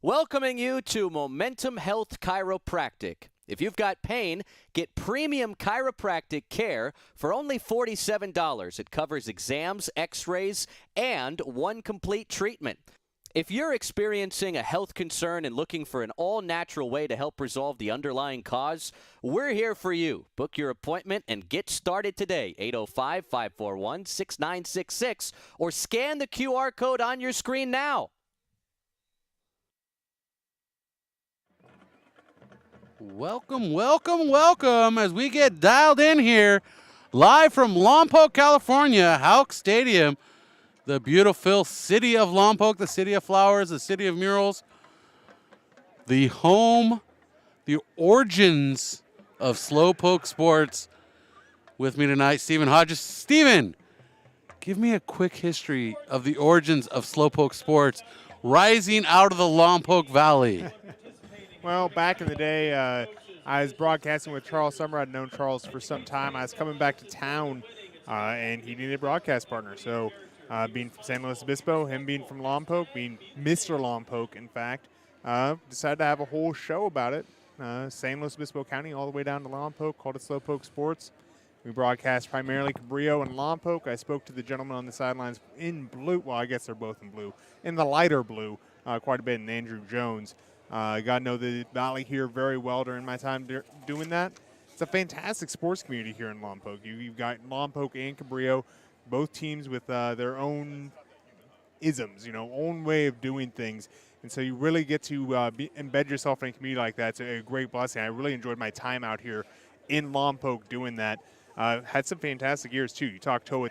Welcoming you to Momentum Health Chiropractic. If you've got pain, get premium chiropractic care for only $47. It covers exams, x-rays, and one complete treatment. If you're experiencing a health concern and looking for an all-natural way to help resolve the underlying cause, we're here for you. Book your appointment and get started today. 805-541-6966 or scan the QR code on your screen now. Welcome, welcome, welcome as we get dialed in here live from Lompoc, California, Houck Stadium, the beautiful city of Lompoc, the city of flowers, the city of murals, the home, the origins of slowpoke sports. With me tonight, Stephen Hodges. Stephen, give me a quick history of the origins of slowpoke sports rising out of the Lompoc Valley. Well, back in the day, I was broadcasting with Charles Summer. I'd known Charles for some time. I was coming back to town, and he needed a broadcast partner. So being from San Luis Obispo, him being from Lompoc, being Mr. Lompoc, in fact, decided to have a whole show about it. San Luis Obispo County all the way down to Lompoc, called it Slowpoke Sports. We broadcast primarily Cabrillo and Lompoc. I spoke to the gentleman on the sidelines in blue. Well, I guess they're both in blue. In the lighter blue, quite a bit, and Andrew Jones. I got to know the Valley here very well during my time doing that. It's a fantastic sports community here in Lompoc. You've got Lompoc and Cabrillo, both teams with their own isms, own way of doing things. And so you really get to embed yourself in a community like that. It's a great blessing. I really enjoyed my time out here in Lompoc doing that. Had some fantastic years, too. You talk Toa,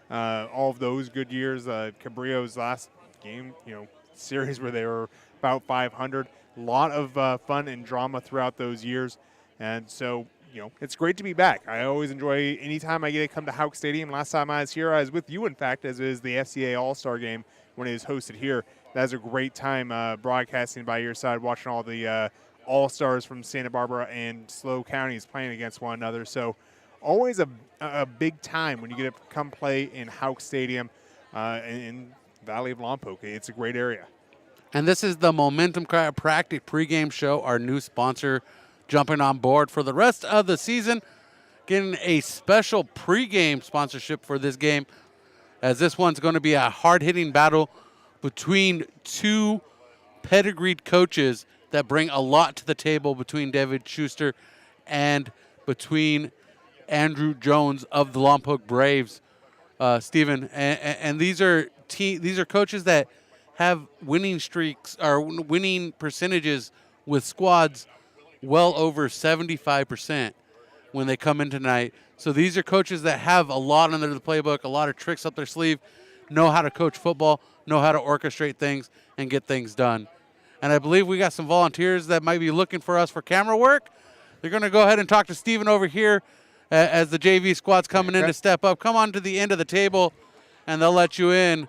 all of those good years. Cabrillo's last game, series where they were about 500. A lot of fun and drama throughout those years. And so, it's great to be back. I always enjoy any time I get to come to Houck Stadium. Last time I was here, I was with you, in fact, as is the FCA All-Star Game when it was hosted here. That was a great time broadcasting by your side, watching all the All-Stars from Santa Barbara and SLO counties playing against one another. So always a big time when you get to come play in Houck Stadium in Valley of Lompoc. It's a great area. And this is the Momentum Chiropractic pregame show, our new sponsor jumping on board for the rest of the season, getting a special pregame sponsorship for this game, as this one's going to be a hard-hitting battle between two pedigreed coaches that bring a lot to the table, between David Schuster and between Andrew Jones of the Lompoc Braves, Stephen. And these are coaches that have winning streaks or winning percentages with squads well over 75% when they come in tonight. So these are coaches that have a lot under the playbook, a lot of tricks up their sleeve, know how to coach football, know how to orchestrate things and get things done. And I believe we got some volunteers that might be looking for us for camera work. They're going to go ahead and talk to Stephen over here as the JV squad's coming in to step up. Come on to the end of the table, and they'll let you in.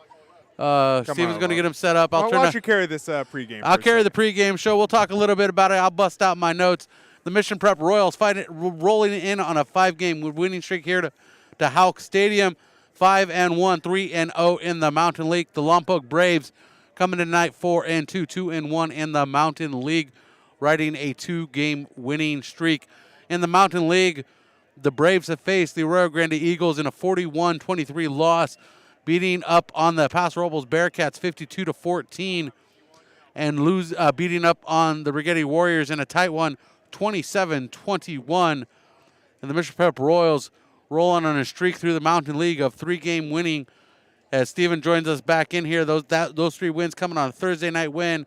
Steven's going to get him set up. Why don't you carry this pregame? I'll carry the pregame show. We'll talk a little bit about it. I'll bust out my notes. The Mission Prep Royals rolling in on a 5-game winning streak here to Houck Stadium. 5-1, 3-0 in the Mountain League. The Lompoc Braves coming tonight 4-2, 2-1 in the Mountain League, riding a 2-game winning streak. In the Mountain League, the Braves have faced the Arroyo Grande Eagles in a 41-23 loss, beating up on the Paso Robles Bearcats 52-14, and beating up on the Rigetti Warriors in a tight one, 27-21. And the Mission Prep Royals rolling on a streak through the Mountain League of 3-game winning. As Steven joins us back in here, those 3 wins coming on a Thursday night win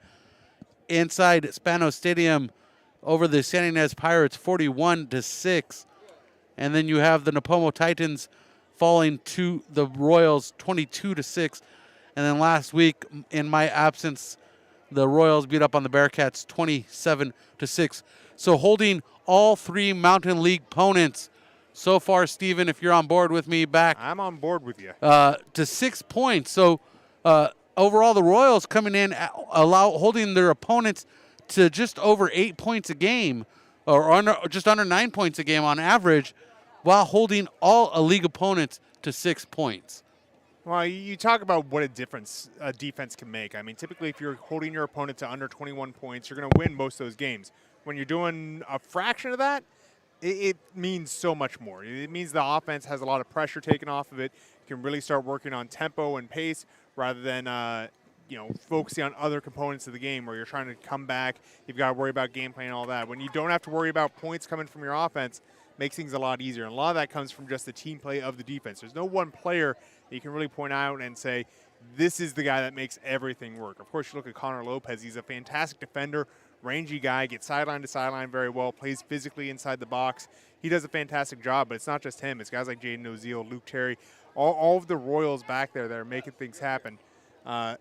inside Spanos Stadium over the San Ynez Pirates, 41-6. And then you have the Napomo Titans falling to the Royals 22-6. And then last week, in my absence, the Royals beat up on the Bearcats 27-6. So holding all 3 Mountain League opponents so far, Stephen, if you're on board with me, back. I'm on board with you. To 6 points. So overall, the Royals coming in, holding their opponents to just over 8 points a game, or just under 9 points a game on average, while holding all league opponents to 6 points. Well, you talk about what a difference a defense can make. I mean, typically if you're holding your opponent to under 21 points, you're going to win most of those games. When you're doing a fraction of that, it means so much more. It means the offense has a lot of pressure taken off of it. You can really start working on tempo and pace rather than focusing on other components of the game where you're trying to come back. You've got to worry about game plan and all that. When you don't have to worry about points coming from your offense, makes things a lot easier. And a lot of that comes from just the team play of the defense. There's no one player that you can really point out and say, this is the guy that makes everything work. Of course, you look at Connor Lopez. He's a fantastic defender, rangy guy, gets sideline to sideline very well, plays physically inside the box. He does a fantastic job, but it's not just him. It's guys like Jaden Oziel, Luke Terry, all of the Royals back there that are making things happen. We're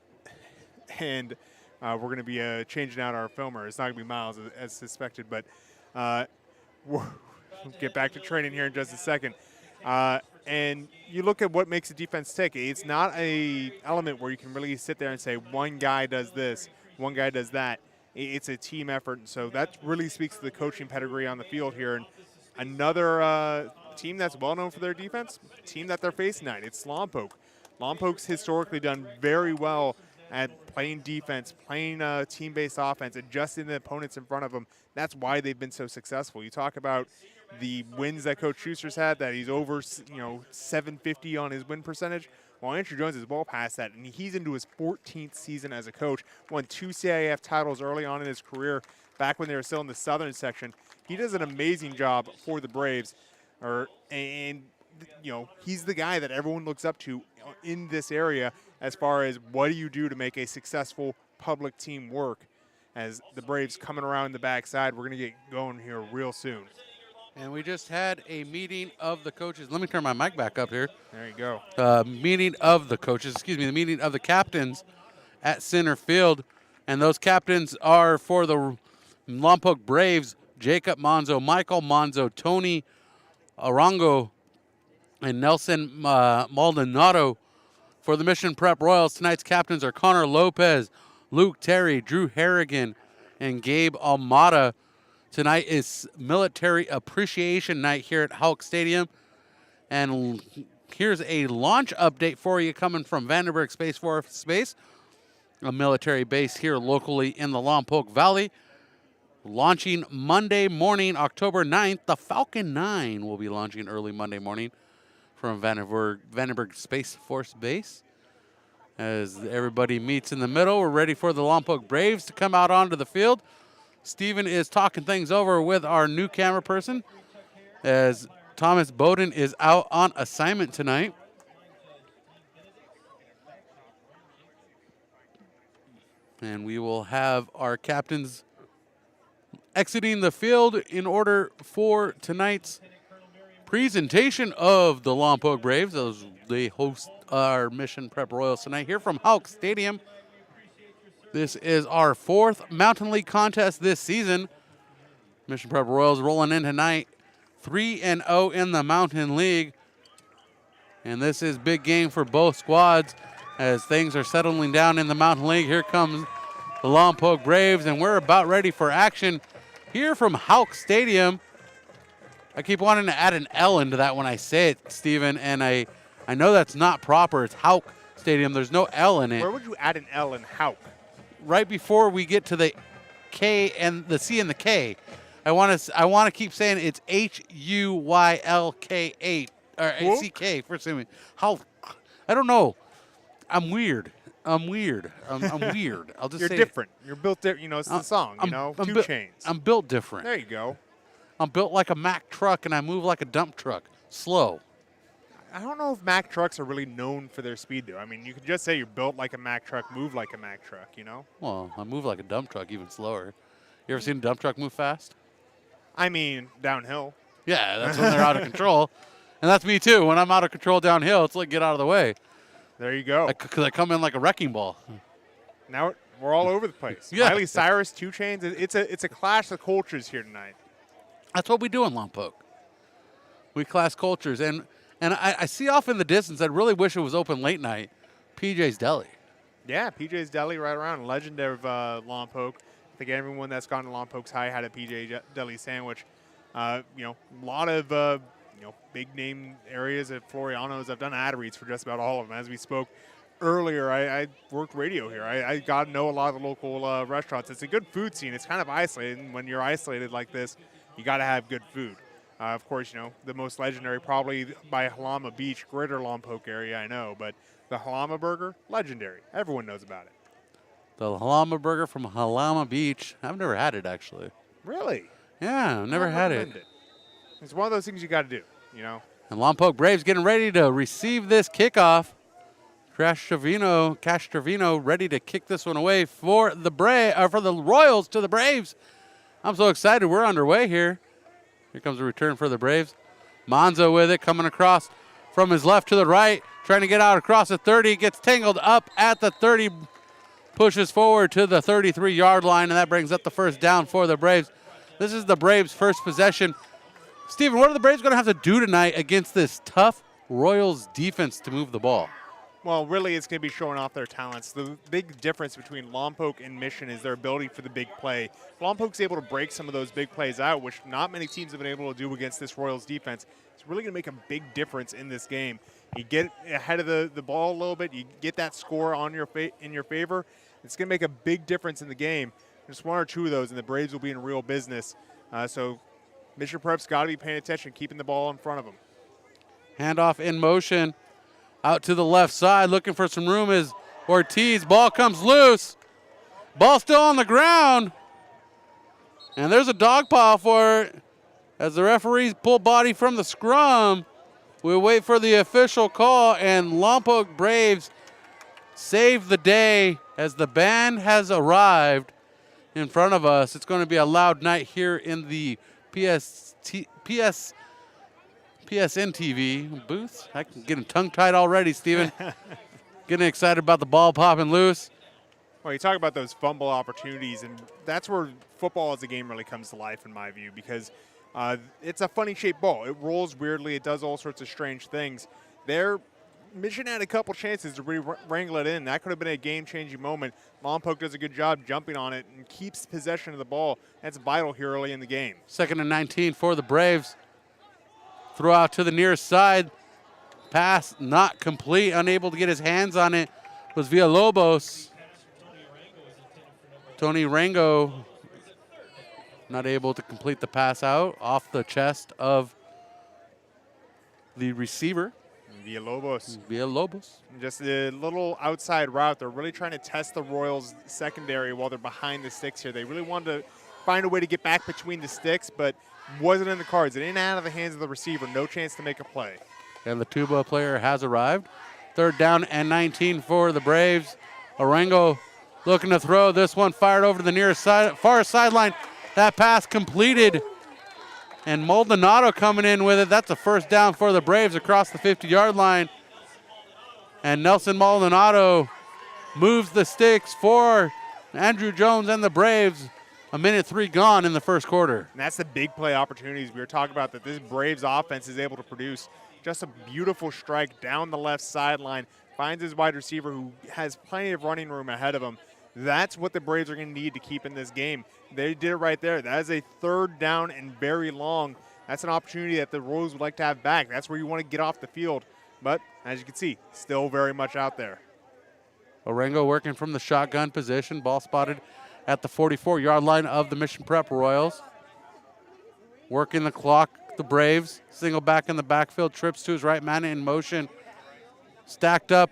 going to be changing out our filmer. It's not going to be Miles as suspected, but we'll get back to training here in just a second. And you look at what makes a defense tick. It's not a element where you can really sit there and say one guy does this, one guy does that. It's a team effort, and so that really speaks to the coaching pedigree on the field here. And another team that's well known for their defense, team that they're facing tonight, it's Lompoc. Lompoc's historically done very well at playing defense, playing team-based offense, adjusting the opponents in front of them. That's why they've been so successful. You talk about the wins that Coach Schuster's had, that he's over 750 on his win percentage. Well, Andrew Jones is well past that, and he's into his 14th season as a coach. Won 2 CIF titles early on in his career, back when they were still in the Southern section. He does an amazing job for the Braves, he's the guy that everyone looks up to in this area as far as what do you do to make a successful public team work. As the Braves coming around the backside, we're going to get going here real soon. And we just had a meeting of the coaches. Let me turn my mic back up here. There you go. Meeting of the coaches, the meeting of the captains at center field. And those captains are for the Lompoc Braves, Jacob Monzo, Michael Monzo, Tony Arango, and Nelson Maldonado. For the Mission Prep Royals, tonight's captains are Connor Lopez, Luke Terry, Drew Harrigan, and Gabe Almada. Tonight is Military Appreciation Night here at Hulk Stadium. And here's a launch update for you coming from Vandenberg Space Force Base, a military base here locally in the Lompoc Valley. Launching Monday morning, October 9th. The Falcon 9 will be launching early Monday morning from Vandenberg Space Force Base. As everybody meets in the middle, we're ready for the Lompoc Braves to come out onto the field. Steven is talking things over with our new camera person as Thomas Bowden is out on assignment tonight. And we will have our captains exiting the field in order for tonight's presentation of the Lompoc Braves as they host our Mission Prep Royals tonight here from Hulk Stadium. This is our 4th Mountain League contest this season. Mission Prep Royals rolling in tonight 3-0 in the Mountain League. And this is big game for both squads as things are settling down in the Mountain League. Here comes the Lompoc Braves, and we're about ready for action here from Hulk Stadium. I keep wanting to add an L into that when I say it, Steven, and I know that's not proper. It's Hulk Stadium. There's no L in it. Where would you add an L in Hulk? Right before we get to the K and the C and the K. I want to keep saying it's HUYLK8 or CK for assuming. How I don't know. I'm weird. I'm weird. I'll just You're say different. You're built different. It's the song, Two Chains. I'm built different. There you go. I'm built like a Mack truck and I move like a dump truck. Slow. I don't know if Mack trucks are really known for their speed, though. I mean, you could just say you're built like a Mack truck, move like a Mack truck, Well, I move like a dump truck, even slower. You ever seen a dump truck move fast? I mean, downhill. Yeah, that's when they're out of control. And that's me, too. When I'm out of control downhill, it's like, get out of the way. There you go. Because I come in like a wrecking ball. Now we're all over the place. Yeah. Miley Cyrus, 2 Chains. It's a clash of cultures here tonight. That's what we do in Lompoc. We clash cultures. And I see off in the distance, I really wish it was open late night, PJ's Deli. Yeah, PJ's Deli right around. Legend of Lompoc. I think everyone that's gone to Lompoc's High had a PJ Deli sandwich. A lot of big name areas at Floriano's. I've done ad reads for just about all of them. As we spoke earlier, I worked radio here. I got to know a lot of the local restaurants. It's a good food scene. It's kind of isolated, and when you're isolated like this, you got to have good food. Of course, the most legendary probably by Halama Beach, greater Lompoc area, I know, but the Halama Burger, legendary. Everyone knows about it. The Halama Burger from Halama Beach. I've never had it, actually. Really? Yeah, I've never had it. It's one of those things you got to do, And Lompoc Braves getting ready to receive this kickoff. Castrovino ready to kick this one away for the Royals to the Braves. I'm so excited. We're underway here. Here comes a return for the Braves. Monzo with it, coming across from his left to the right, trying to get out across the 30. Gets tangled up at the 30, pushes forward to the 33-yard line, and that brings up the first down for the Braves. This is the Braves' first possession. Steven, what are the Braves going to have to do tonight against this tough Royals defense to move the ball? Well, really, it's going to be showing off their talents. The big difference between Lompoc and Mission is their ability for the big play. Lompoc's able to break some of those big plays out, which not many teams have been able to do against this Royals defense. It's really going to make a big difference in this game. You get ahead of the ball a little bit, you get that score on in your favor. It's going to make a big difference in the game. Just one or two of those, and the Braves will be in real business. So Mission Prep's got to be paying attention, keeping the ball in front of them. Handoff in motion. Out to the left side, looking for some room is Ortiz. Ball comes loose. Ball still on the ground. And there's a dog pile for it. As the referees pull body from the scrum, we'll wait for the official call, and Lompoc Braves save the day as the band has arrived in front of us. It's going to be a loud night here in the PSNtv booth. I'm getting tongue-tied already, Steven. Getting excited about the ball popping loose. Well, you talk about those fumble opportunities, and that's where football as a game really comes to life in my view, because it's a funny-shaped ball. It rolls weirdly. It does all sorts of strange things. Their Mission had a couple chances to wrangle it in. That could have been a game-changing moment. Lompoc does a good job jumping on it and keeps possession of the ball. That's vital here early in the game. 2nd and 19 for the Braves. Throw out to the near side. Pass not complete. Unable to get his hands on it was Villalobos. Tony Rango not able to complete the pass out off the chest of the receiver. Villalobos. Just a little outside route. They're really trying to test the Royals secondary while they're behind the sticks here. They really wanted to find a way to get back between the sticks, but wasn't in the cards. It in and out of the hands of the receiver. No chance to make a play. And the Tuba player has arrived. 3rd down and 19 for the Braves. Orengo looking to throw. This one fired over to the nearest side, far sideline. That pass completed. And Maldonado coming in with it. That's a first down for the Braves across the 50-yard line. And Nelson Maldonado moves the sticks for Andrew Jones and the Braves. 1:03 gone in the first quarter. And that's the big play opportunities we were talking about that this Braves offense is able to produce. Just a beautiful strike down the left sideline. Finds his wide receiver who has plenty of running room ahead of him. That's what the Braves are going to need to keep in this game. They did it right there. That is a 3rd down and very long. That's an opportunity that the Royals would like to have back. That's where you want to get off the field. But as you can see, still very much out there. Orengo working from the shotgun position. Ball spotted at the 44-yard line of the Mission Prep Royals. Working the clock, the Braves. Single back in the backfield, trips to his right man in motion. Stacked up.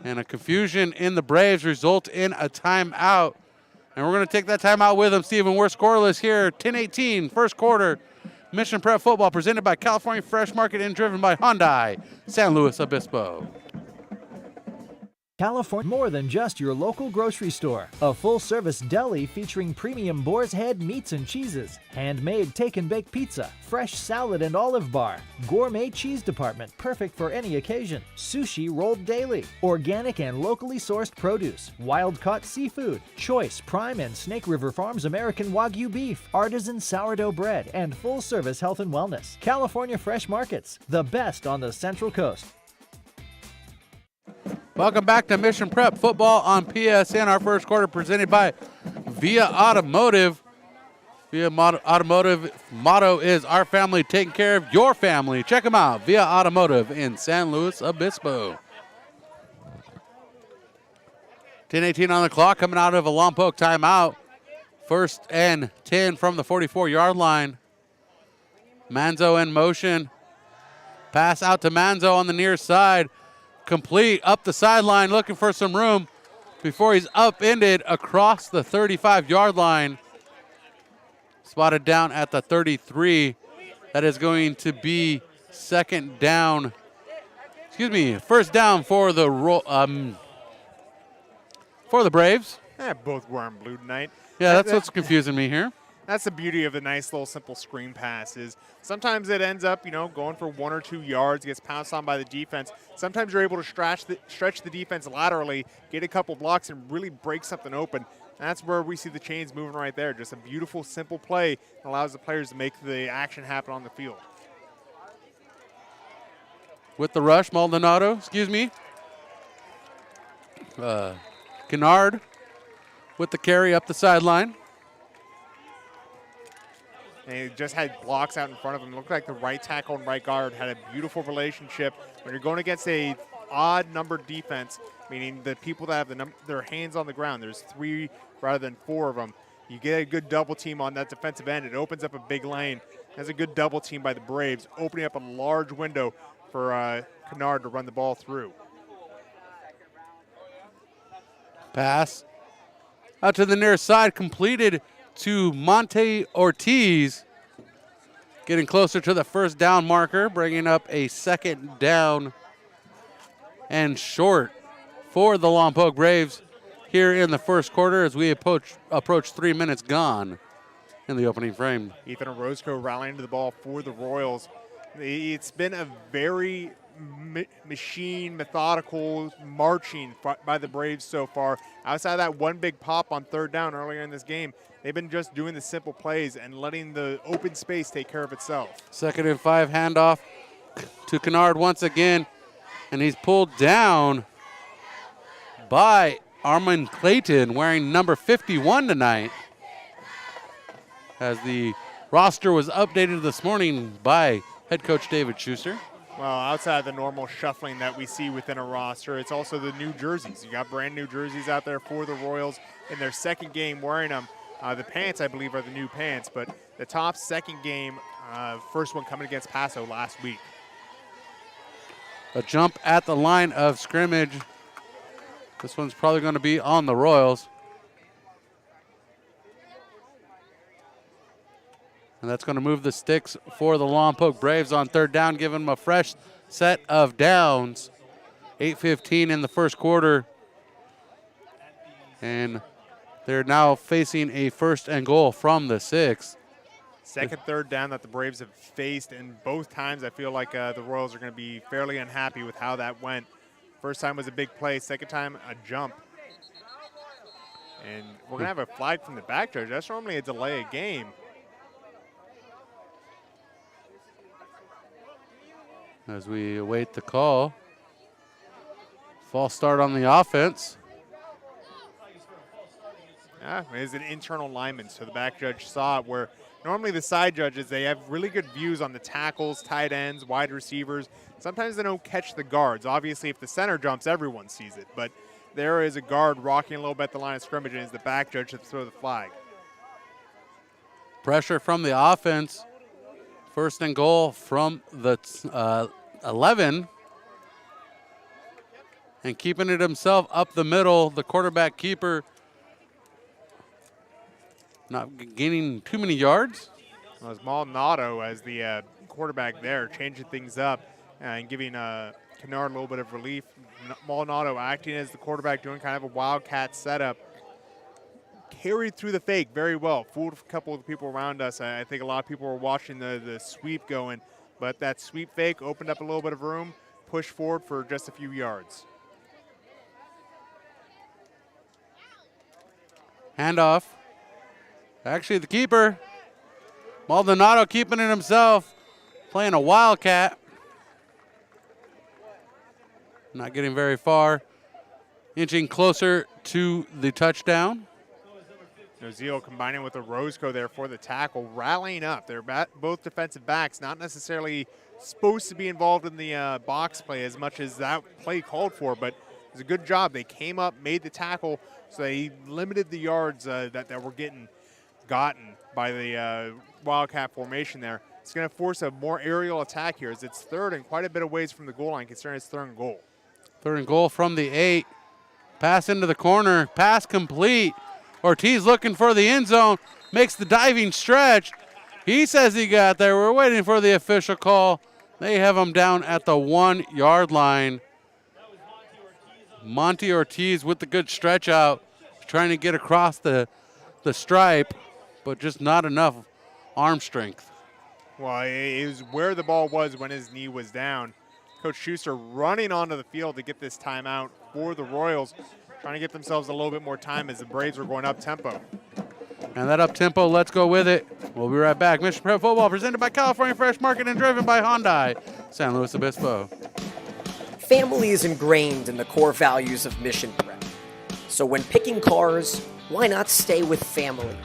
And a confusion in the Braves result in a timeout. And we're going to take that timeout with them, Steven. We're scoreless here. 10-18, first quarter. Mission Prep football presented by California Fresh Market and driven by Hyundai, San Luis Obispo. California, more than just your local grocery store. A full-service deli featuring premium boar's head meats and cheeses, handmade take-and-bake pizza, fresh salad and olive bar, gourmet cheese department perfect for any occasion, sushi rolled daily, organic and locally sourced produce, wild-caught seafood, choice Prime and Snake River Farms American Wagyu beef, artisan sourdough bread, and full-service health and wellness. California Fresh Markets, the best on the Central Coast. Welcome back to Mission Prep Football on PSN. Our first quarter presented by Via Automotive. Via Automotive motto is our family taking care of your family. Check them out, Via Automotive in San Luis Obispo. 10:18 on the clock, coming out of a Lompoc timeout. 1st and 10 from the 44-yard line. Manzo in motion. Pass out to Manzo on the near side. Complete up the sideline, looking for some room before he's upended across the 35-yard line. Spotted down at the 33. That is going to be first down for the Braves. Both wearing blue tonight. Yeah, that's what's confusing me here. That's the beauty of the nice little simple screen pass is sometimes it ends up, going for 1 or 2 yards, gets pounced on by the defense. Sometimes you're able to stretch the defense laterally, get a couple blocks, and really break something open. And that's where we see the chains moving right there. Just a beautiful, simple play that allows the players to make the action happen on the field. With the rush, Maldonado, Kennard with the carry up the sideline. And he just had blocks out in front of him. It looked like the right tackle and right guard had a beautiful relationship. When you're going against a odd numbered defense, meaning the people that have their hands on the ground, there's 3 rather than 4 of them, you get a good double team on that defensive end. It opens up a big lane. That's a good double team by the Braves, opening up a large window for Kennard to run the ball through. Pass out to the near side, completed to Monte Ortiz. Getting closer to the first down marker, bringing up a 2nd down and short for the Lompoc Braves here in the first quarter as we approach 3 minutes gone in the opening frame. Ethan Orozco rallying to the ball for the Royals. It's been a very methodical marching by the Braves so far. Outside of that one big pop on 3rd down earlier in this game, they've been just doing the simple plays and letting the open space take care of itself. 2nd and 5, handoff to Kennard once again, and he's pulled down by Armand Clayton, wearing number 51 tonight, as the roster was updated this morning by head coach David Schuster. Well, outside of the normal shuffling that we see within a roster, it's also the new jerseys. You got brand new jerseys out there for the Royals in their 2nd game wearing them. The pants, I believe, are the new pants, but the top 2nd game, first one coming against Paso last week. A jump at the line of scrimmage. This one's probably going to be on the Royals. And that's going to move the sticks for the Lompoc Braves on 3rd down, giving them a fresh set of downs. 8:15 in the first quarter. And they're now facing a 1st and goal from the 6. 2nd, 3rd down that the Braves have faced, and both times I feel like the Royals are going to be fairly unhappy with how that went. First time was a big play, 2nd time a jump. And we're going to have a flag from the back judge. That's normally a delay of game. As we await the call. False start on the offense. It is an internal lineman, so the back judge saw it, where normally the side judges, they have really good views on the tackles, tight ends, wide receivers. Sometimes they don't catch the guards. Obviously, if the center jumps, everyone sees it. But there is a guard rocking a little bit at the line of scrimmage, and it's the back judge to throw the flag. Pressure from the offense. 1st and goal from the 11. And keeping it himself up the middle, the quarterback keeper not gaining too many yards. Well, it's Maldonado as the quarterback there, changing things up and giving Kennard a little bit of relief. Maldonado acting as the quarterback, doing kind of a wildcat setup. Carried through the fake very well. Fooled a couple of the people around us. I think a lot of people were watching the sweep going, but that sweep fake opened up a little bit of room, pushed forward for just a few yards. Handoff. Actually, the keeper, Maldonado, keeping it himself, playing a wildcat. Not getting very far. Inching closer to the touchdown. Nozile combining with a Roscoe there for the tackle, rallying up. They're both defensive backs, not necessarily supposed to be involved in the box play as much as that play called for, but it was a good job. They came up, made the tackle, so they limited the yards that were gotten by the Wildcat formation there. It's going to force a more aerial attack here as it's third and quite a bit of ways from the goal line considering it's third and goal. Third and goal from the 8. Pass into the corner. Pass complete. Ortiz looking for the end zone. Makes the diving stretch. He says he got there. We're waiting for the official call. They have him down at the 1-yard line. Monty Ortiz with the good stretch out. Trying to get across the stripe, but just not enough arm strength. Well, it was where the ball was when his knee was down. Coach Schuster running onto the field to get this timeout for the Royals, trying to get themselves a little bit more time as the Braves were going up-tempo. And that up-tempo, let's go with it. We'll be right back. Mission Prep Football presented by California Fresh Market and driven by Hyundai, San Luis Obispo. Family is ingrained in the core values of Mission Prep. So when picking cars, why not stay with family?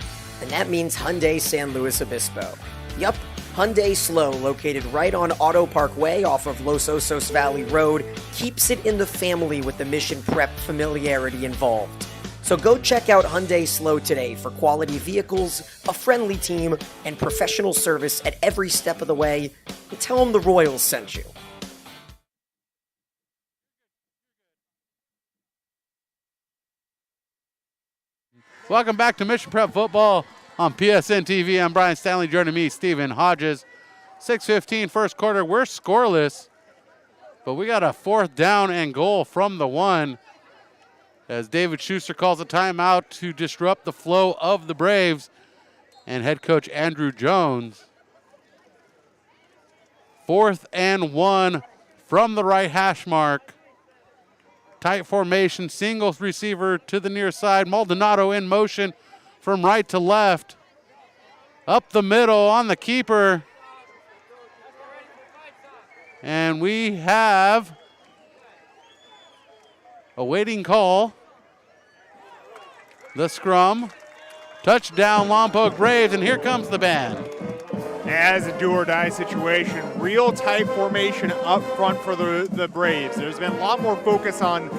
And that means Hyundai San Luis Obispo. Yup, Hyundai Slow, located right on Auto Parkway off of Los Osos Valley Road, keeps it in the family with the Mission Prep familiarity involved. So go check out Hyundai Slow today for quality vehicles, a friendly team, and professional service at every step of the way. And tell them the Royals sent you. Welcome back to Mission Prep Football on PSN TV. I'm Brian Stanley, joining me, Stephen Hodges. 6:15 first quarter. We're scoreless, but we got a 4th down and goal from the 1 as David Schuster calls a timeout to disrupt the flow of the Braves and head coach Andrew Jones. 4th and 1 from the right hash mark. Tight formation, singles receiver to the near side. Maldonado in motion from right to left. Up the middle on the keeper. And we have a waiting call. The scrum. Touchdown Lompoc Braves, and here comes the band. As a do-or-die situation, real tight formation up front for the Braves. There's been a lot more focus on,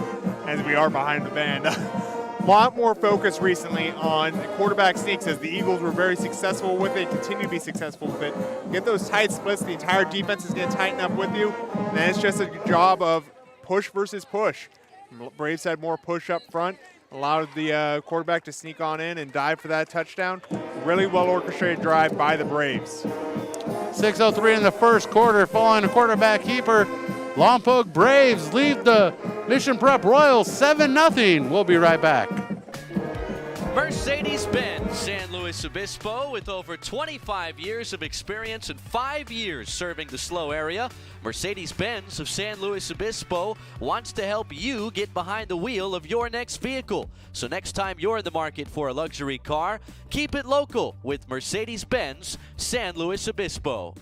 as we are behind the band, a lot more focus recently on quarterback sneaks as the Eagles were very successful with it, continue to be successful with it. Get those tight splits, the entire defense is going to tighten up with you, and then it's just a job of push versus push. Braves had more push up front, allowed the quarterback to sneak on in and dive for that touchdown. Really well orchestrated drive by the Braves. 6:03 in the first quarter, following a quarterback keeper. Lompoc Braves lead the Mission Prep Royals 7-0. We'll be right back. Mercedes-Benz San Luis Obispo, with over 25 years of experience and 5 years serving the SLO area. Mercedes-Benz of San Luis Obispo wants to help you get behind the wheel of your next vehicle. So next time you're in the market for a luxury car, keep it local with Mercedes-Benz San Luis Obispo.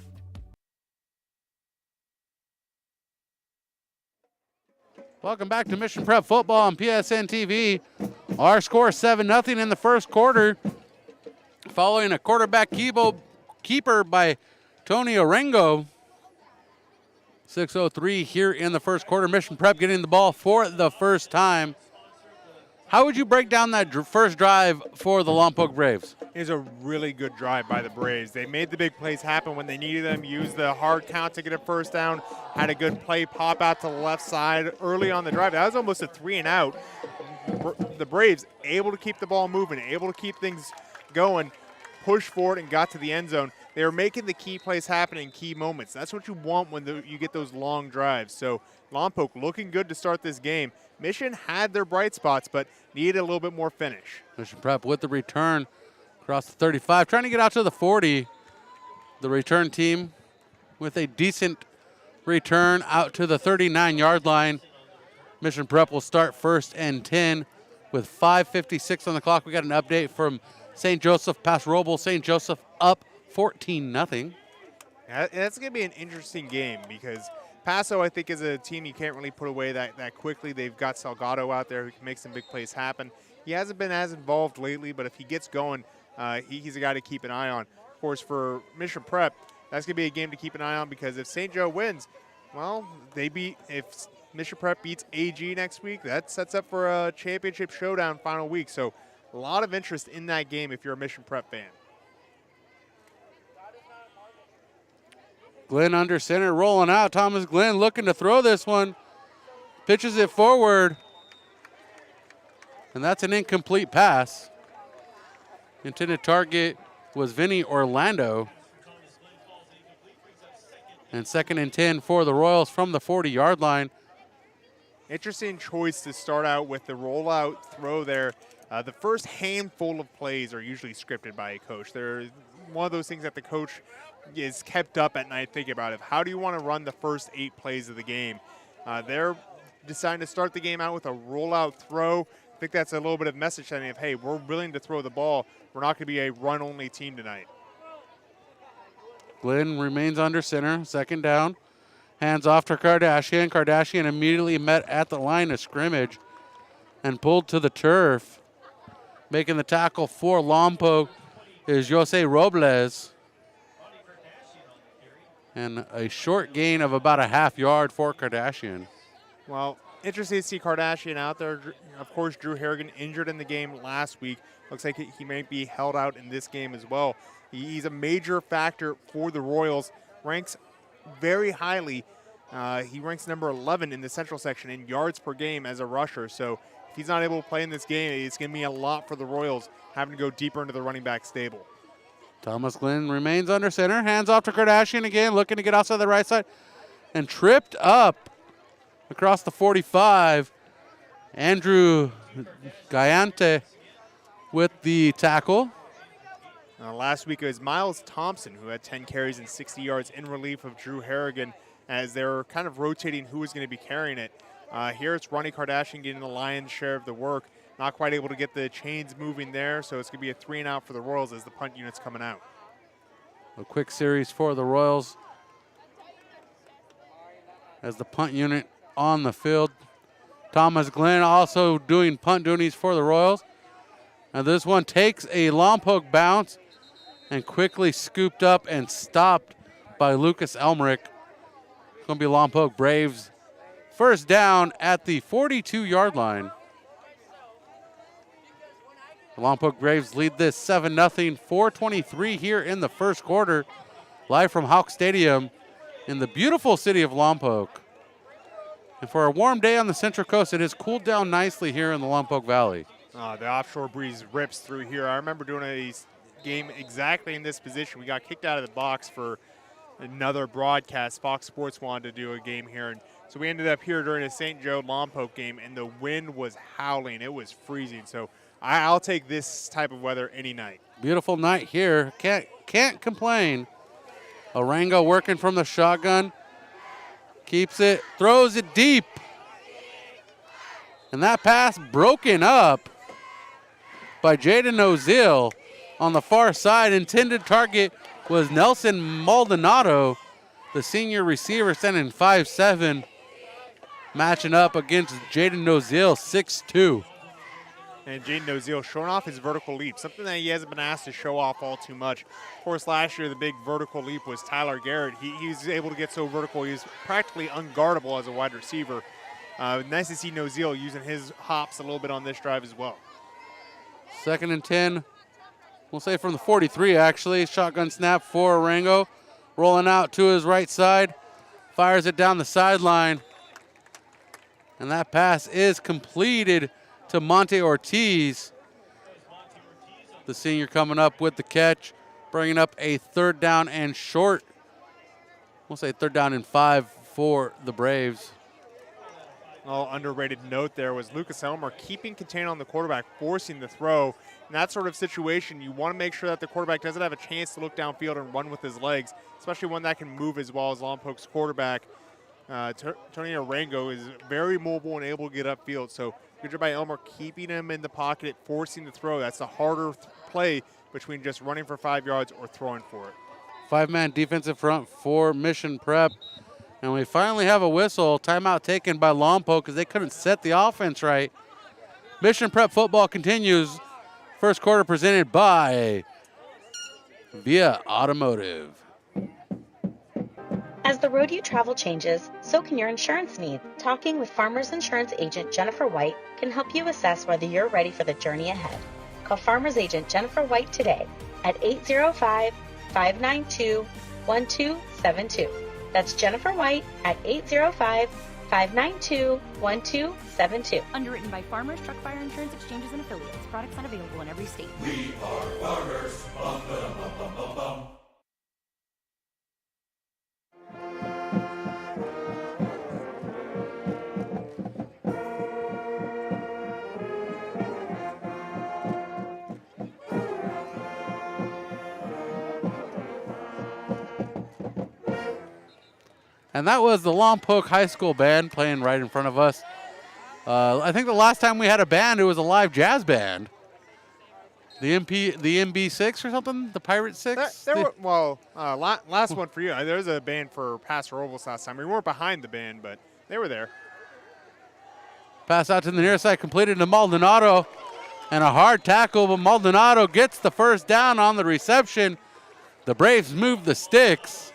Welcome back to Mission Prep Football on PSN TV. Our score 7-0 in the first quarter, following a quarterback keeper by Tony Orengo. 6:03 here in the first quarter. Mission Prep getting the ball for the first time. How would you break down that first drive for the Lompoc Braves? It was a really good drive by the Braves. They made the big plays happen when they needed them, used the hard count to get a first down, had a good play pop out to the left side early on the drive. That was almost a 3-and-out. The Braves able to keep the ball moving, able to keep things going, push forward and got to the end zone. They were making the key plays happen in key moments. That's what you want when you get those long drives. So Lompoc looking good to start this game. Mission had their bright spots, but needed a little bit more finish. Mission Prep with the return across the 35, trying to get out to the 40. The return team with a decent return out to the 39-yard line. Mission Prep will start 1st and 10 with 5:56 on the clock. We got an update from St. Joseph past Roble. St. Joseph up 14-0. Yeah, that's going to be an interesting game because Paso, I think, is a team you can't really put away that quickly. They've got Salgado out there who can make some big plays happen. he hasn't been as involved lately, but if he gets going, he's a guy to keep an eye on. Of course, for Mission Prep, that's going to be a game to keep an eye on because if St. Joe wins, well, if Mission Prep beats AG next week, that sets up for a championship showdown final week. So a lot of interest in that game if you're a Mission Prep fan. Glenn under center, rolling out. Thomas Glenn looking to throw this one. Pitches it forward. And that's an incomplete pass. Intended target was Vinny Orlando. And 2nd and 10 for the Royals from the 40-yard line. Interesting choice to start out with the rollout throw there. The first handful of plays are usually scripted by a coach. They're one of those things that the coach is kept up at night thinking about. How do you want to run the first 8 plays of the game? They're deciding to start the game out with a rollout throw. I think that's a little bit of message sending of, hey, we're willing to throw the ball. We're not going to be a run-only team tonight. Glenn remains under center, 2nd down. Hands off to Kardashian. Kardashian immediately met at the line of scrimmage and pulled to the turf. Making the tackle for Lompoc is Jose Robles. And a short gain of about a half yard for Kardashian. Well, interesting to see Kardashian out there. Of course, Drew Harrigan injured in the game last week. Looks like he may be held out in this game as well. He's a major factor for the Royals. Ranks very highly. He ranks number 11 in the Central section in yards per game as a rusher. So if he's not able to play in this game, it's going to be a lot for the Royals having to go deeper into the running back stable. Thomas Glenn remains under center. Hands off to Kardashian again, looking to get outside the right side. And tripped up across the 45. Andrew Gallante with the tackle. Last week it was Miles Thompson who had 10 carries and 60 yards in relief of Drew Harrigan as they were kind of rotating who was going to be carrying it. Here it's Ronnie Kardashian getting the lion's share of the work. Not quite able to get the chains moving there, so it's going to be a 3-and-out for the Royals as the punt unit's coming out. A quick series for the Royals as the punt unit on the field. Thomas Glenn also doing punt duties for the Royals. Now this one takes a Lompoc bounce and quickly scooped up and stopped by Lucas Elmerick. It's going to be Lompoc Braves. First down at the 42-yard line. The Lompoc Braves lead this 7-0, 4:23 here in the first quarter. Live from Hawk Stadium in the beautiful city of Lompoc. And for a warm day on the Central Coast, it has cooled down nicely here in the Lompoc Valley. The offshore breeze rips through here. I remember doing a game exactly in this position. We got kicked out of the box for another broadcast. Fox Sports wanted to do a game here. And so we ended up here during a St. Joe Lompoc game, and the wind was howling. It was freezing. So I'll take this type of weather any night. Beautiful night here. Can't complain. Arango working from the shotgun. Keeps it, throws it deep. And that pass broken up by Jaden Ozil on the far side. Intended target was Nelson Maldonado, the senior receiver, standing 5'7", matching up against Jaden Ozil, 6'2". And Jaden Ozil showing off his vertical leap, something that he hasn't been asked to show off all too much. Of course, last year the big vertical leap was Tyler Garrett. He was able to get so vertical, he was practically unguardable as a wide receiver. Nice to see Ozil using his hops a little bit on this drive as well. 2nd and 10, we'll say from the 43 actually. Shotgun snap for Arango. Rolling out to his right side. Fires it down the sideline. And that pass is completed to Monte Ortiz. The senior coming up with the catch, bringing up a 3rd down and short. We'll say 3rd down and 5 for the Braves. Underrated note there was Lucas Elmer keeping contained on the quarterback, forcing the throw. In that sort of situation, you want to make sure that the quarterback doesn't have a chance to look downfield and run with his legs, especially one that can move as well as Lompoc's quarterback. Tony Arango is very mobile and able to get upfield. So good job by Elmer keeping him in the pocket, forcing the throw. That's a harder play between just running for 5 yards or throwing for it. 5-man defensive front for Mission Prep. And we finally have a whistle. Timeout taken by Lompoc because they couldn't set the offense right. Mission Prep football continues. First quarter presented by Via Automotive. As the road you travel changes, so can your insurance needs. Talking with Farmers Insurance Agent Jennifer White can help you assess whether you're ready for the journey ahead. Call Farmers Agent Jennifer White today at 805-592-1272. That's Jennifer White at 805-592-1272. Underwritten by Farmers Truck Fire Insurance Exchanges and Affiliates. Products not available in every state. We are farmers. Bum, ba-dum, bum, bum, bum, bum. And that was the Lompoc High School band playing right in front of us. I think the last time we had a band, it was a live jazz band. The MB6 or something? The Pirate 6? Last one for you. There was a band for Pastor Robles last time. We weren't behind the band, but they were there. Pass out to the near side, completed to Maldonado. And a hard tackle, but Maldonado gets the first down on the reception. The Braves move the sticks.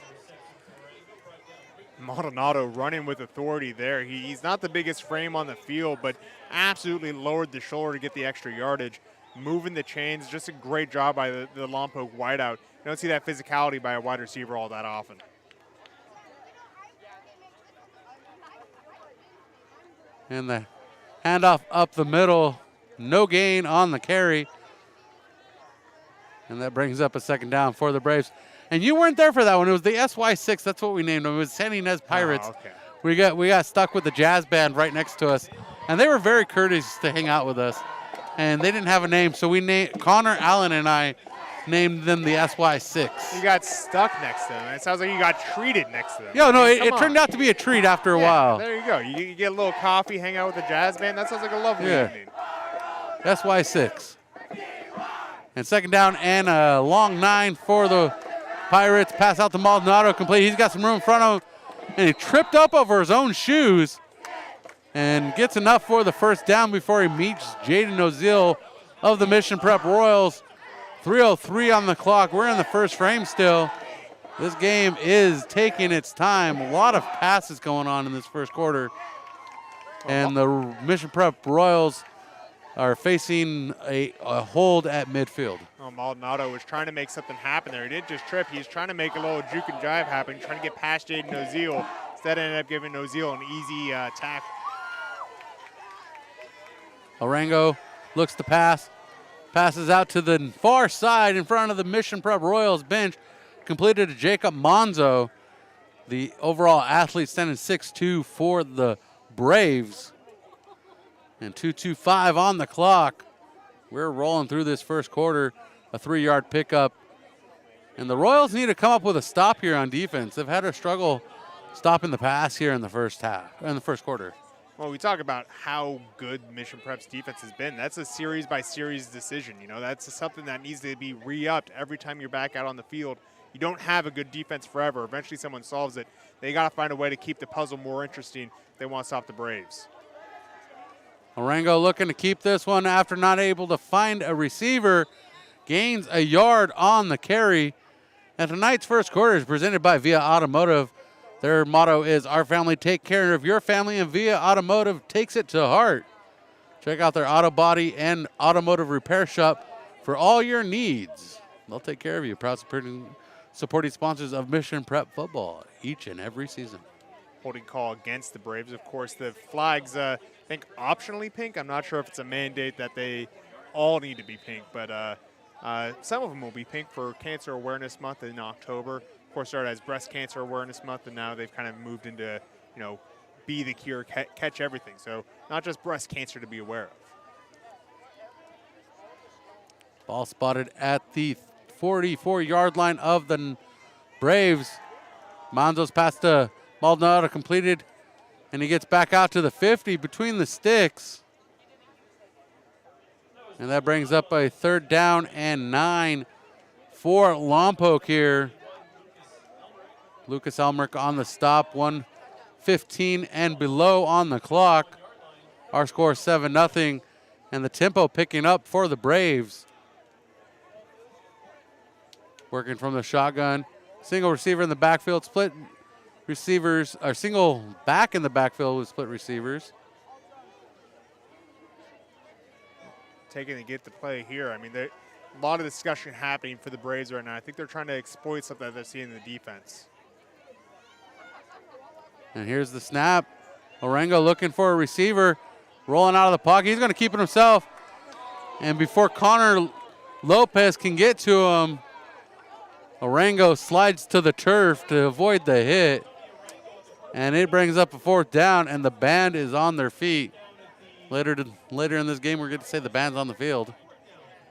Maldonado running with authority there. He's not the biggest frame on the field, but absolutely lowered the shoulder to get the extra yardage. Moving the chains, just a great job by the Lompoc wideout. You don't see that physicality by a wide receiver all that often. And the handoff up the middle. No gain on the carry. And that brings up a second down for the Braves. And you weren't there for that one. It was the SY6. That's what we named them. It was San Ynez Pirates. Oh, okay. We got stuck with the jazz band right next to us. And they were very courteous to hang out with us. And they didn't have a name, so we named Connor Allen and I named them the SY6. You got stuck next to them. It sounds like you got treated next to them. Yeah, no, it turned out to be a treat after a while. There you go. You get a little coffee, hang out with the jazz band. That sounds like a lovely evening. SY6. And second down and a long 9 for the Pirates. Pass out to Maldonado, complete. He's got some room in front of him, and he tripped up over his own shoes and gets enough for the first down before he meets Jaden Ozil of the Mission Prep Royals. 3:03 on the clock. We're in the first frame still. This game is taking its time. A lot of passes going on in this first quarter. And the Mission Prep Royals are facing a hold at midfield. Oh, Maldonado was trying to make something happen there. He didn't just trip. He was trying to make a little juke and jive happen, trying to get past Jaden Ozil. Instead, ended up giving Ozil an easy tackle. Arango looks to pass. Passes out to the far side in front of the Mission Prep Royals bench. Completed to Jacob Monzo, the overall athlete, standing 6'2" for the Braves. And 2:25 on the clock. We're rolling through this first quarter. A 3-yard pickup. And the Royals need to come up with a stop here on defense. They've had a struggle stopping the pass here in the first quarter. Well, we talk about how good Mission Prep's defense has been. That's a series-by-series decision. You know, that's something that needs to be re-upped every time you're back out on the field. You don't have a good defense forever. Eventually someone solves it. They got to find a way to keep the puzzle more interesting if they want to stop the Braves. Arango looking to keep this one after not able to find a receiver. Gains a yard on the carry. And tonight's first quarter is presented by Via Automotive. Their motto is, our family take care of your family, and Via Automotive takes it to heart. Check out their auto body and automotive repair shop for all your needs. They'll take care of you. Proud supporting sponsors of Mission Prep football each and every season. Holding call against the Braves. Of course, the flags, I think, optionally pink. I'm not sure if it's a mandate that they all need to be pink, but some of them will be pink for Cancer Awareness Month in October. Of course, started as Breast Cancer Awareness Month, and now they've kind of moved into, be the cure, catch everything. So not just breast cancer to be aware of. Ball spotted at the 44-yard line of the Braves. Monzo's pass to Maldonado completed, and he gets back out to the 50 between the sticks. And that brings up a 3rd down and 9 for Lompoc here. Lucas Elmerk on the stop, 1:15 and below on the clock. Our score 7-0. And the tempo picking up for the Braves. Working from the shotgun. Single receiver in the backfield, split receivers, or single back in the backfield with split receivers. Taking to get the play here. I mean, a lot of discussion happening for the Braves right now. I think they're trying to exploit something that they're seeing in the defense. And here's the snap. Orengo looking for a receiver, rolling out of the pocket. He's going to keep it himself. And before Connor Lopez can get to him, Orengo slides to the turf to avoid the hit. And it brings up a 4th down, and the band is on their feet. Later in this game, we're going to say the band's on the field.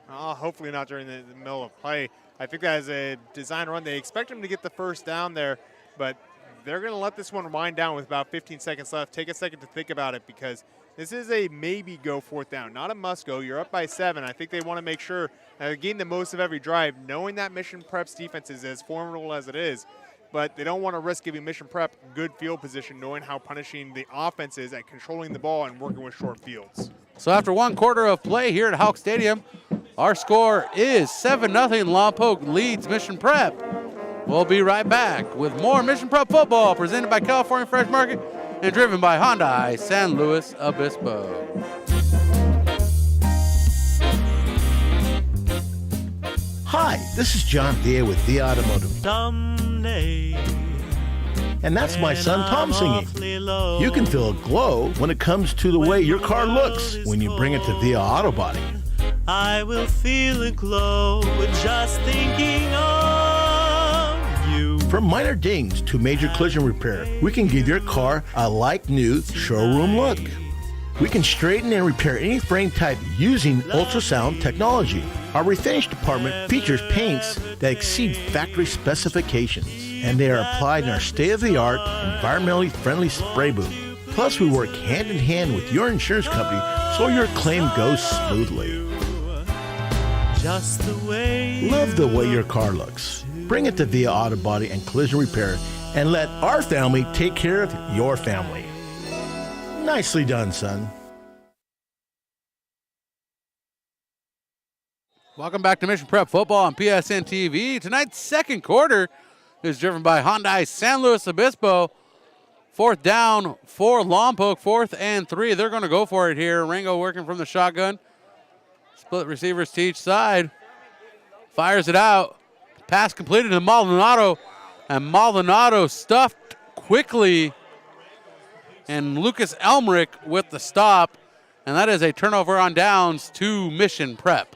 Hopefully not during the middle of play. I think that is a design run. They expect him to get the first down there, but they're going to let this one wind down with about 15 seconds left. Take a second to think about it because this is a maybe go 4th down, not a must go. You're up by 7. I think they want to make sure they're getting the most of every drive, knowing that Mission Prep's defense is as formidable as it is. But they don't want to risk giving Mission Prep good field position, knowing how punishing the offense is at controlling the ball and working with short fields. So after 1 quarter of play here at Houck Stadium, our score is 7-0. Lompoc leads Mission Prep. We'll be right back with more Mission Prep football presented by California Fresh Market and driven by Hyundai San Luis Obispo. Hi, this is John Villa with Villa Automotive. Someday, And that's my son Tom singing. You can feel a glow when it comes to the way your car looks when you bring it to Villa Auto Body. I will feel a glow just thinking of you. From minor dings to major collision repair, we can give your car a like-new showroom look. We can straighten and repair any frame type using ultrasound technology. Our refinish department features paints that exceed factory specifications, and they are applied in our state-of-the-art, environmentally friendly spray booth. Plus, we work hand-in-hand with your insurance company so your claim goes smoothly. Just the way Love the way your car looks. Bring it to Villa Auto Body and Collision Repair and let our family take care of your family. Nicely done, son. Welcome back to Mission Prep Football on PSN TV. Tonight's 2nd quarter is driven by Hyundai San Luis Obispo. 4th down for Lompoc, 4th and 3. They're going to go for it here. Rango working from the shotgun. Split receivers to each side. Fires it out. Pass completed to Maldonado. And Maldonado stuffed quickly. And Lucas Elmerick with the stop. And that is a turnover on downs to Mission Prep.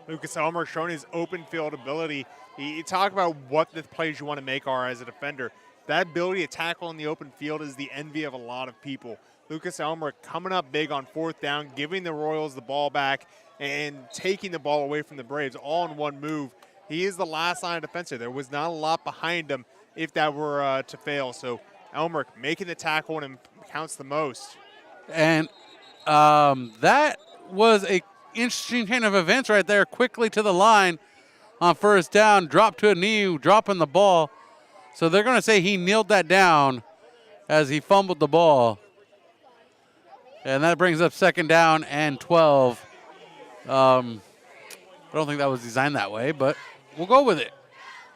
Lucas Elmer showing his open field ability. You talk about what the plays you want to make are as a defender. That ability to tackle in the open field is the envy of a lot of people. Lucas Elmer coming up big on 4th down, giving the Royals the ball back, and taking the ball away from the Braves all in one move. He is the last line of defense here. There was not a lot behind him if that were to fail. So Elmer making the tackle and counts the most. And that was a interesting chain of events right there. Quickly to the line on 1st down, drop to a knee, dropping the ball. So they're going to say he kneeled that down as he fumbled the ball. And that brings up 2nd down and 12. I don't think that was designed that way, but we'll go with it.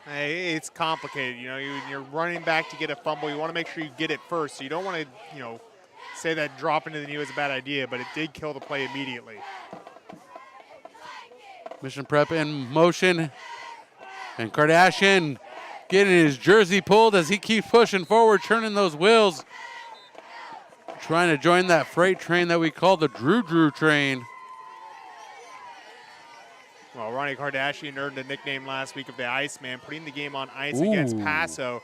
Hey, it's complicated. You know, you're running back to get a fumble. You want to make sure you get it first. So you don't want to, say that dropping to the knee was a bad idea, but it did kill the play immediately. Mission Prep in motion. And Kardashian getting his jersey pulled as he keeps pushing forward, turning those wheels. Trying to join that freight train that we call the Drew train. Well, Ronnie Kardashian earned a nickname last week of the Iceman, putting the game on ice against Paso.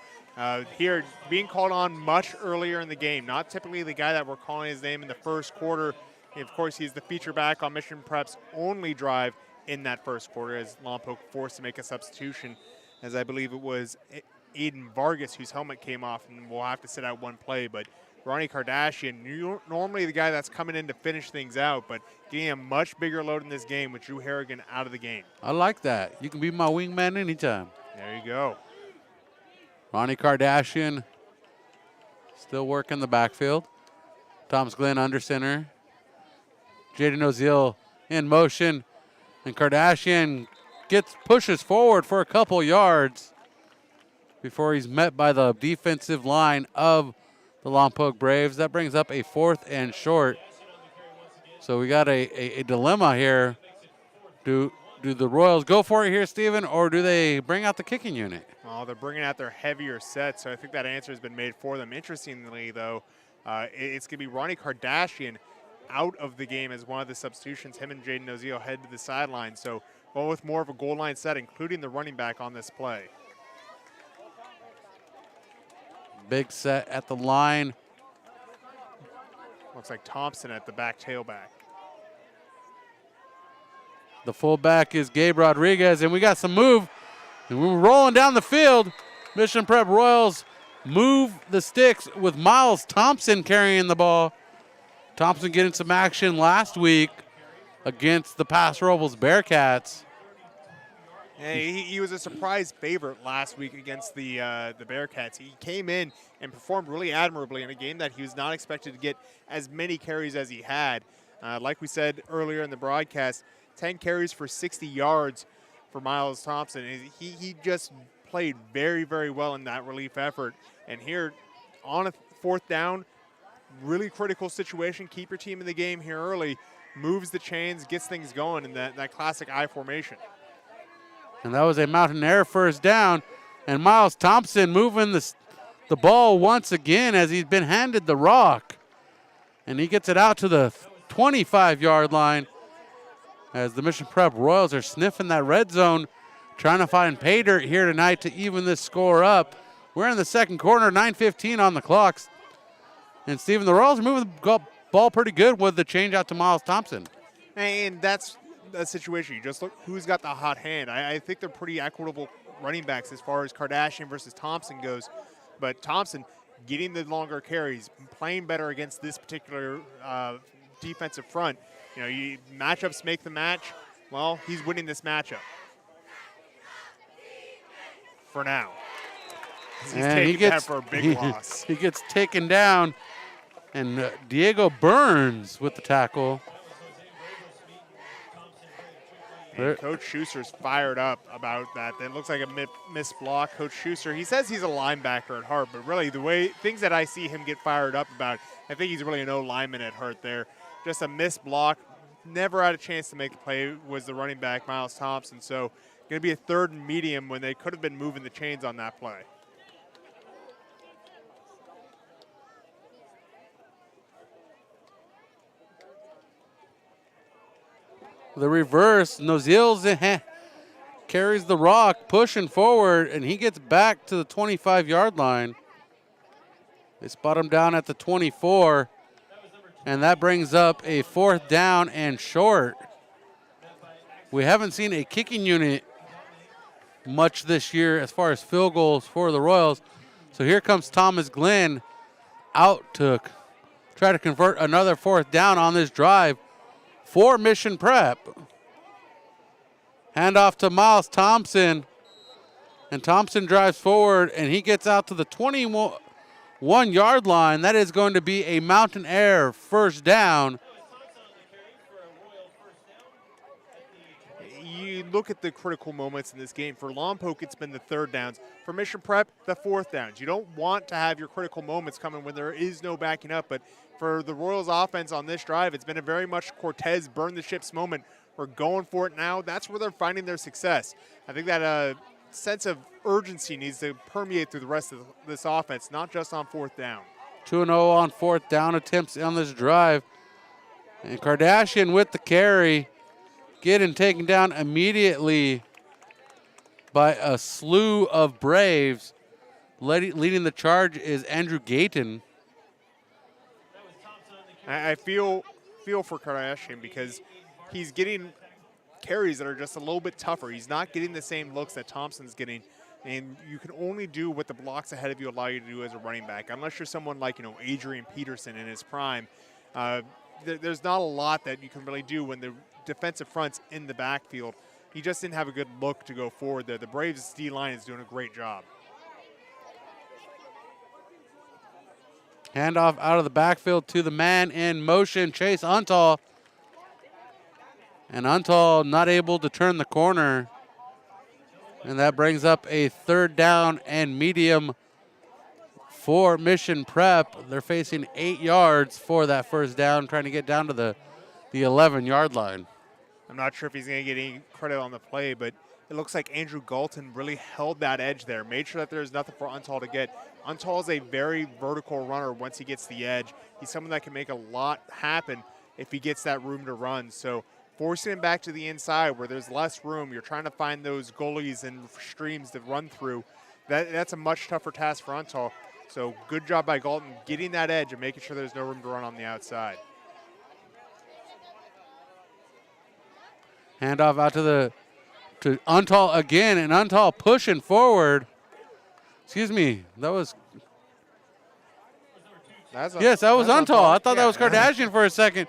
Here, being called on much earlier in the game. Not typically the guy that we're calling his name in the 1st quarter. And of course, he's the feature back on Mission Prep's only drive in that 1st quarter as Lompoc forced to make a substitution, as I believe it was Aiden Vargas whose helmet came off and will have to sit out one play. But Ronnie Kardashian, normally the guy that's coming in to finish things out, but getting a much bigger load in this game with Drew Harrigan out of the game. I like that. You can be my wingman anytime. There you go. Ronnie Kardashian still working the backfield. Thomas Glenn under center. Jaden Oziel in motion, and Kardashian pushes forward for a couple yards before he's met by the defensive line of the Lompoc Braves. That brings up a 4th and short. So we got a dilemma here. Do the Royals go for it here, Steven, or do they bring out the kicking unit? Well, they're bringing out their heavier set, so I think that answer has been made for them. Interestingly, though, it's going to be Ronnie Kardashian out of the game as one of the substitutions. Him and Jaden Oziel head to the sideline. So going with more of a goal line set, including the running back on this play. Big set at the line. Looks like Thompson at the back tailback. The fullback is Gabe Rodriguez, and we got some move. And we're rolling down the field. Mission Prep Royals move the sticks with Miles Thompson carrying the ball. Thompson getting some action last week against the Paso Robles Bearcats. Hey, he was a surprise favorite last week against the Bearcats. He came in and performed really admirably in a game that he was not expected to get as many carries as he had. Like we said earlier in the broadcast, 10 carries for 60 yards for Miles Thompson. He just played very, very well in that relief effort. And here on a 4th down, really critical situation. Keep your team in the game here early. Moves the chains, gets things going in that classic I formation. And that was a Mountain Air 1st down. And Miles Thompson moving the ball once again as he's been handed the rock. And he gets it out to the 25-yard line as the Mission Prep Royals are sniffing that red zone, trying to find pay dirt here tonight to even this score up. We're in the 2nd quarter, 9:15 on the clocks. And, Steven, the Royals are moving the ball pretty good with the change out to Miles Thompson. And that's a situation. You just look who's got the hot hand. I think they're pretty equitable running backs as far as Kardashian versus Thompson goes. But Thompson getting the longer carries, playing better against this particular defensive front. You know, matchups make the match. Well, he's winning this matchup for now. He's taking that for a big loss. He gets taken down, and Diego Burns with the tackle. And Coach Schuster's fired up about that. That looks like a missed block. Coach Schuster, he says he's a linebacker at heart, but really the things that I see him get fired up about, I think he's really an O-lineman at heart there. Just a missed block. Never had a chance to make the play was the running back, Miles Thompson. So going to be a 3rd and medium when they could have been moving the chains on that play. The reverse, Nozils carries the rock, pushing forward, and he gets back to the 25-yard line. They spot him down at the 24, and that brings up a 4th down and short. We haven't seen a kicking unit much this year as far as field goals for the Royals. So here comes Thomas Glenn out to try to convert another 4th down on this drive for Mission Prep. Handoff to Miles Thompson, and Thompson drives forward, and he gets out to the 21-yard line. That is going to be a Mountain Air 1st down. You look at the critical moments in this game. For Lompoc, it's been the 3rd downs. For Mission Prep, the 4th downs. You don't want to have your critical moments coming when there is no backing up, but for the Royals offense on this drive, it's been a very much Cortez burn the ships moment. We're going for it now. That's where they're finding their success. I think that sense of urgency needs to permeate through the rest of this offense, not just on 4th down. 2-0 on 4th down attempts on this drive. And Kardashian with the carry, getting taken down immediately by a slew of Braves. Leading the charge is Andrew Gayton. I feel for Kardashian because he's getting carries that are just a little bit tougher. He's not getting the same looks that Thompson's getting, and you can only do what the blocks ahead of you allow you to do as a running back. Unless you're someone like, Adrian Peterson in his prime, there's not a lot that you can really do when the defensive front's in the backfield. He just didn't have a good look to go forward there. The Braves D-line is doing a great job. Handoff out of the backfield to the man in motion, Chase Untal. And Untall not able to turn the corner. And that brings up a 3rd down and medium for Mission Prep. They're facing 8 yards for that first down, trying to get down to the 11-yard line. I'm not sure if he's going to get any credit on the play, but it looks like Andrew Galton really held that edge there, made sure that there's nothing for Untall to get. Untall is a very vertical runner once he gets the edge. He's someone that can make a lot happen if he gets that room to run. So forcing him back to the inside where there's less room, you're trying to find those gullies and streams to run through. That's a much tougher task for Untall. So good job by Galton getting that edge and making sure there's no room to run on the outside. Handoff out to Untall again, and Untall pushing forward. Excuse me, that was Untall. I thought that was Kardashian for a second.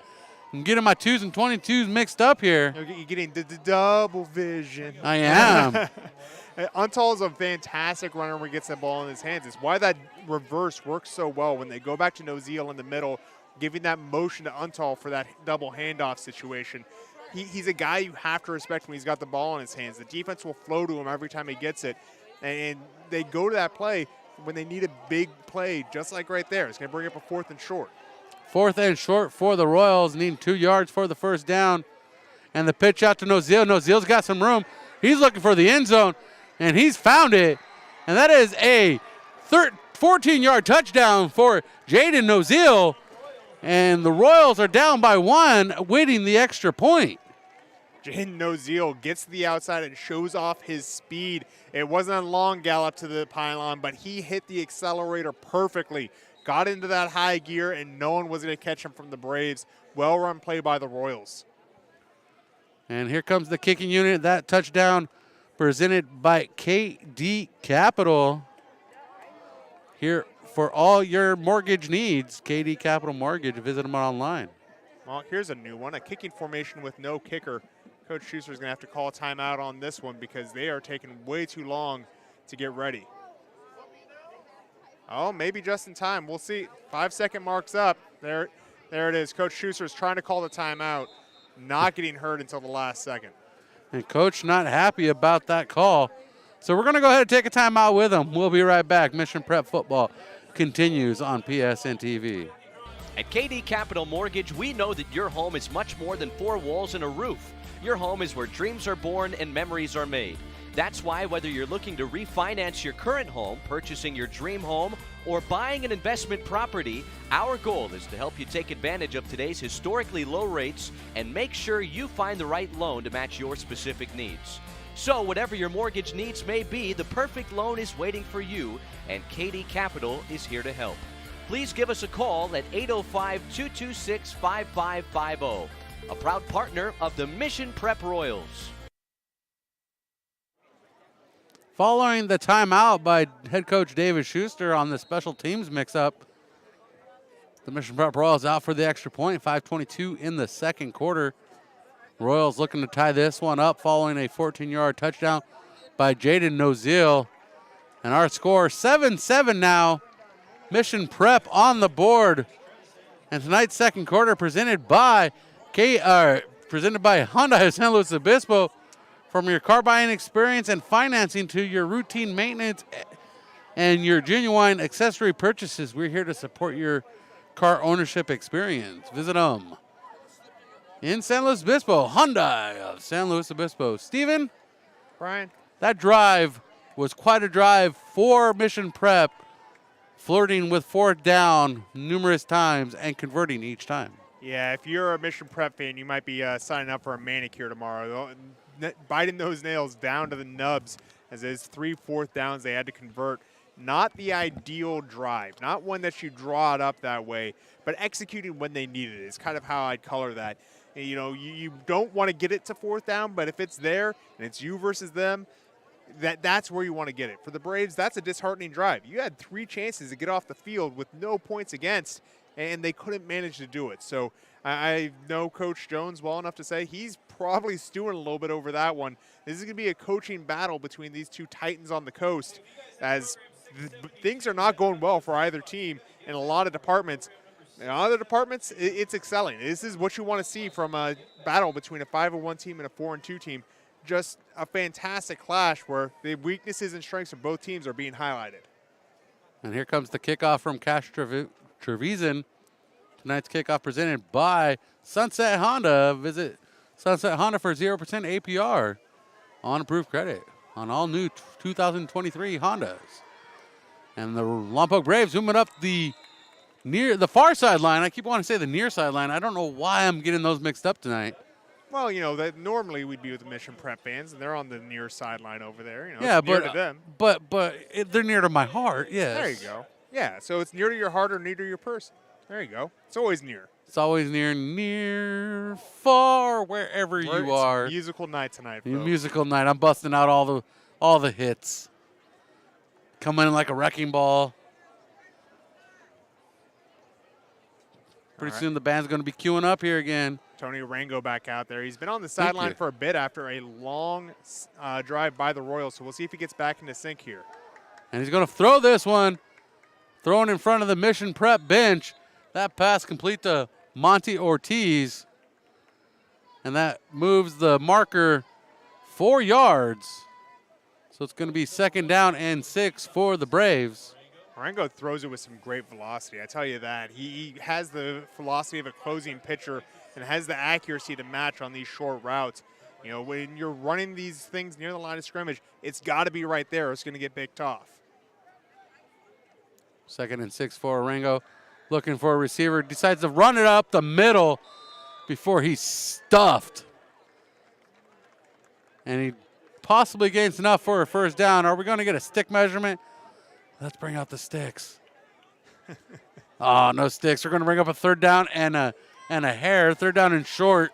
I'm getting my 2s and 22s mixed up here. You're getting the double vision. I am. Untall is a fantastic runner when he gets the ball in his hands. It's why that reverse works so well when they go back to Noziel in the middle, giving that motion to Untall for that double handoff situation. He's a guy you have to respect when he's got the ball in his hands. The defense will flow to him every time he gets it. And they go to that play when they need a big play, just like right there. It's going to bring up a 4th and short. 4th and short for the Royals, needing 2 yards for the first down. And the pitch out to Noziel. Noziel's got some room. He's looking for the end zone, and he's found it. And that is a 14-yard touchdown for Jaden Noziel. And the Royals are down by 1, waiting the extra point. Jaden Noziel gets to the outside and shows off his speed. It wasn't a long gallop to the pylon, but he hit the accelerator perfectly. Got into that high gear, and no one was going to catch him from the Braves. Well-run play by the Royals. And here comes the kicking unit. That touchdown presented by KD Capital. Here for all your mortgage needs, KD Capital Mortgage. Visit them online. Well, here's a new one, a kicking formation with no kicker. Coach Schuster is going to have to call a timeout on this one because they are taking way too long to get ready. Oh, maybe just in time. We'll see. 5-second mark's up. There it is. Coach Schuster is trying to call the timeout, not getting hurt until the last second. And Coach not happy about that call. So we're going to go ahead and take a timeout with him. We'll be right back. Mission Prep Football continues on PSNtv. At KD Capital Mortgage, we know that your home is much more than 4 walls and a roof. Your home is where dreams are born and memories are made. That's why whether you're looking to refinance your current home, purchasing your dream home, or buying an investment property, our goal is to help you take advantage of today's historically low rates and make sure you find the right loan to match your specific needs. So whatever your mortgage needs may be, the perfect loan is waiting for you, and KD Capital is here to help. Please give us a call at 805-226-5550. A proud partner of the Mission Prep Royals. Following the timeout by head coach David Schuster on the special teams mix-up, the Mission Prep Royals out for the extra point, 5:22 in the second quarter. Royals looking to tie this one up following a 14-yard touchdown by Jaden Noziel. And our score, 7-7 now. Mission Prep on the board. And tonight's second quarter presented by Hyundai of San Luis Obispo. From your car buying experience and financing to your routine maintenance and your genuine accessory purchases, we're here to support your car ownership experience. Visit them in San Luis Obispo, Hyundai of San Luis Obispo. Steven? Brian? That drive was quite a drive for Mission Prep, flirting with 4th down numerous times and converting each time. Yeah, if you're a Mission Prep fan, you might be signing up for a manicure tomorrow. Biting those nails down to the nubs as there's 3 4th downs they had to convert. Not the ideal drive, not one that you draw it up that way, but executing when they needed it is kind of how I'd color that. And, you know, you don't want to get it to 4th down, but if it's there and it's you versus them, that's where you want to get it. For the Braves, that's a disheartening drive. You had 3 chances to get off the field with no points against, and they couldn't manage to do it. So I know Coach Jones well enough to say he's probably stewing a little bit over that one. This is going to be a coaching battle between these 2 Titans on the coast as things are not going well for either team in a lot of departments. In other departments, it's excelling. This is what you want to see from a battle between a 5-1 team and a 4-2 team. Just a fantastic clash where the weaknesses and strengths of both teams are being highlighted. And here comes the kickoff from Cash Trevisan. Tonight's kickoff presented by Sunset Honda. Visit Sunset Honda for 0% APR on approved credit on all new 2023 Hondas. And the Lompoc Braves zooming up the far sideline. I keep wanting to say the near sideline. I don't know why I'm getting those mixed up tonight. Well, that normally we'd be with the Mission Prep fans, and they're on the near sideline over there. Yeah, it's near to them. But they're near to my heart. Yes. There you go. Yeah, so it's near to your heart or near to your person. There you go. It's always near. It's always near, far, wherever you are. Musical night tonight, folks. Musical night. I'm busting out all the hits. Coming in like a wrecking ball. Pretty soon the band's going to be queuing up here again. Tony Rango back out there. He's been on the sideline for a bit after a long drive by the Royals, so we'll see if he gets back into sync here. And he's going to throw this one. Throwing in front of the Mission Prep bench. That pass complete to Monty Ortiz. And that moves the marker 4 yards. So it's going to be 2nd down and 6 for the Braves. Rango throws it with some great velocity. I tell you that. He has the velocity of a closing pitcher and has the accuracy to match on these short routes. When you're running these things near the line of scrimmage, it's got to be right there or it's going to get picked off. 2nd and 6 for Rango. Looking for a receiver. Decides to run it up the middle before he's stuffed. And he possibly gains enough for a 1st down. Are we going to get a stick measurement? Let's bring out the sticks. Oh, no sticks. We're going to bring up a 3rd down and a hair. 3rd down and short.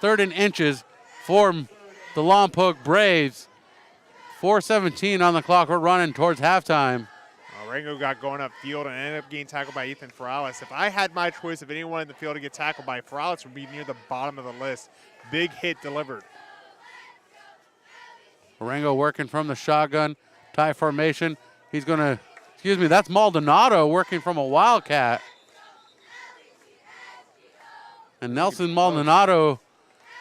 3rd and inches for the Lompoc Braves. 4:17 on the clock. We're running towards halftime. Rango got going upfield and ended up getting tackled by Ethan Ferralis. If I had my choice of anyone in the field to get tackled by, Ferralis would be near the bottom of the list. Big hit delivered. Rango working from the shotgun. Tie formation. He's going to, that's Maldonado working from a Wildcat. And Nelson Maldonado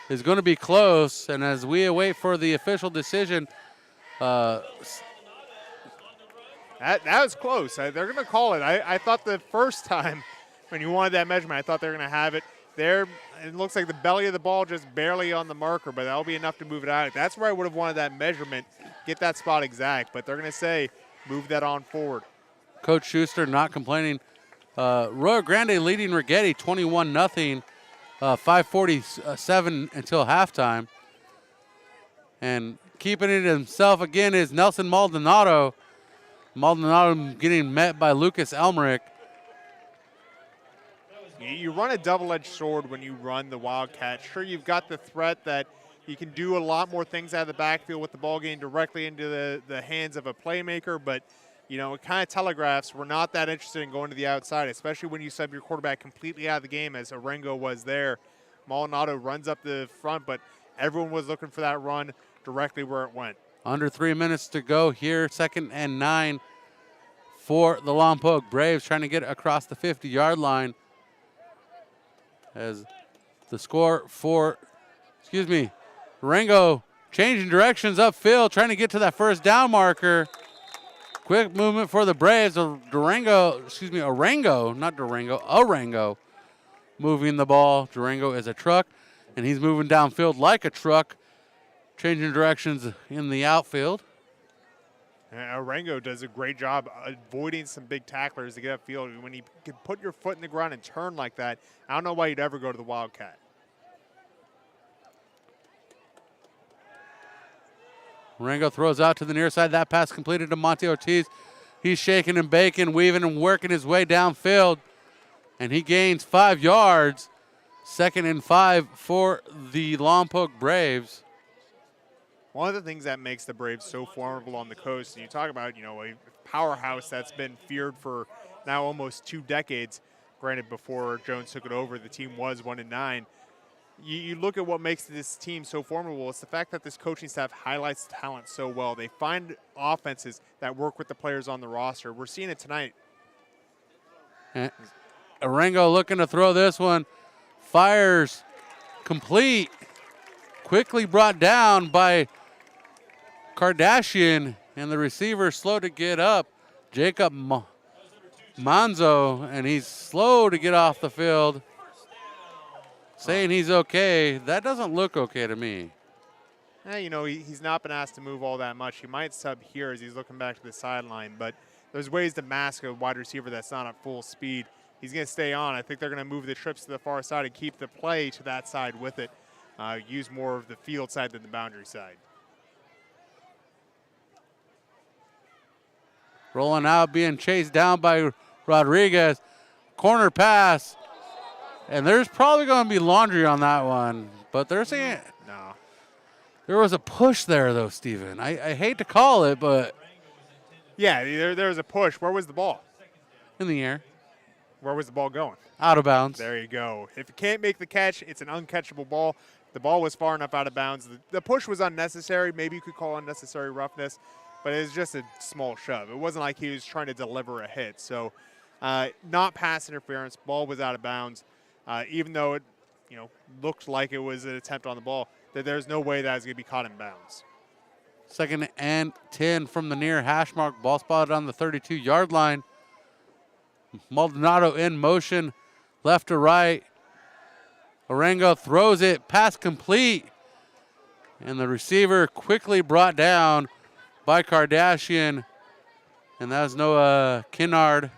is going to be close. And as we await for the official decision, That was close. They're going to call it. I thought the first time when you wanted that measurement, I thought they were going to have it there. It looks like the belly of the ball just barely on the marker, but that'll be enough to move it out. That's where I would have wanted that measurement, get that spot exact. But they're going to say, move that on forward. Coach Schuster not complaining. Rio Grande leading Rigetti 21-0. 5:47 until halftime. And keeping it himself again is Nelson Maldonado. Maldonado getting met by Lucas Elmerick. You run a double-edged sword when you run the Wildcat. Sure, you've got the threat that you can do a lot more things out of the backfield with the ball getting directly into the hands of a playmaker, but it kind of telegraphs we're not that interested in going to the outside, especially when you sub your quarterback completely out of the game as Arengo was there. Maldonado runs up the front, but everyone was looking for that run directly where it went. Under 3 minutes to go here, 2nd and 9 for the Lompoc Braves, trying to get across the 50-yard line. As the score for, Rango changing directions upfield, trying to get to that 1st down marker. Quick movement for the Braves. Arengo, not Durango, Arengo moving the ball. Durango is a truck, and he's moving downfield like a truck, changing directions in the outfield. Arengo does a great job avoiding some big tacklers to get upfield. When you can put your foot in the ground and turn like that, I don't know why you'd ever go to the Wildcat. Arengo throws out to the near side. That pass completed to Monty Ortiz. He's shaking and baking, weaving and working his way downfield. And he gains 5 yards. 2nd and 5 for the Lompoc Braves. One of the things that makes the Braves so formidable on the coast, and you talk about, a powerhouse that's been feared for now almost 2 decades. Granted, before Jones took it over, the team was 1-9. You look at what makes this team so formidable. It's the fact that this coaching staff highlights talent so well. They find offenses that work with the players on the roster. We're seeing it tonight. Arango looking to throw this one. Fires complete. Quickly brought down by Kardashian, and the receiver slow to get up. Jacob Manzo, and he's slow to get off the field. Saying he's okay. That doesn't look okay to me. You know, he's not been asked to move all that much. He might sub here as he's looking back to the sideline, but there's ways to mask a wide receiver that's not at full speed. He's going to stay on. I think they're going to move the trips to the far side and keep the play to that side with it. Use more of the field side than the boundary side. Rolling out, being chased down by Rodriguez. Corner pass. And there's probably going to be laundry on that one. But they're saying no. There was a push there, though, Steven. I hate to call it, but. Yeah, there was a push. Where was the ball? In the air. Where was the ball going? Out of bounds. There you go. If you can't make the catch, it's an uncatchable ball. The ball was far enough out of bounds. The push was unnecessary. Maybe you could call unnecessary roughness, but it was just a small shove. It wasn't like he was trying to deliver a hit. So not pass interference. Ball was out of bounds. Even though it looked like it was an attempt on the ball, that there's no way that was going to be caught in bounds. 2nd and 10 from the near hash mark. Ball spotted on the 32-yard line. Maldonado in motion, left to right. Arango throws it, pass complete. And the receiver quickly brought down by Kardashian. And that was Noah Kennard.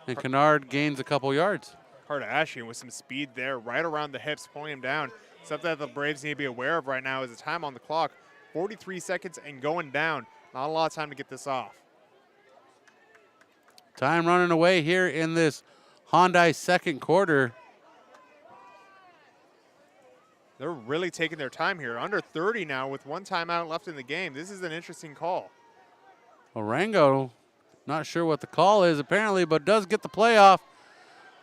And Kennard gains a couple yards. Kardashian with some speed there, right around the hips, pulling him down. Something that the Braves need to be aware of right now is the time on the clock. 43 seconds and going down. Not a lot of time to get this off. Time running away here in this Hyundai second quarter. They're really taking their time here. Under 30 now with one timeout left in the game. This is an interesting call. Arango, not sure what the call is apparently, but does get the play off.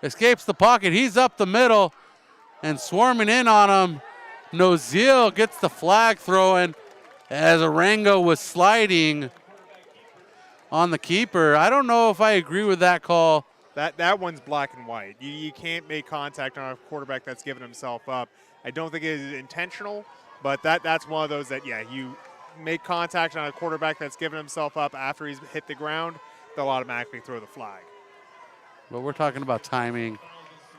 Escapes the pocket. He's up the middle and swarming in on him. Noziel gets the flag thrown as Arango was sliding on the keeper. I don't know if I agree with that call. That one's black and white. You can't make contact on a quarterback that's given himself up. I don't think it is intentional, but that's one of those that, yeah, you make contact on a quarterback that's given himself up after he's hit the ground, they'll automatically throw the flag. But we're talking about timing.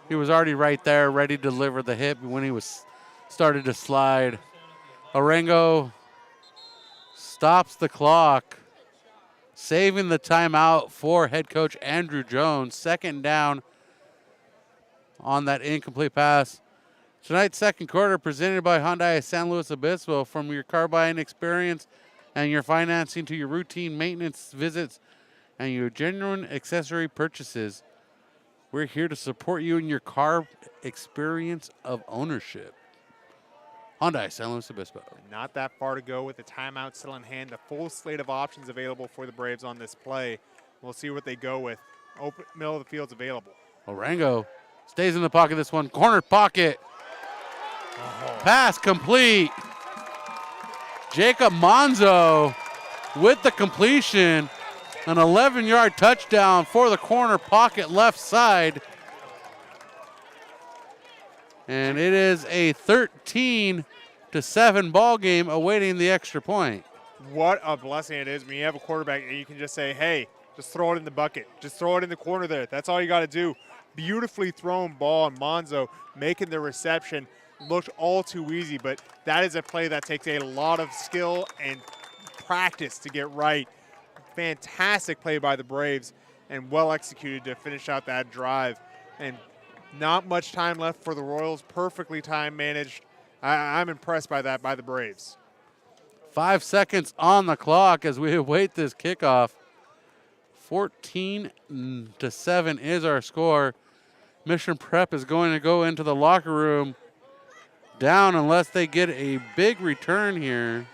He was already right there, ready to deliver the hit when he was started to slide. Arango stops the clock, saving the timeout for head coach Andrew Jones. 2nd down on that incomplete pass. Tonight's second quarter presented by Hyundai San Luis Obispo. From your car buying experience and your financing to your routine maintenance visits and your genuine accessory purchases, we're here to support you in your car experience of ownership. Hyundai San Luis Obispo. Not that far to go with the timeout still in hand. The full slate of options available for the Braves on this play. We'll see what they go with. Open middle of the field's available. Arango stays in the pocket this one. Corner pocket. Oh. Pass complete. Jacob Manzo with the completion. An 11-yard touchdown for the corner pocket left side. And it is a 13-7 ball game awaiting the extra point. What a blessing it is when you have a quarterback and you can just say, hey, just throw it in the bucket. Just throw it in the corner there. That's all you got to do. Beautifully thrown ball, and Manzo making the reception. Looked all too easy, but that is a play that takes a lot of skill and practice to get right. Fantastic play by the Braves and well executed to finish out that drive. And not much time left for the Royals. Perfectly time managed. I'm impressed by that by the Braves. 5 seconds on the clock as we await this kickoff. 14-7 is our score. Mission Prep is going to go into the locker room down unless they get a big return here.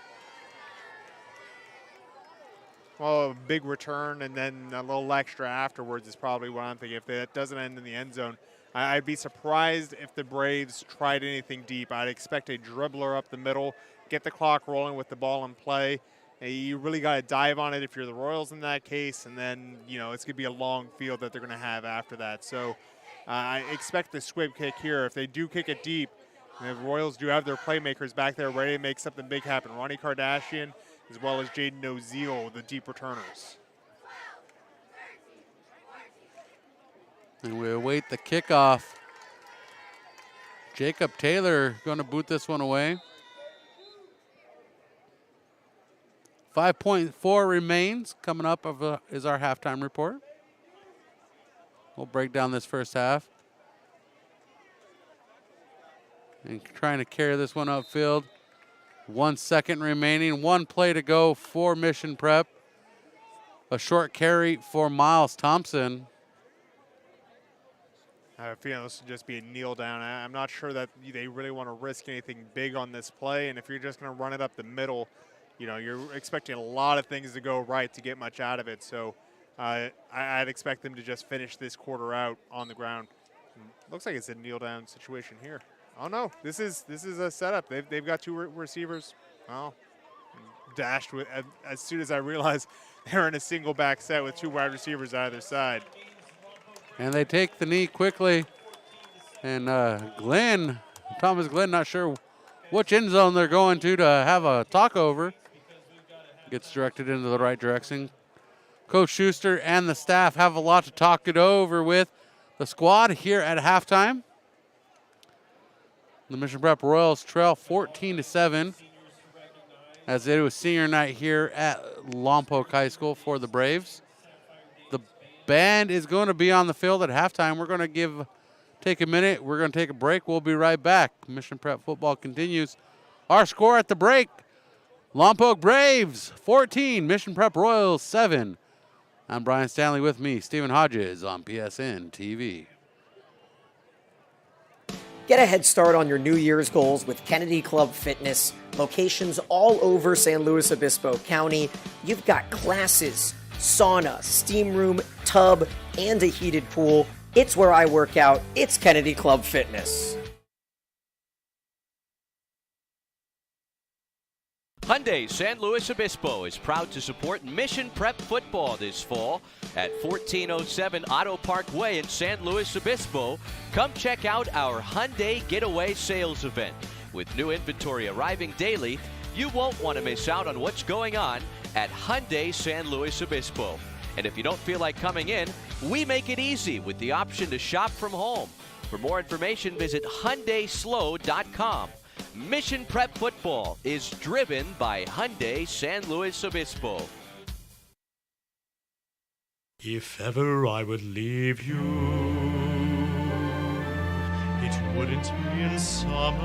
Well, a big return and then a little extra afterwards is probably what I'm thinking. If that doesn't end in the end zone, I'd be surprised if the Braves tried anything deep. I'd expect a dribbler up the middle, get the clock rolling with the ball in play, You really got to dive on it if you're the Royals in that case, and then, it's going to be a long field that they're going to have after that. So I expect the squib kick here. If they do kick it deep, the Royals do have their playmakers back there ready to make something big happen. Ronnie Kardashian as well as Jaden Ozeal, the deep returners. And we await the kickoff. Jacob Taylor going to boot this one away. 5.4 remains. Coming up is our halftime report. We'll break down this first half. And trying to carry this one upfield. 1 second remaining. 1 play to go for Mission Prep. A short carry for Miles Thompson. I have a feeling this will just be a kneel down. I'm not sure that they really want to risk anything big on this play. And if you're just going to run it up the middle, you're expecting a lot of things to go right to get much out of it. So I'd expect them to just finish this quarter out on the ground. Looks like it's a kneel down situation here. Oh no, this is a setup. They've got 2 receivers. Well, dashed with as soon as I realized they're in a single back set with 2 wide receivers on either side. And they take the knee quickly. And Thomas Glenn, not sure which end zone they're going to have a talk over. Gets directed into the right direction. Coach Schuster and the staff have a lot to talk it over with the squad here at halftime. The Mission Prep Royals trail 14-7 as it was senior night here at Lompoc High School for the Braves. The band is going to be on the field at halftime. We're going to take a minute. We're going to take a break. We'll be right back. Mission Prep football continues. Our score at the break, Lompoc Braves 14, Mission Prep Royals 7. I'm Brian Stanley, with me, Stephen Hodges on PSN TV. Get a head start on your New Year's goals with Kennedy Club Fitness. Locations all over San Luis Obispo County. You've got classes, sauna, steam room, tub, and a heated pool. It's where I work out. It's Kennedy Club Fitness. Hyundai San Luis Obispo is proud to support Mission Prep football this fall at 1407 Auto Park Way in San Luis Obispo. Come check out our Hyundai Getaway Sales event. With new inventory arriving daily, you won't want to miss out on what's going on at Hyundai San Luis Obispo. And if you don't feel like coming in, we make it easy with the option to shop from home. For more information, visit HyundaiSlow.com. Mission Prep football is driven by Hyundai San Luis Obispo. If ever I would leave you, it wouldn't be in summer.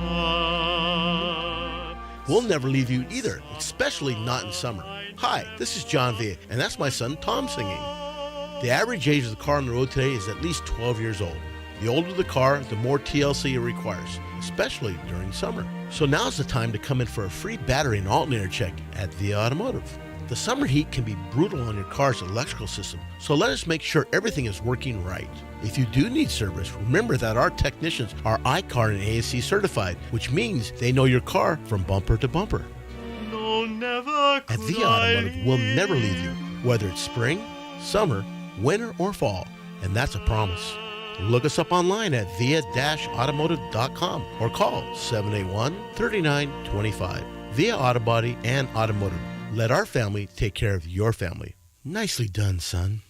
We'll never leave you either, especially not in summer. Hi, this is John Villa, and that's my son Tom singing. The average age of the car on the road today is at least 12 years old. The older the car, the more TLC it requires, especially during summer. So now's the time to come in for a free battery and alternator check at Via Automotive. The summer heat can be brutal on your car's electrical system, so let us make sure everything is working right. If you do need service, remember that our technicians are I-CAR and ASC certified, which means they know your car from bumper to bumper. No, never At Via Automotive, we'll never leave you, whether it's spring, summer, winter, or fall, and that's a promise. Look us up online at via-automotive.com or call 781-3925. Via Auto Body and Automotive. Let our family take care of your family. Nicely done, son.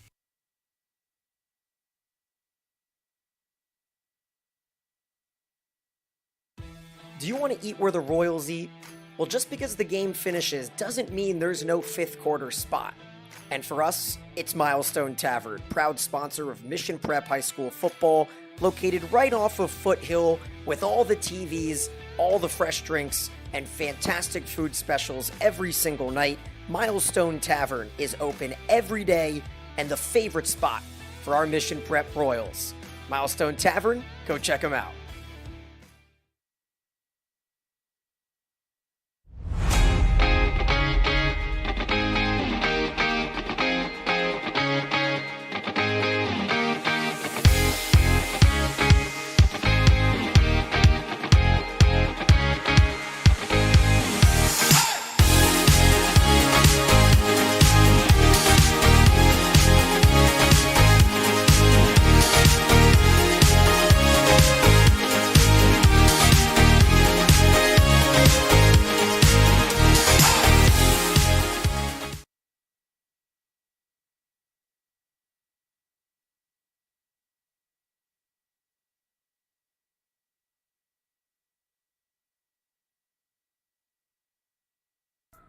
Do you want to eat where the Royals eat? Well, just because the game finishes doesn't mean there's no fifth quarter spot. And for us, it's Milestone Tavern, proud sponsor of Mission Prep High School football, located right off of Foothill with all the TVs, all the fresh drinks, and fantastic food specials every single night. Milestone Tavern is open every day and the favorite spot for our Mission Prep Royals. Milestone Tavern, go check them out.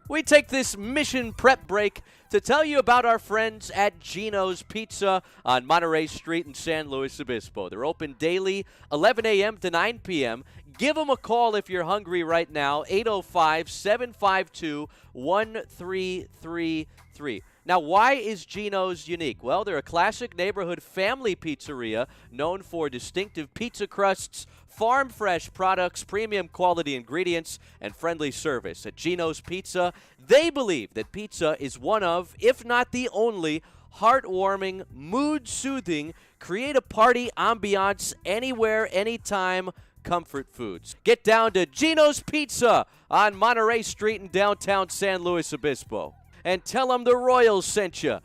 We take this mission prep break to tell you about our friends at Gino's Pizza on Monterey Street in San Luis Obispo. They're open daily, 11 a.m. to 9 p.m. Give them a call if you're hungry right now, 805-752-1333. Now, why is Gino's unique? Well, they're a classic neighborhood family pizzeria known for distinctive pizza crusts, farm-fresh products, premium quality ingredients, and friendly service. At Gino's Pizza, they believe that pizza is one of, if not the only, heartwarming, mood-soothing, create a party ambiance anywhere, anytime comfort foods. Get down to Gino's Pizza on Monterey Street in downtown San Luis Obispo. And tell them the Royals sent you.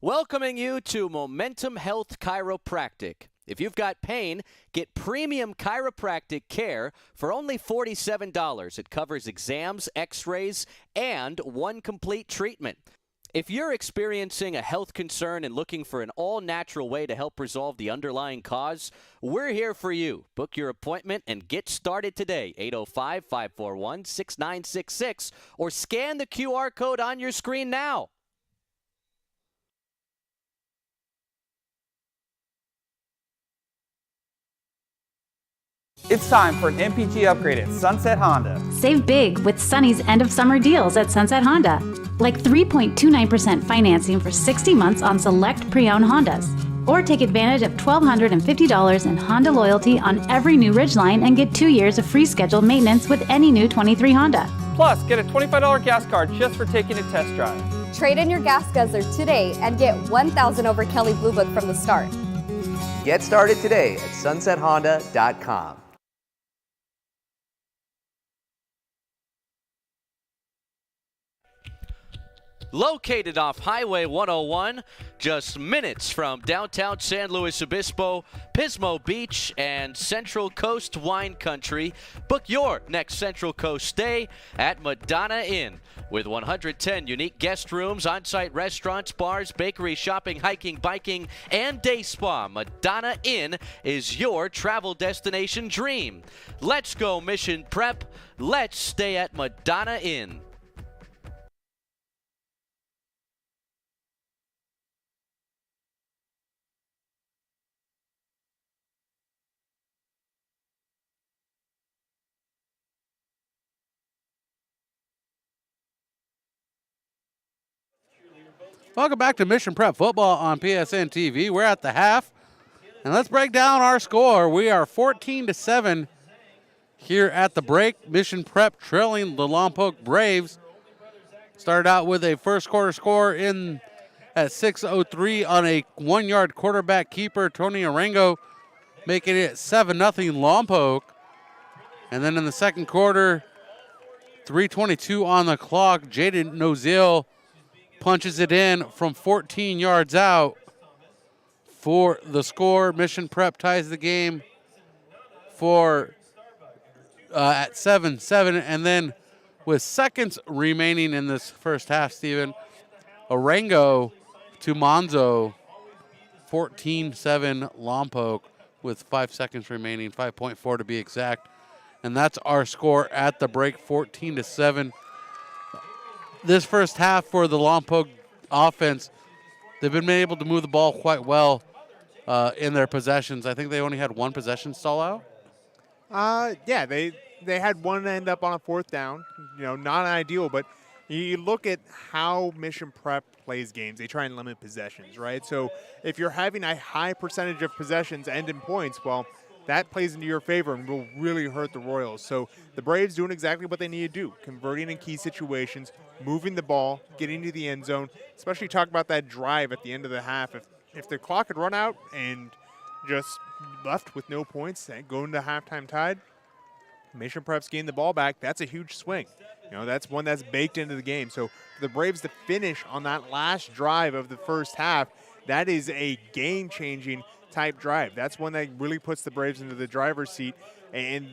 Welcoming you to Momentum Health Chiropractic. If you've got pain, get premium chiropractic care for only $47. It covers exams, x-rays, and one complete treatment. If you're experiencing a health concern and looking for an all-natural way to help resolve the underlying cause, we're here for you. Book your appointment and get started today, 805-541-6966, or scan the QR code on your screen now. It's time for an MPG upgrade at Sunset Honda. Save big with Sunny's end of summer deals at Sunset Honda. Like 3.29% financing for 60 months on select pre-owned Hondas. Or take advantage of $1,250 in Honda loyalty on every new Ridgeline and get 2 years of free scheduled maintenance with any new 23 Honda. Plus, get a $25 gas card just for taking a test drive. Trade in your gas guzzler today and get $1,000 over Kelly Blue Book from the start. Get started today at sunsethonda.com. Located off Highway 101, just minutes from downtown San Luis Obispo, Pismo Beach, and Central Coast Wine Country. Book your next Central Coast stay at Madonna Inn. With 110 unique guest rooms, on-site restaurants, bars, bakery, shopping, hiking, biking, and day spa, Madonna Inn is your travel destination dream. Let's go Mission Prep. Let's stay at Madonna Inn. Welcome back to Mission Prep Football on PSN TV. We're at the half, and let's break down our score. We are 14-7 here at the break. Mission Prep trailing the Lompoc Braves. Started out with a first quarter score in at 6:03 on a 1-yard quarterback keeper, Tony Arango, making it 7-0 Lompoc. And then in the second quarter, 3:22 on the clock, Jaden Nozil punches it in from 14 yards out for the score. Mission Prep ties the game for at 7-7. And then with seconds remaining in this first half, Steven, Arango to Monzo, 14-7 Lompoc with 5 seconds remaining, 5.4 to be exact. And that's our score at the break, 14-7. This first half for the Lompoc offense, they've been able to move the ball quite well in their possessions. I think they only had one possession stall out. Yeah, they had one end up on a fourth down. You know, not ideal, but you look at how Mission Prep plays games. They try and limit possessions, right? So if you're having a high percentage of possessions end in points, well, that plays into your favor and will really hurt the Royals. So the Braves doing exactly what they need to do, converting in key situations, moving the ball, getting to the end zone, especially talk about that drive at the end of the half. If the clock had run out and just left with no points and going to halftime tied, Mission Prep's gained the ball back. That's a huge swing. You know, that's one that's baked into the game. So for the Braves to finish on that last drive of the first half, that is a game-changing type drive. That's one that really puts the Braves into the driver's seat and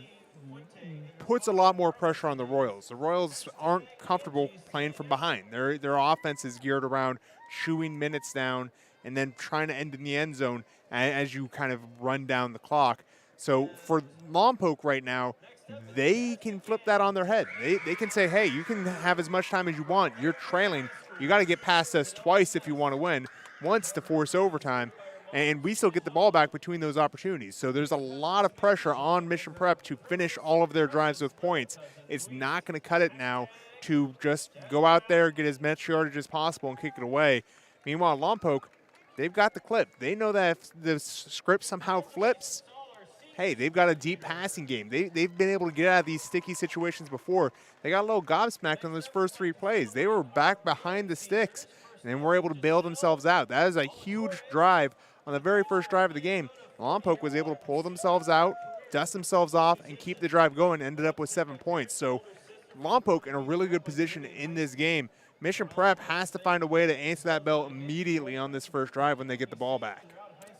puts a lot more pressure on the Royals. The Royals aren't comfortable playing from behind. Their offense is geared around chewing minutes down and then trying to end in the end zone as you kind of run down the clock. So for Lompoc right now, they can flip that on their head. They can say, hey, you can have as much time as you want. You're trailing. You got to get past us twice if you want to win, once to force overtime, and we still get the ball back between those opportunities. So there's a lot of pressure on Mission Prep to finish all of their drives with points. It's not going to cut it now to just go out there, get as much yardage as possible, and kick it away. Meanwhile, Lompoc, they've got the clip. They know that if the script somehow flips, hey, they've got a deep passing game. They've been able to get out of these sticky situations before. They got a little gobsmacked on those first 3 plays. They were back behind the sticks, and then were able to bail themselves out. That is a huge drive on the very first drive of the game. Lompoc was able to pull themselves out, dust themselves off, and keep the drive going, ended up with 7 points. So Lompoc in a really good position in this game. Mission Prep has to find a way to answer that bell immediately on this first drive when they get the ball back.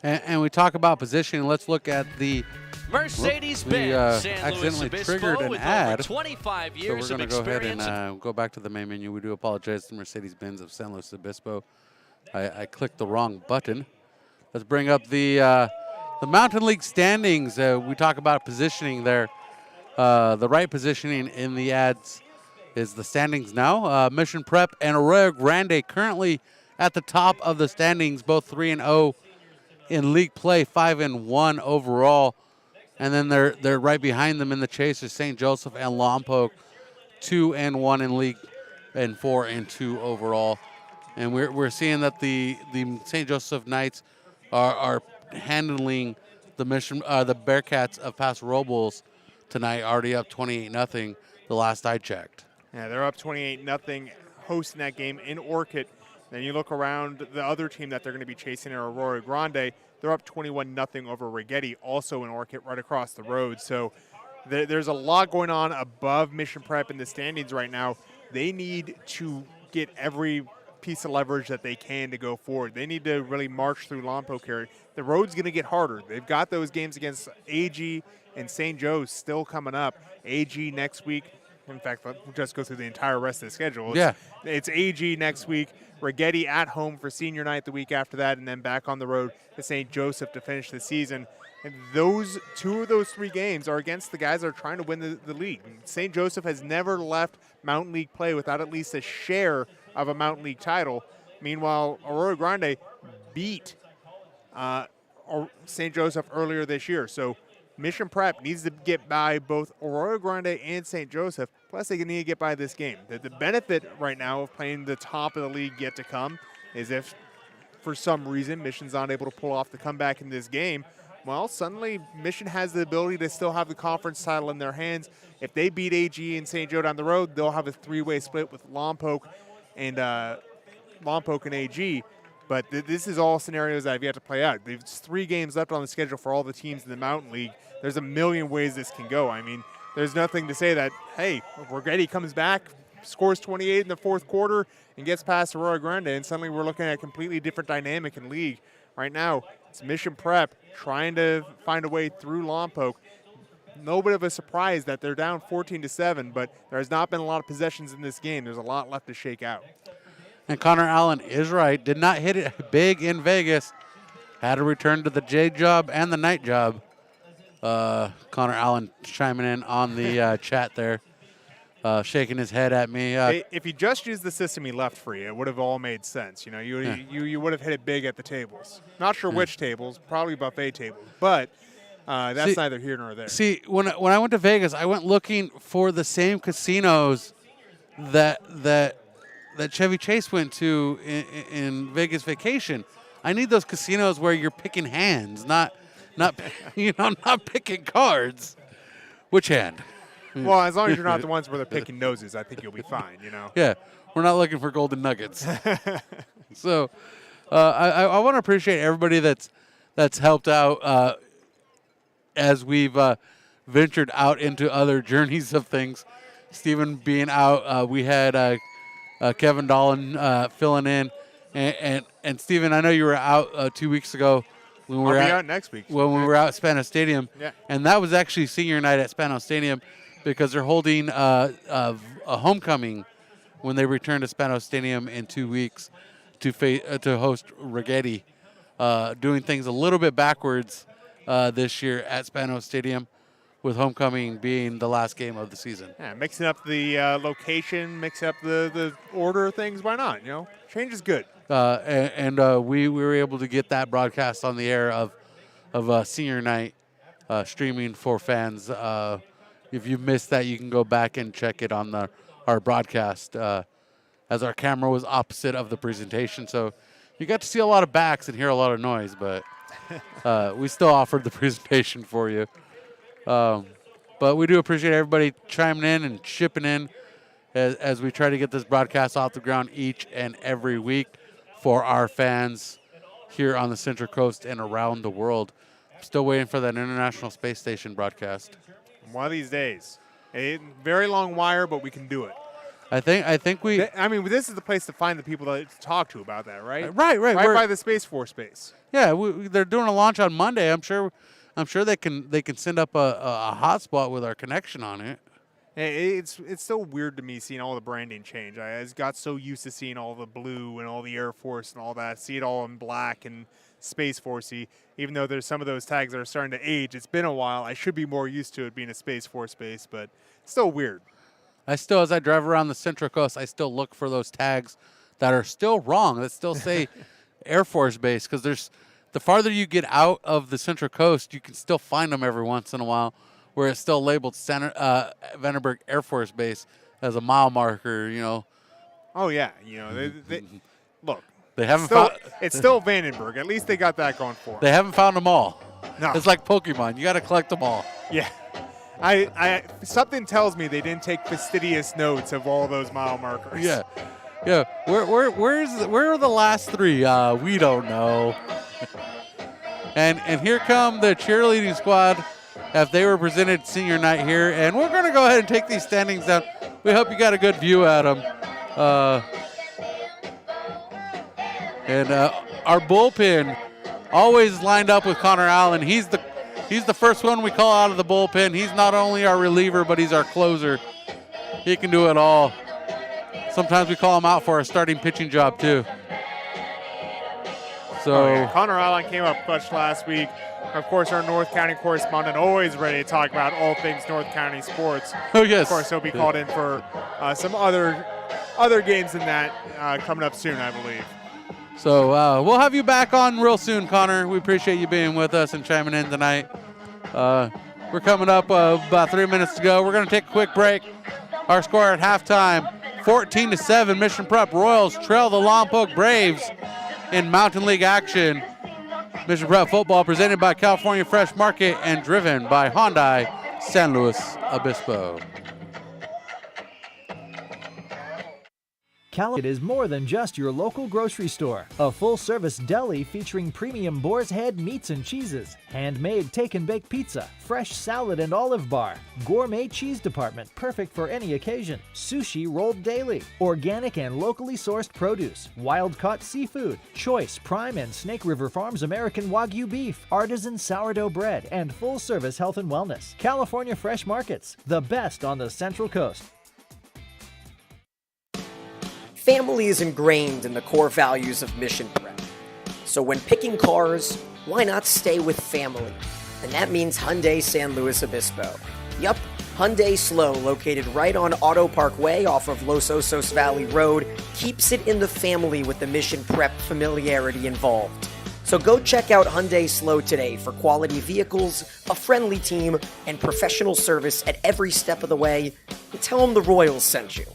And we talk about positioning. Let's look at the Mercedes-Benz San Luis accidentally Obispo triggered an with ad. over 25 years So we're of going to go ahead experience. and go back to the main menu. We do apologize to Mercedes-Benz of San Luis Obispo. I clicked the wrong button. Let's bring up the Mountain League standings. We talk about positioning there. The right positioning in the ads is the standings now. Mission Prep and Arroyo Grande currently at the top of the standings, both 3-0 in league play, 5-1 overall. And then they're right behind them in the chase is St. Joseph and Lompoc, 2-1 in league and 4-2 overall. And we're seeing that the St. Joseph Knights are handling the Bearcats of Paso Robles tonight, already up 28-0 the last I checked. Yeah, they're up 28-0, hosting that game in Orchid. Then you look around the other team that they're going to be chasing in Arroyo Grande. They're up 21-0 over Rigetti, also in Orchid, right across the road. So there's a lot going on above Mission Prep in the standings right now. They need to get every piece of leverage that they can to go forward. They need to really march through Lompoc here. The road's going to get harder. They've got those games against AG and St. Joe's still coming up. AG next week. In fact, we'll just go through the entire rest of the schedule. It's AG next week, Rigetti at home for senior night the week after that, and then back on the road to St. Joseph to finish the season. And those 2 of those 3 games are against the guys that are trying to win the league. St. Joseph has never left Mountain League play without at least a share of a Mountain League title. Meanwhile, Arroyo Grande beat St. Joseph earlier this year. So Mission Prep needs to get by both Arroyo Grande and St. Joseph, plus they need to get by this game. The benefit right now of playing the top of the league yet to come is if for some reason Mission's not able to pull off the comeback in this game, well, suddenly Mission has the ability to still have the conference title in their hands. If they beat AG and St. Joe down the road, they'll have a 3-way split with Lompoc and AG. But this is all scenarios that have yet to play out. There's 3 games left on the schedule for all the teams in the Mountain League. There's a million ways this can go. I mean, there's nothing to say that, hey, Rigetti comes back, scores 28 in the 4th quarter, and gets past Arroyo Grande, and suddenly we're looking at a completely different dynamic in league. Right now, it's Mission Prep trying to find a way through Lompoc. No bit of a surprise that they're down 14-7, but there has not been a lot of possessions in this game. There's a lot left to shake out. And Connor Allen is right. Did not hit it big in Vegas. Had to return to the day job and the night job. Connor Allen chiming in on the chat there, shaking his head at me. If he just used the system he left for you, it would have all made sense. You know, you would have hit it big at the tables. Not sure which tables, probably buffet tables, but that's neither here nor there. See, when I went to Vegas, I went looking for the same casinos that Chevy Chase went to in Vegas Vacation. I need those casinos where you're picking hands, not not picking cards. Which hand? Well, as long as you're not the ones where they're picking noses, I think you'll be fine, you know. Yeah, we're not looking for golden nuggets. So I want to appreciate everybody that's helped out as we've ventured out into other journeys of things. Stephen being out, we had Kevin Dolan filling in. And Stephen, I know you were out 2 weeks ago. When we were out next week. When we were out at Spano Stadium. Yeah. And that was actually senior night at Spano Stadium because they're holding a homecoming when they return to Spano Stadium in 2 weeks to host Rigetti, doing things a little bit backwards this year at Spano Stadium. with homecoming being the last game of the season. Yeah, mixing up the location, mixing up the order of things. Why not? Change is good. We were able to get that broadcast on the air of senior night streaming for fans. If you missed that, you can go back and check it on our broadcast, as our camera was opposite of the presentation. So you got to see a lot of backs and hear a lot of noise, but we still offered the presentation for you. But we do appreciate everybody chiming in and chipping in as we try to get this broadcast off the ground each and every week for our fans here on the Central Coast and around the world. Still waiting for that International Space Station broadcast. One of these days. A very long wire, but we can do it. I think we. This is the place to find the people to talk to about that, right? Right. Right by the Space Force base. Yeah, they're doing a launch on Monday. I'm sure they can send up a hotspot with our connection on it. It's so weird to me seeing all the branding change. I got so used to seeing all the blue and all the Air Force and all that. See it all in black and Space Force-y. Even though there's some of those tags that are starting to age, it's been a while. I should be more used to it being a Space Force base, but it's still weird. As I drive around the Central Coast, I still look for those tags that are still wrong, that still say Air Force Base, because the farther you get out of the Central Coast, you can still find them every once in a while, where it's still labeled Vandenberg Air Force Base as a mile marker, Oh, yeah. They look. They haven't it's still Vandenberg. At least they got that going for them. They haven't found them all. No. It's like Pokemon. You got to collect them all. Yeah. Something tells me they didn't take fastidious notes of all those mile markers. Yeah. Where are the last three? We don't know. and here come the cheerleading squad, as they were presented senior night here, and we're going to go ahead and take these standings down. We hope you got a good view at them. And our bullpen always lined up with Connor Allen. He's the first one we call out of the bullpen. He's not only our reliever, but he's our closer. He can do it all. Sometimes we call him out for a starting pitching job too. So Connor Allen came up clutch last week. Of course, our North County correspondent, always ready to talk about all things North County sports. Oh yes. Of course, he'll be called in for some other games than that coming up soon, I believe. So we'll have you back on real soon, Connor. We appreciate you being with us and chiming in tonight. We're coming up about 3 minutes to go. We're going to take a quick break. Our score at halftime, 14-7. Mission Prep Royals trail the Lompoc Braves in Mountain League action. Mission Prep football presented by California Fresh Market and driven by Hyundai San Luis Obispo. It is more than just your local grocery store. A full-service deli featuring premium Boar's Head meats and cheeses, handmade take-and-bake pizza, fresh salad and olive bar, gourmet cheese department perfect for any occasion, sushi rolled daily, organic and locally sourced produce, wild-caught seafood, choice Prime and Snake River Farms American Wagyu beef, artisan sourdough bread, and full-service health and wellness. California Fresh Markets, the best on the Central Coast. Family is ingrained in the core values of Mission Prep. So when picking cars, why not stay with family? And that means Hyundai San Luis Obispo. Yup, Hyundai Slow, located right on Auto Park Way off of Los Osos Valley Road, keeps it in the family with the Mission Prep familiarity involved. So go check out Hyundai Slow today for quality vehicles, a friendly team, and professional service at every step of the way. And tell them the Royals sent you.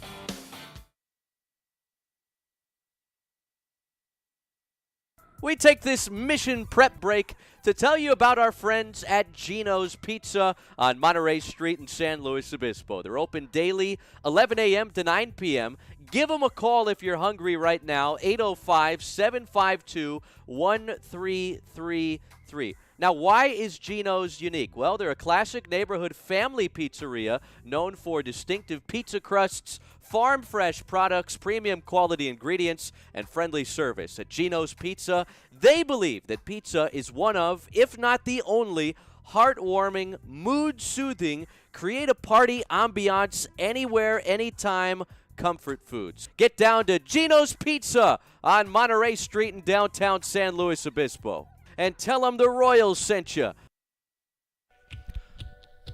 We take this Mission Prep break to tell you about our friends at Gino's Pizza on Monterey Street in San Luis Obispo. They're open daily, 11 a.m. to 9 p.m. Give them a call if you're hungry right now, 805-752-1333. Now, why is Gino's unique? Well, they're a classic neighborhood family pizzeria known for distinctive pizza crusts, farm-fresh products, premium quality ingredients, and friendly service. At Gino's Pizza, they believe that pizza is one of, if not the only, heartwarming, mood-soothing, create-a-party ambiance anywhere, anytime, comfort foods. Get down to Gino's Pizza on Monterey Street in downtown San Luis Obispo. And tell them the Royals sent you.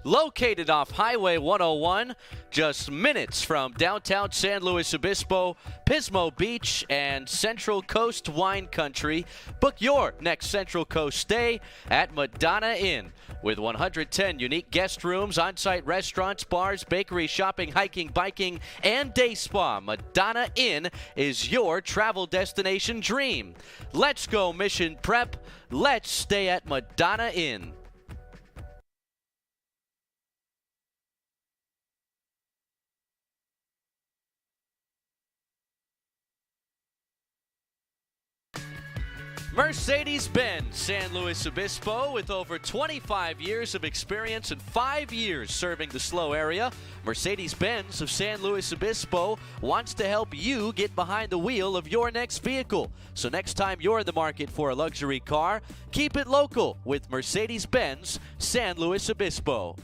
Located off Highway 101, just minutes from downtown San Luis Obispo, Pismo Beach, and Central Coast Wine Country. Book your next Central Coast stay at Madonna Inn. With 110 unique guest rooms, on-site restaurants, bars, bakery, shopping, hiking, biking, and day spa, Madonna Inn is your travel destination dream. Let's go Mission Prep. Let's stay at Madonna Inn. Mercedes-Benz San Luis Obispo, with over 25 years of experience and 5 years serving the SLO area. Mercedes-Benz of San Luis Obispo wants to help you get behind the wheel of your next vehicle. So next time you're in the market for a luxury car, keep it local with Mercedes-Benz San Luis Obispo.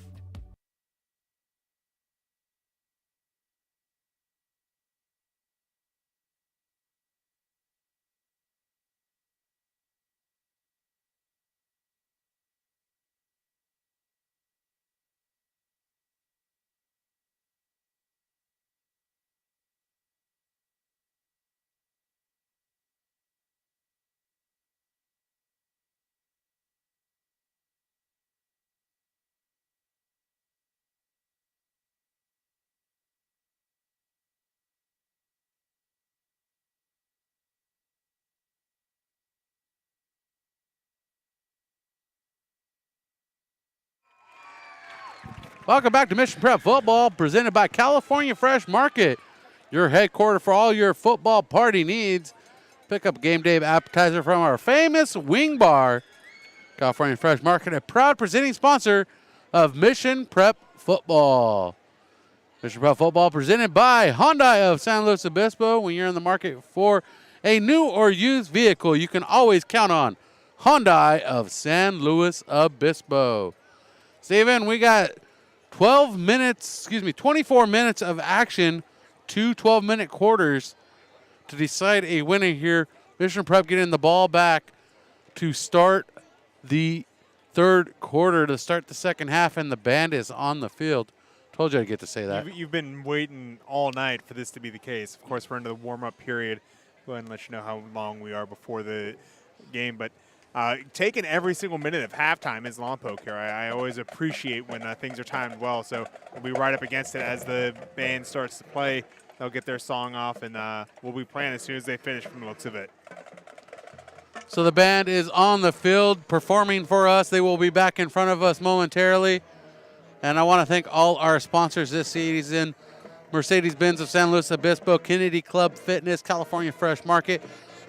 Welcome back to Mission Prep Football, presented by California Fresh Market, your headquarters for all your football party needs. Pick up game day appetizer from our famous wing bar. California Fresh Market, a proud presenting sponsor of Mission Prep Football. Mission Prep Football presented by Hyundai of San Luis Obispo. When you're in the market for a new or used vehicle, you can always count on Hyundai of San Luis Obispo. Steven, we got 24 minutes of action, 2 12-minute quarters to decide a winner here. Mission Prep getting the ball back to start the third quarter, to start the second half, and the band is on the field. Told you I'd get to say that. You've been waiting all night for this to be the case. Of course, we're into the warm-up period. Go ahead and let you know how long we are before the game, but taking every single minute of halftime is Lompoc here. I always appreciate when things are timed well, so we'll be right up against it as the band starts to play. They'll get their song off, and we'll be playing as soon as they finish from the looks of it. So the band is on the field performing for us. They will be back in front of us momentarily. And I want to thank all our sponsors this season: Mercedes-Benz of San Luis Obispo, Kennedy Club Fitness, California Fresh Market,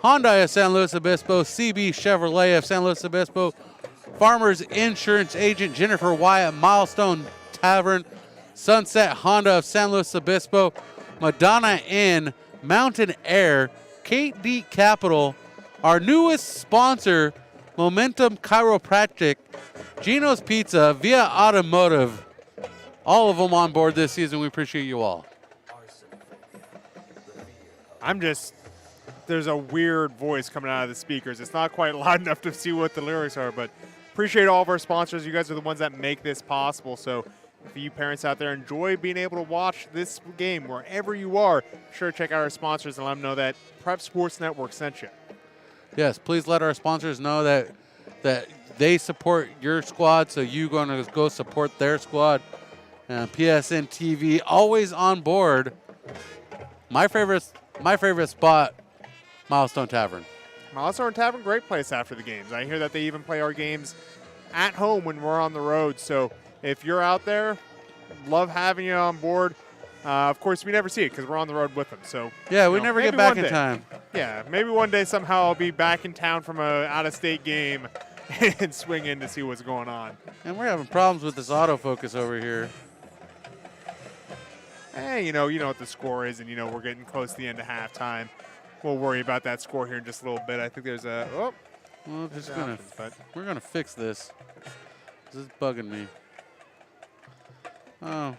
Hyundai of San Luis Obispo, CB Chevrolet of San Luis Obispo, Farmers Insurance Agent Jennifer Wyatt, Milestone Tavern, Sunset Honda of San Luis Obispo, Madonna Inn, Mountain Air, Kate D Capital, our newest sponsor, Momentum Chiropractic, Gino's Pizza, Via Automotive. All of them on board this season. We appreciate you all. There's a weird voice coming out of the speakers. It's not quite loud enough to see what the lyrics are, but appreciate all of our sponsors. You guys are the ones that make this possible. So if you parents out there enjoy being able to watch this game wherever you are, sure check out our sponsors and let them know that Prep Sports Network sent you. Yes, please let our sponsors know that they support your squad, so you're going to go support their squad. PSN TV, always on board. My favorite spot, Milestone Tavern. Milestone Tavern, great place after the games. I hear that they even play our games at home when we're on the road. So if you're out there, love having you on board. Of course, we never see it because we're on the road with them. So yeah, we never get back in time. Yeah, maybe one day somehow I'll be back in town from a out-of-state game and swing in to see what's going on. And we're having problems with this autofocus over here. You know what the score is, and we're getting close to the end of halftime. We'll worry about that score here in just a little bit. I think there's a we're gonna fix this. This is bugging me. Oh.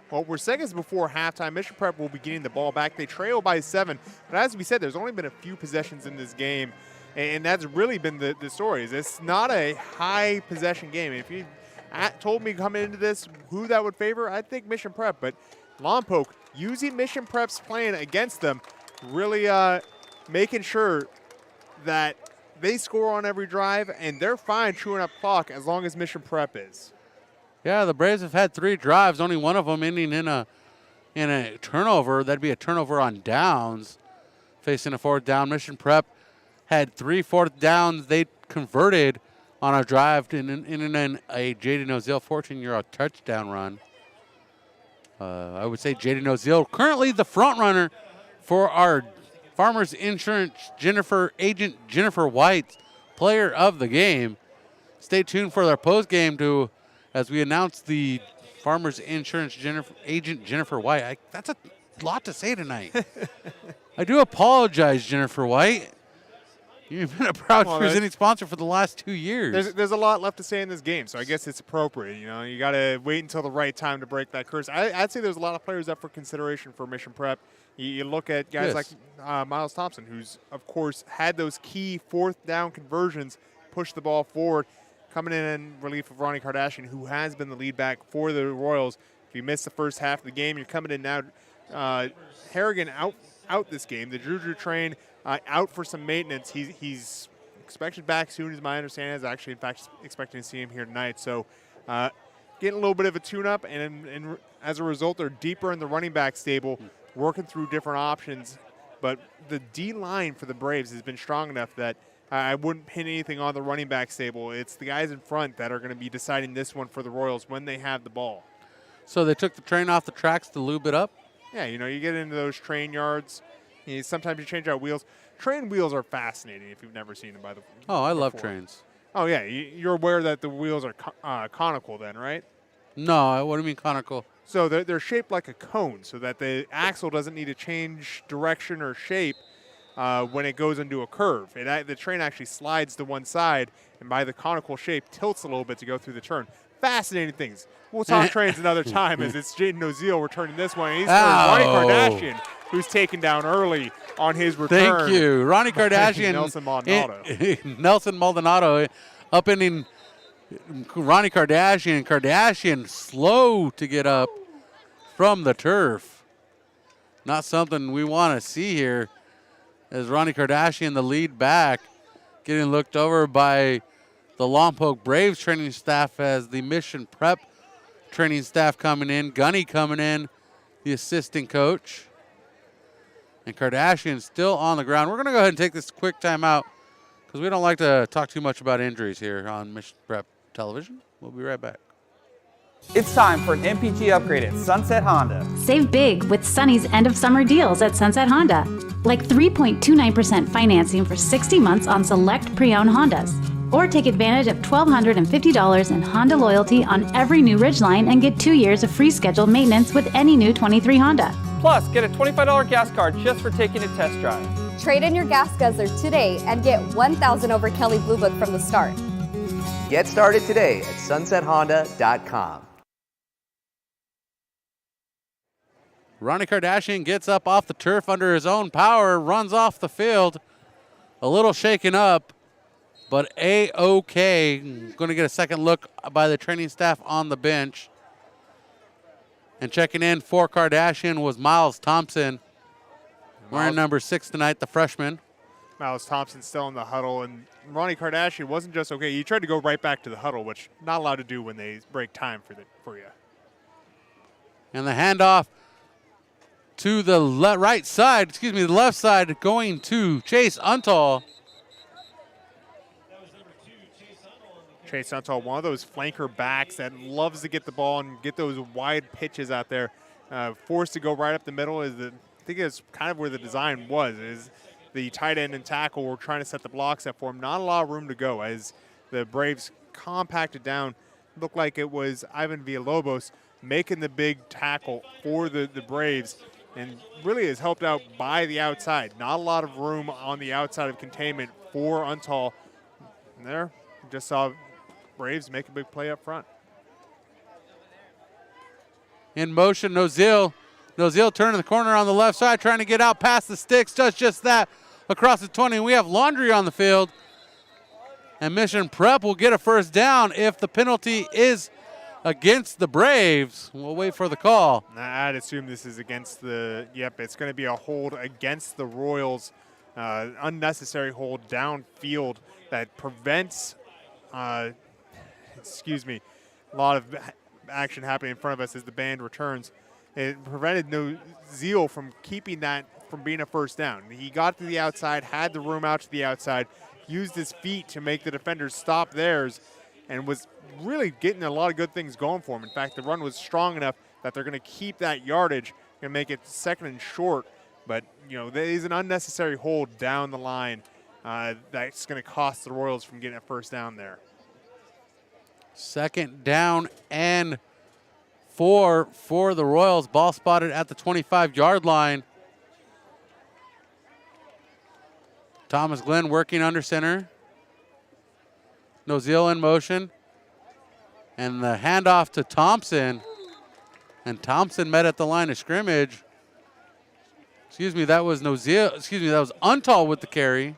Well, we're seconds before halftime. Mission Prep will be getting the ball back. They trail by 7. But as we said, there's only been a few possessions in this game. And that's really been the story. It's not a high possession game. If you told me coming into this who that would favor, I think Mission Prep. But Lompoc, using Mission Prep's plan against them, really making sure that they score on every drive, and they're fine chewing up clock as long as Mission Prep is. Yeah, the Braves have had 3 drives, only one of them ending in a turnover. That'd be a turnover on downs, facing a 4th down. Mission Prep had 3 4th downs. They converted on a drive in a Jaden Ozil 14-yard touchdown run. I would say Jaden Ozil, currently the front runner for our Farmers Insurance agent Jennifer White, player of the game. Stay tuned for our postgame as we announce the Farmers Insurance agent Jennifer White. That's a lot to say tonight. I do apologize, Jennifer White. You've been a proud presenting sponsor for the last 2 years. There's a lot left to say in this game, so I guess it's appropriate. You know, you got to wait until the right time to break that curse. I'd say there's a lot of players up for consideration for Mission Prep. You look at guys like Miles Thompson, who's, of course, had those key 4th down conversions, push the ball forward, coming in relief of Ronnie Kardashian, who has been the lead back for the Royals. If you missed the first half of the game, you're coming in now. Harrigan out this game. The Juju train out for some maintenance. He's expected back soon, is my understanding. I was actually, in fact, expecting to see him here tonight. So getting a little bit of a tune-up, and as a result, they're deeper in the running back stable, working through different options. But the D-line for the Braves has been strong enough that I wouldn't pin anything on the running back stable. It's the guys in front that are going to be deciding this one for the Royals when they have the ball. So they took the train off the tracks to lube it up? Yeah, you know, you get into those train yards. Sometimes you change out wheels. Train wheels are fascinating if you've never seen them before. I love trains. Oh, yeah. You're aware that the wheels are conical then, right? No, what do you mean conical? So they're shaped like a cone so that the axle doesn't need to change direction or shape when it goes into a curve. The train actually slides to one side, and by the conical shape, tilts a little bit to go through the turn. Fascinating things. We'll talk trains another time as it's Jaden Ozil returning this one. He's Ronnie Kardashian, who's taken down early on his return. Thank you. Ronnie Kardashian. Nelson Maldonado. Nelson Maldonado upending Ronnie Kardashian. Kardashian slow to get up from the turf. Not something we want to see here, as Ronnie Kardashian, the lead back, getting looked over by the Lompoc Braves training staff as the Mission Prep training staff coming in. Gunny coming in, the assistant coach. And Kardashian still on the ground. We're going to go ahead and take this quick timeout because we don't like to talk too much about injuries here on Mission Prep Television. We'll be right back. It's time for an MPG upgrade at Sunset Honda. Save big with Sunny's end of summer deals at Sunset Honda. Like 3.29% financing for 60 months on select pre-owned Hondas. Or take advantage of $1,250 in Honda loyalty on every new Ridgeline and get 2 years of free scheduled maintenance with any new 23 Honda. Plus, get a $25 gas card just for taking a test drive. Trade in your gas guzzler today and get 1,000 over Kelly Blue Book from the start. Get started today at sunsethonda.com. Ronnie Kardashian gets up off the turf under his own power, runs off the field, a little shaken up, but A-OK. Going to get a second look by the training staff on the bench. And checking in for Kardashian was Miles Thompson, wearing number 6 tonight, the freshman. Miles Thompson still in the huddle, and Ronnie Kardashian wasn't just okay. He tried to go right back to the huddle, which not allowed to do when they break time for you. And the handoff to the left side, going to Chase Untall. Chase Untall, one of those flanker backs that loves to get the ball and get those wide pitches out there. Forced to go right up the middle I think it's kind of where the design was, is the tight end and tackle were trying to set the blocks up for him. Not a lot of room to go as the Braves compacted down. Looked like it was Ivan Villalobos making the big tackle for the Braves, and really is helped out by the outside. Not a lot of room on the outside of containment for Untall. And there, just saw Braves make a big play up front. In motion, Nozil. Nozil turning the corner on the left side, trying to get out past the sticks. Does just that across the 20. We have Laundry on the field. And Mission Prep will get a first down if the penalty is against the Braves. We'll wait for the call. I'd assume this is against the, yep, it's going to be a hold against the Royals. Unnecessary hold downfield that prevents, a lot of action happening in front of us as the band returns. It prevented Noziel from keeping that from being a first down. He got to the outside, had the room out to the outside, used his feet to make the defenders stop theirs, and was really getting a lot of good things going for him. In fact, the run was strong enough that they're going to keep that yardage and make it second and short. But, there is an unnecessary hold down the line that's going to cost the Royals from getting a first down there. Second down and 4 for the Royals. Ball spotted at the 25-yard line. Thomas Glenn working under center. Noziel in motion. And the handoff to Thompson. And Thompson met at the line of scrimmage. That was Noziel. That was Untall with the carry.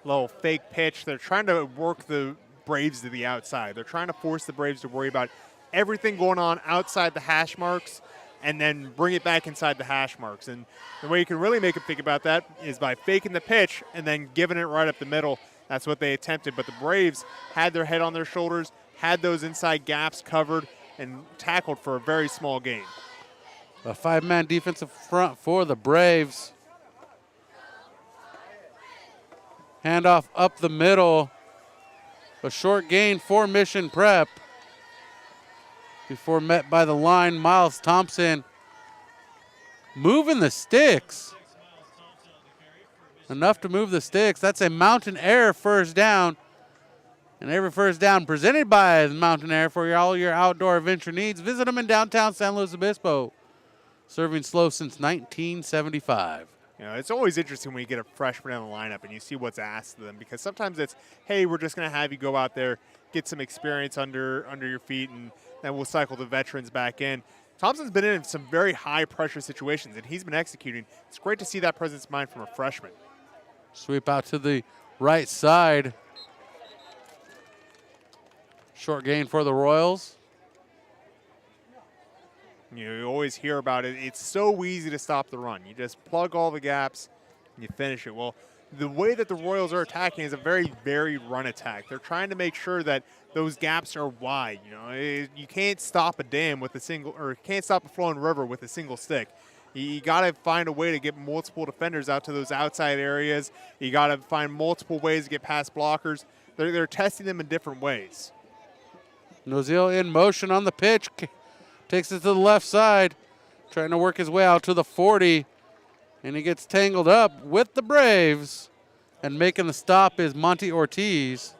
Little fake pitch. They're trying to work the Braves to the outside. They're trying to force the Braves to worry about everything going on outside the hash marks and then bring it back inside the hash marks. And the way you can really make them think about that is by faking the pitch and then giving it right up the middle. That's what they attempted. But the Braves had their head on their shoulders, had those inside gaps covered, and tackled for a very small gain. A 5-man defensive front for the Braves. Handoff up the middle. A short gain for Mission Prep. Before met by the line, Miles Thompson moving the sticks. Enough to move the sticks. That's a Mountain Air first down. And every first down presented by the Mountain Air for all your outdoor adventure needs. Visit them in downtown San Luis Obispo. Serving slow since 1975. It's always interesting when you get a freshman in the lineup and you see what's asked of them, because sometimes it's, hey, we're just going to have you go out there, get some experience under your feet, and then we'll cycle the veterans back in. Thompson's been in some very high-pressure situations, and he's been executing. It's great to see that presence of mind from a freshman. Sweep out to the right side. Short gain for the Royals. You always hear about it. It's so easy to stop the run. You just plug all the gaps and you finish it. Well, the way that the Royals are attacking is a very varied run attack. They're trying to make sure that those gaps are wide. You can't stop a dam with a single, or can't stop a flowing river with a single stick. You got to find a way to get multiple defenders out to those outside areas. You got to find multiple ways to get past blockers. They're testing them in different ways. Noziel in motion on the pitch. Takes it to the left side, trying to work his way out to the 40. And he gets tangled up with the Braves. And making the stop is Monty Ortiz.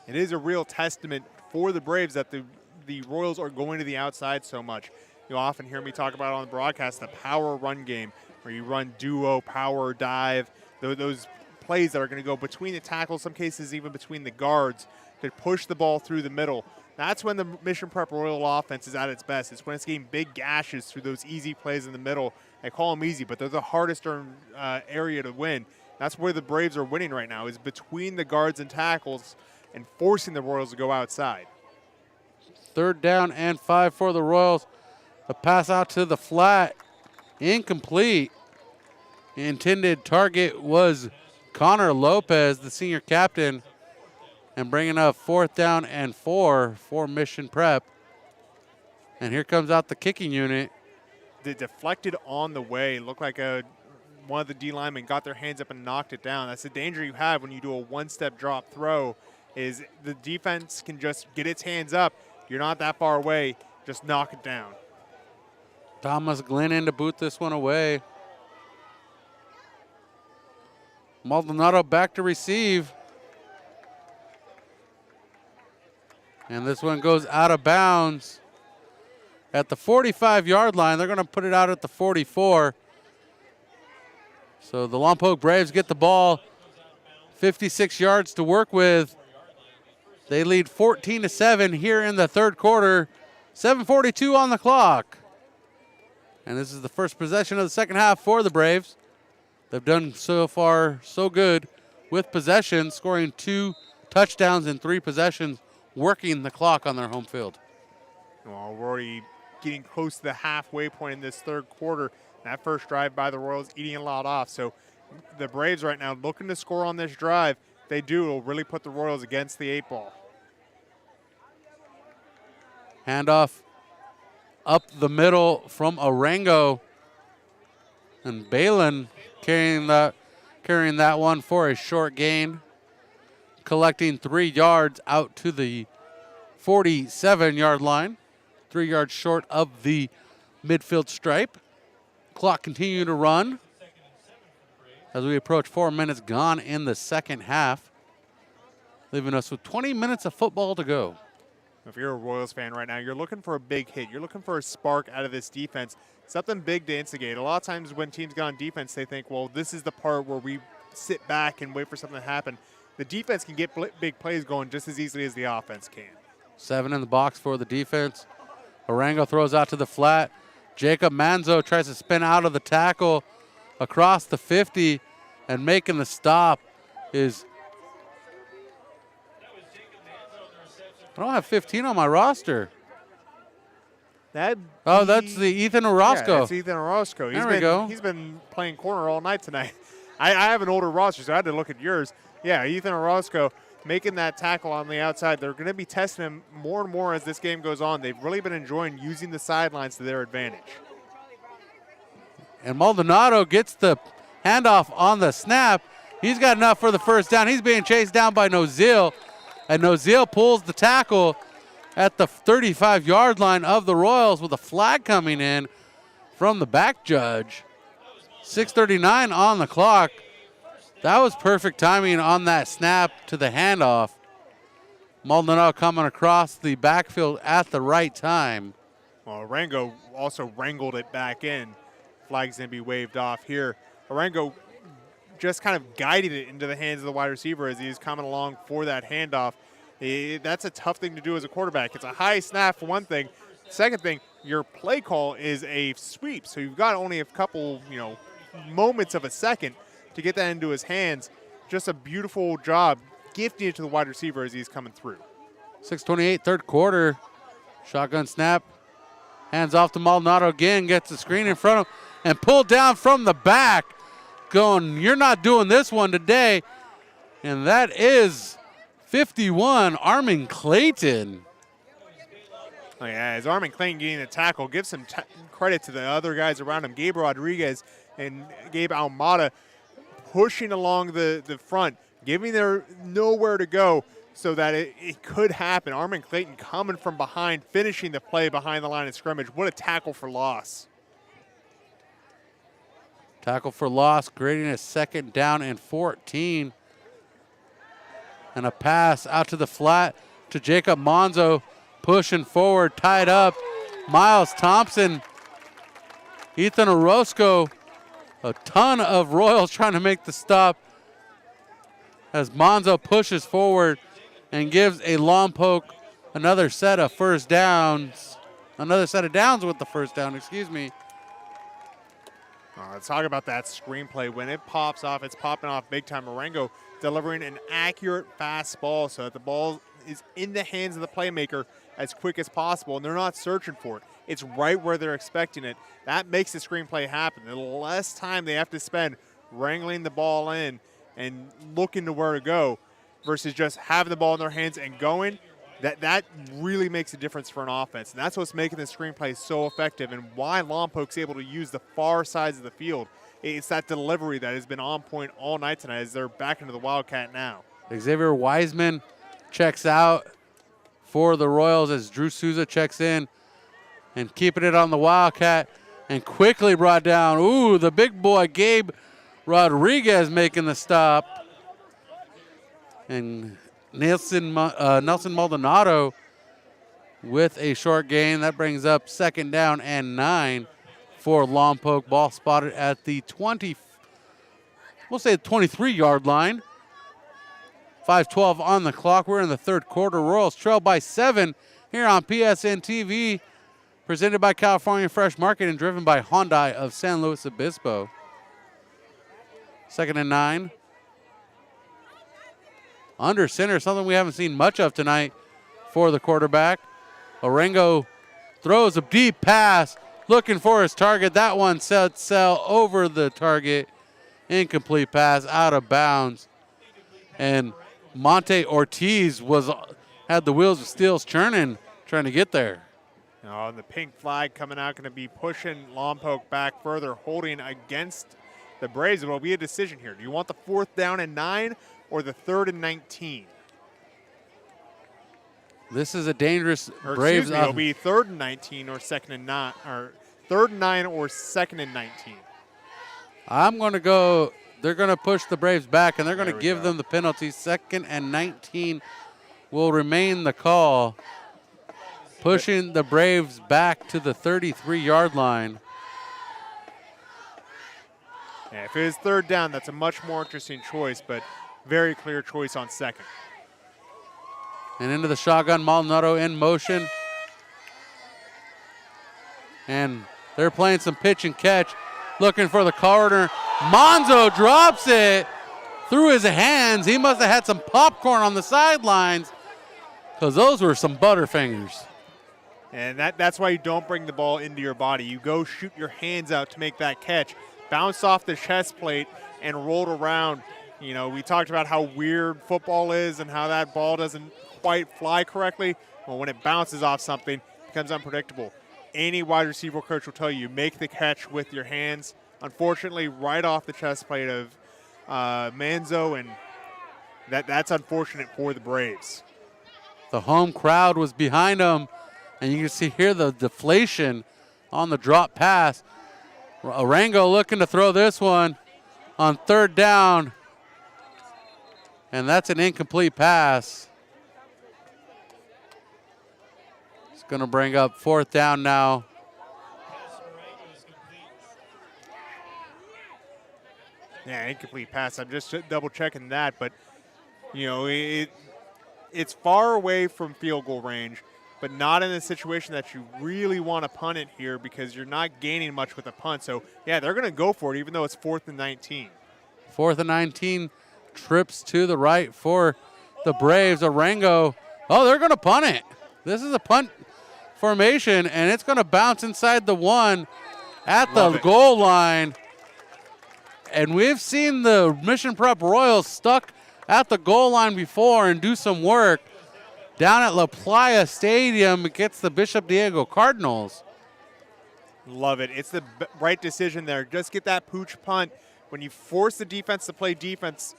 It is a real testament for the Braves that the Royals are going to the outside so much. You'll often hear me talk about on the broadcast the power run game, where you run duo, power, dive, those plays that are going to go between the tackles, some cases even between the guards, to push the ball through the middle. That's when the Mission Prep Royal offense is at its best. It's when it's getting big gashes through those easy plays in the middle. I call them easy, but they're the hardest area to win. That's where the Braves are winning right now, is between the guards and tackles and forcing the Royals to go outside. Third down and 5 for the Royals. A pass out to the flat, incomplete. The intended target was Connor Lopez, the senior captain. And bringing up 4th down and 4 for Mission Prep. And here comes out the kicking unit. They deflected on the way. Looked like one of the D linemen got their hands up and knocked it down. That's the danger you have when you do a one-step drop throw, is the defense can just get its hands up. You're not that far away. Just knock it down. Thomas Glenn in to boot this one away. Maldonado back to receive. And this one goes out of bounds at the 45-yard line. They're going to put it out at the 44. So the Lompoc Braves get the ball, 56 yards to work with. They lead 14-7 here in the third quarter. 7:42 on the clock. And this is the first possession of the second half for the Braves. They've done so far so good with possession, scoring 2 touchdowns in 3 possessions working the clock on their home field. Well, we're already getting close to the halfway point in this third quarter. That first drive by the Royals eating a lot off. So the Braves right now looking to score on this drive. If they do, it'll really put the Royals against the 8 ball. Handoff up the middle from Arango. And Balin carrying that one for a short gain. Collecting 3 yards out to the 47-yard line. 3 yards short of the midfield stripe. Clock continue to run as we approach 4 minutes gone in the second half, leaving us with 20 minutes of football to go. If you're a Royals fan right now, you're looking for a big hit. You're looking for a spark out of this defense, something big to instigate. A lot of times when teams get on defense, they think, well, this is the part where we sit back and wait for something to happen. The defense can get big plays going just as easily as the offense can. 7 in the box for the defense. Arango throws out to the flat. Jacob Manzo tries to spin out of the tackle across the 50, and making the stop is, I don't have 15 on my roster. That's the Ethan Orozco. Yeah, that's Ethan Orozco. There we go. He's been playing corner all night tonight. I have an older roster, so I had to look at yours. Yeah, Ethan Orozco making that tackle on the outside. They're going to be testing him more and more as this game goes on. They've really been enjoying using the sidelines to their advantage. And Maldonado gets the handoff on the snap. He's got enough for the first down. He's being chased down by Nozil. And Nozil pulls the tackle at the 35-yard line of the Royals with a flag coming in from the back judge. 6:39 on the clock. That was perfect timing on that snap to the handoff. Maldonado coming across the backfield at the right time. Well, Arango also wrangled it back in. Flag's going to be waved off here. Arango just kind of guided it into the hands of the wide receiver as he's coming along for that handoff. That's a tough thing to do as a quarterback. It's a high snap for one thing. Second thing, your play call is a sweep, so you've got only a couple, moments of a second to get that into his hands. Just a beautiful job gifting it to the wide receiver as he's coming through. 6:28, third quarter. Shotgun snap. Hands off to Maldonado again. Gets the screen in front of him and pulled down from the back. Going, you're not doing this one today. And that is 51, Armin Clayton. Oh, yeah, as Armin Clayton getting the tackle, give some credit to the other guys around him. Gabe Rodriguez and Gabe Almada pushing along the front, giving their nowhere to go so that it could happen. Armin Clayton coming from behind, finishing the play behind the line of scrimmage. What a tackle for loss. Tackle for loss, creating a 2nd down and 14. And a pass out to the flat to Jacob Manzo, pushing forward, tied up. Miles Thompson, Ethan Orozco, a ton of Royals trying to make the stop as Manzo pushes forward and gives a Lompoc another set of downs with the first down, excuse me. Let's talk about that screenplay. When it pops off, it's popping off big time. Marengo delivering an accurate fast ball so that the ball is in the hands of the playmaker as quick as possible, and they're not searching for it. It's right where they're expecting it. That makes the screenplay happen. The less time they have to spend wrangling the ball in and looking to where to go versus just having the ball in their hands and going, that really makes a difference for an offense. And that's what's making the screenplay so effective and why Lompoc's able to use the far sides of the field. It's that delivery that has been on point all night tonight as they're back into the Wildcat now. Xavier Wiseman checks out for the Royals as Drew Souza checks in and keeping it on the Wildcat and quickly brought down. Ooh, the big boy Gabe Rodriguez making the stop. And Nelson Maldonado with a short gain. That brings up 2nd down and 9 for Lompoc. Ball spotted at the 23-yard line. 5:12 on the clock. We're in the third quarter. Royals trail by 7 here on PSNtv, presented by California Fresh Market and driven by Hyundai of San Luis Obispo. 2nd and 9. Under center, something we haven't seen much of tonight for the quarterback. Orengo throws a deep pass, looking for his target. That one sail over the target. Incomplete pass, out of bounds. And Monte Ortiz had the wheels of steel churning, trying to get there. Oh, and the pink flag coming out, going to be pushing Lompoc back further, holding against the Braves. It will be a decision here. Do you want the 4th down and 9 or the 3rd and 19? This is a dangerous Or Braves. Excuse me, it'll be 3rd and 19 or 2nd and 9, or 3rd and 9 or 2nd and 19. I'm going to go. They're going to push the Braves back, and they're going to give go. them the penalty. 2nd and 19 will remain the call, pushing the Braves back to the 33-yard line. Yeah, if it is 3rd down, that's a much more interesting choice, but very clear choice on 2nd. And into the shotgun, Maldonado in motion. And they're playing some pitch and catch, looking for the corner. Monzo drops it through his hands. He must have had some popcorn on the sidelines, because those were some Butterfingers. And that's why you don't bring the ball into your body. You go shoot your hands out to make that catch. Bounce off the chest plate and rolled around. You know, we talked about how weird football is and how that ball doesn't quite fly correctly. Well, when it bounces off something, it becomes unpredictable. Any wide receiver coach will tell you, make the catch with your hands. Unfortunately, right off the chest plate of Manzo, and that's unfortunate for the Braves. The home crowd was behind him, and you can see here the deflation on the drop pass. Orengo looking to throw this one on 3rd down, and that's an incomplete pass. It's going to bring up 4th down now. Yeah, incomplete pass. I'm just double checking that, but you know, it's far away from field goal range, but not in a situation that you really want to punt it here, because you're not gaining much with a punt. So yeah, they're going to go for it, even though it's 4th and 19. 4th and 19, trips to the right for the Braves. Orengo, oh, they're going to punt it. This is a punt formation, and it's going to bounce inside the 1 at the goal line. And we've seen the Mission Prep Royals stuck at the goal line before and do some work down at La Playa Stadium against the Bishop Diego Cardinals. Love it. It's the right decision there. Just get that pooch punt. When you force the defense to play defense,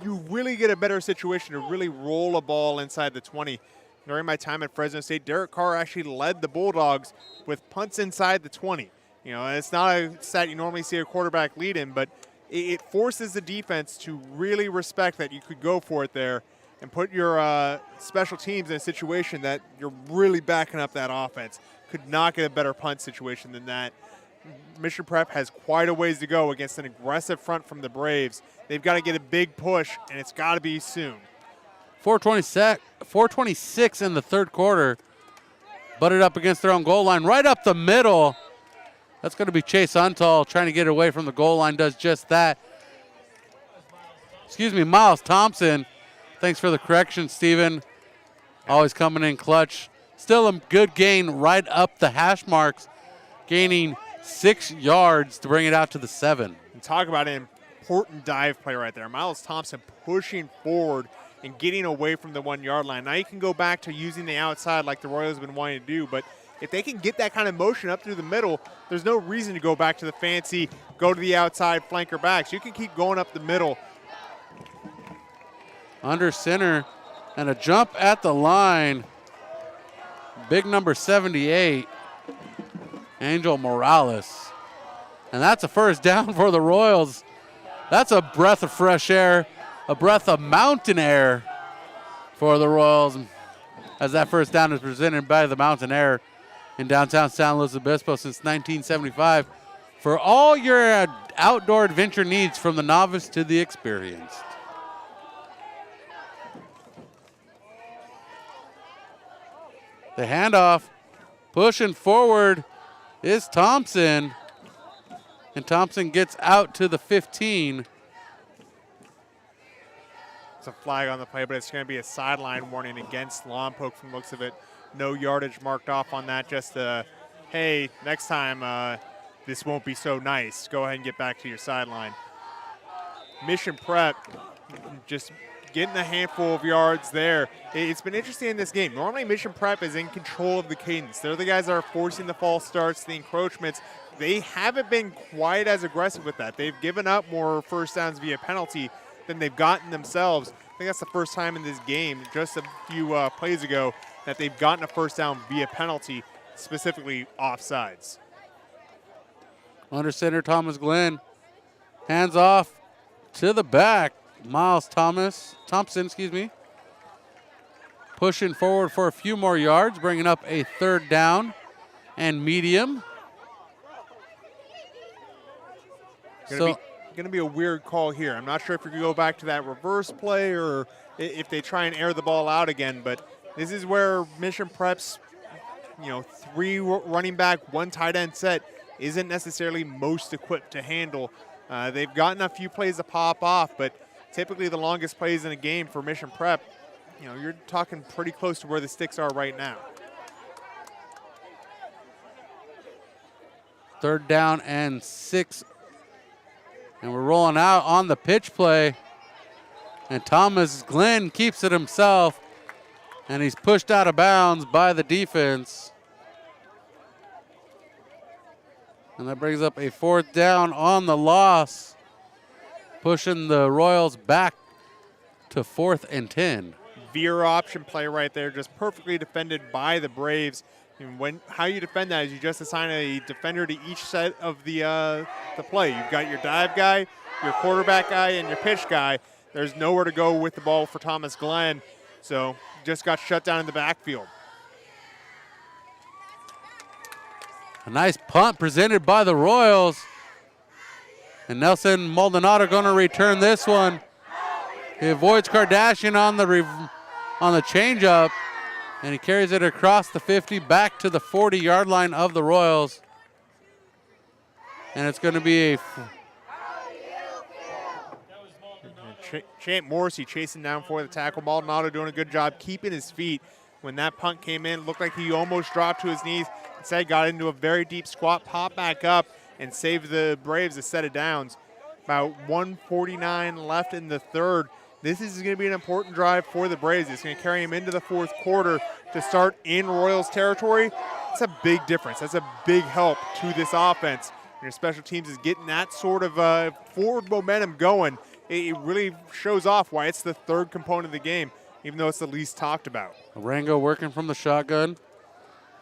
you really get a better situation to really roll a ball inside the 20. During my time at Fresno State, Derek Carr actually led the Bulldogs with punts inside the 20. You know, it's not a stat you normally see a quarterback lead in, but it forces the defense to really respect that you could go for it there and put your special teams in a situation that you're really backing up that offense. Could not get a better punt situation than that. Mission Prep has quite a ways to go against an aggressive front from the Braves. They've got to get a big push, and it's got to be soon. 4:26 in the 3rd quarter. Butted up against their own goal line, right up the middle. That's going to be Chase Untall trying to get away from the goal line, does just that. Excuse me, Miles Thompson. Thanks for the correction, Steven. Always coming in clutch. Still a good gain right up the hash marks, gaining 6 yards to bring it out to the 7. And talk about an important dive play right there. Miles Thompson pushing forward and getting away from the 1 yard line. Now you can go back to using the outside like the Royals have been wanting to do, but if they can get that kind of motion up through the middle, there's no reason to go back to the fancy, go to the outside flanker backs. You can keep going up the middle. Under center and a jump at the line. Big number 78, Angel Morales. And that's a 1st down for the Royals. That's a breath of fresh air, a breath of mountain air for the Royals, as that 1st down is presented by the Mountain Air in downtown San Luis Obispo since 1975. For all your outdoor adventure needs, from the novice to the experienced. The handoff, pushing forward, is Thompson. And Thompson gets out to the 15. a flag on the play, but it's going to be a sideline warning against Lompoc from the looks of it. No yardage marked off on that, just hey, next time this won't be so nice. Go ahead and get back to your sideline. Mission Prep just getting a handful of yards there. It's been interesting in this game. Normally Mission Prep is in control of the cadence. They're the guys that are forcing the false starts, the encroachments. They haven't been quite as aggressive with that. They've given up more first downs via penalty than they've gotten themselves. I think that's the first time in this game, just a few plays ago, that they've gotten a first down via penalty, specifically offsides. Under center, Thomas Glenn. Hands off to the back. Miles Thompson, pushing forward for a few more yards, bringing up a 3rd down and medium. Going to be a weird call here. I'm not sure if you're going to go back to that reverse play or if they try and air the ball out again, but this is where Mission Prep's 3 running back, 1 tight end set isn't necessarily most equipped to handle. They've gotten a few plays to pop off, but typically the longest plays in a game for Mission Prep, you're talking pretty close to where the sticks are right now. 3rd down and 6. And we're rolling out on the pitch play. And Thomas Glenn keeps it himself. And he's pushed out of bounds by the defense. And that brings up a 4th down on the loss, pushing the Royals back to 4th and 10. Veer option play right there, just perfectly defended by the Braves. And how you defend that is you just assign a defender to each set of the play. You've got your dive guy, your quarterback guy, and your pitch guy. There's nowhere to go with the ball for Thomas Glenn, so just got shut down in the backfield. A nice punt presented by the Royals. And Nelson Maldonado going to return this one. He avoids Kardashian on the changeup, and he carries it across the 50 back to the 40-yard line of the Royals. And it's going to be a Champ Morrissey chasing down for the tackle. Maldonado doing a good job keeping his feet. When that punt came in, looked like he almost dropped to his knees. Instead, got into a very deep squat, popped back up, and saved the Braves a set of downs. About 1:49 left in the 3rd. This is going to be an important drive for the Braves. It's going to carry them into the 4th quarter to start in Royals territory. That's a big difference. That's a big help to this offense. Your special teams is getting that sort of forward momentum going. It really shows off why it's the 3rd component of the game, even though it's the least talked about. Rango working from the shotgun,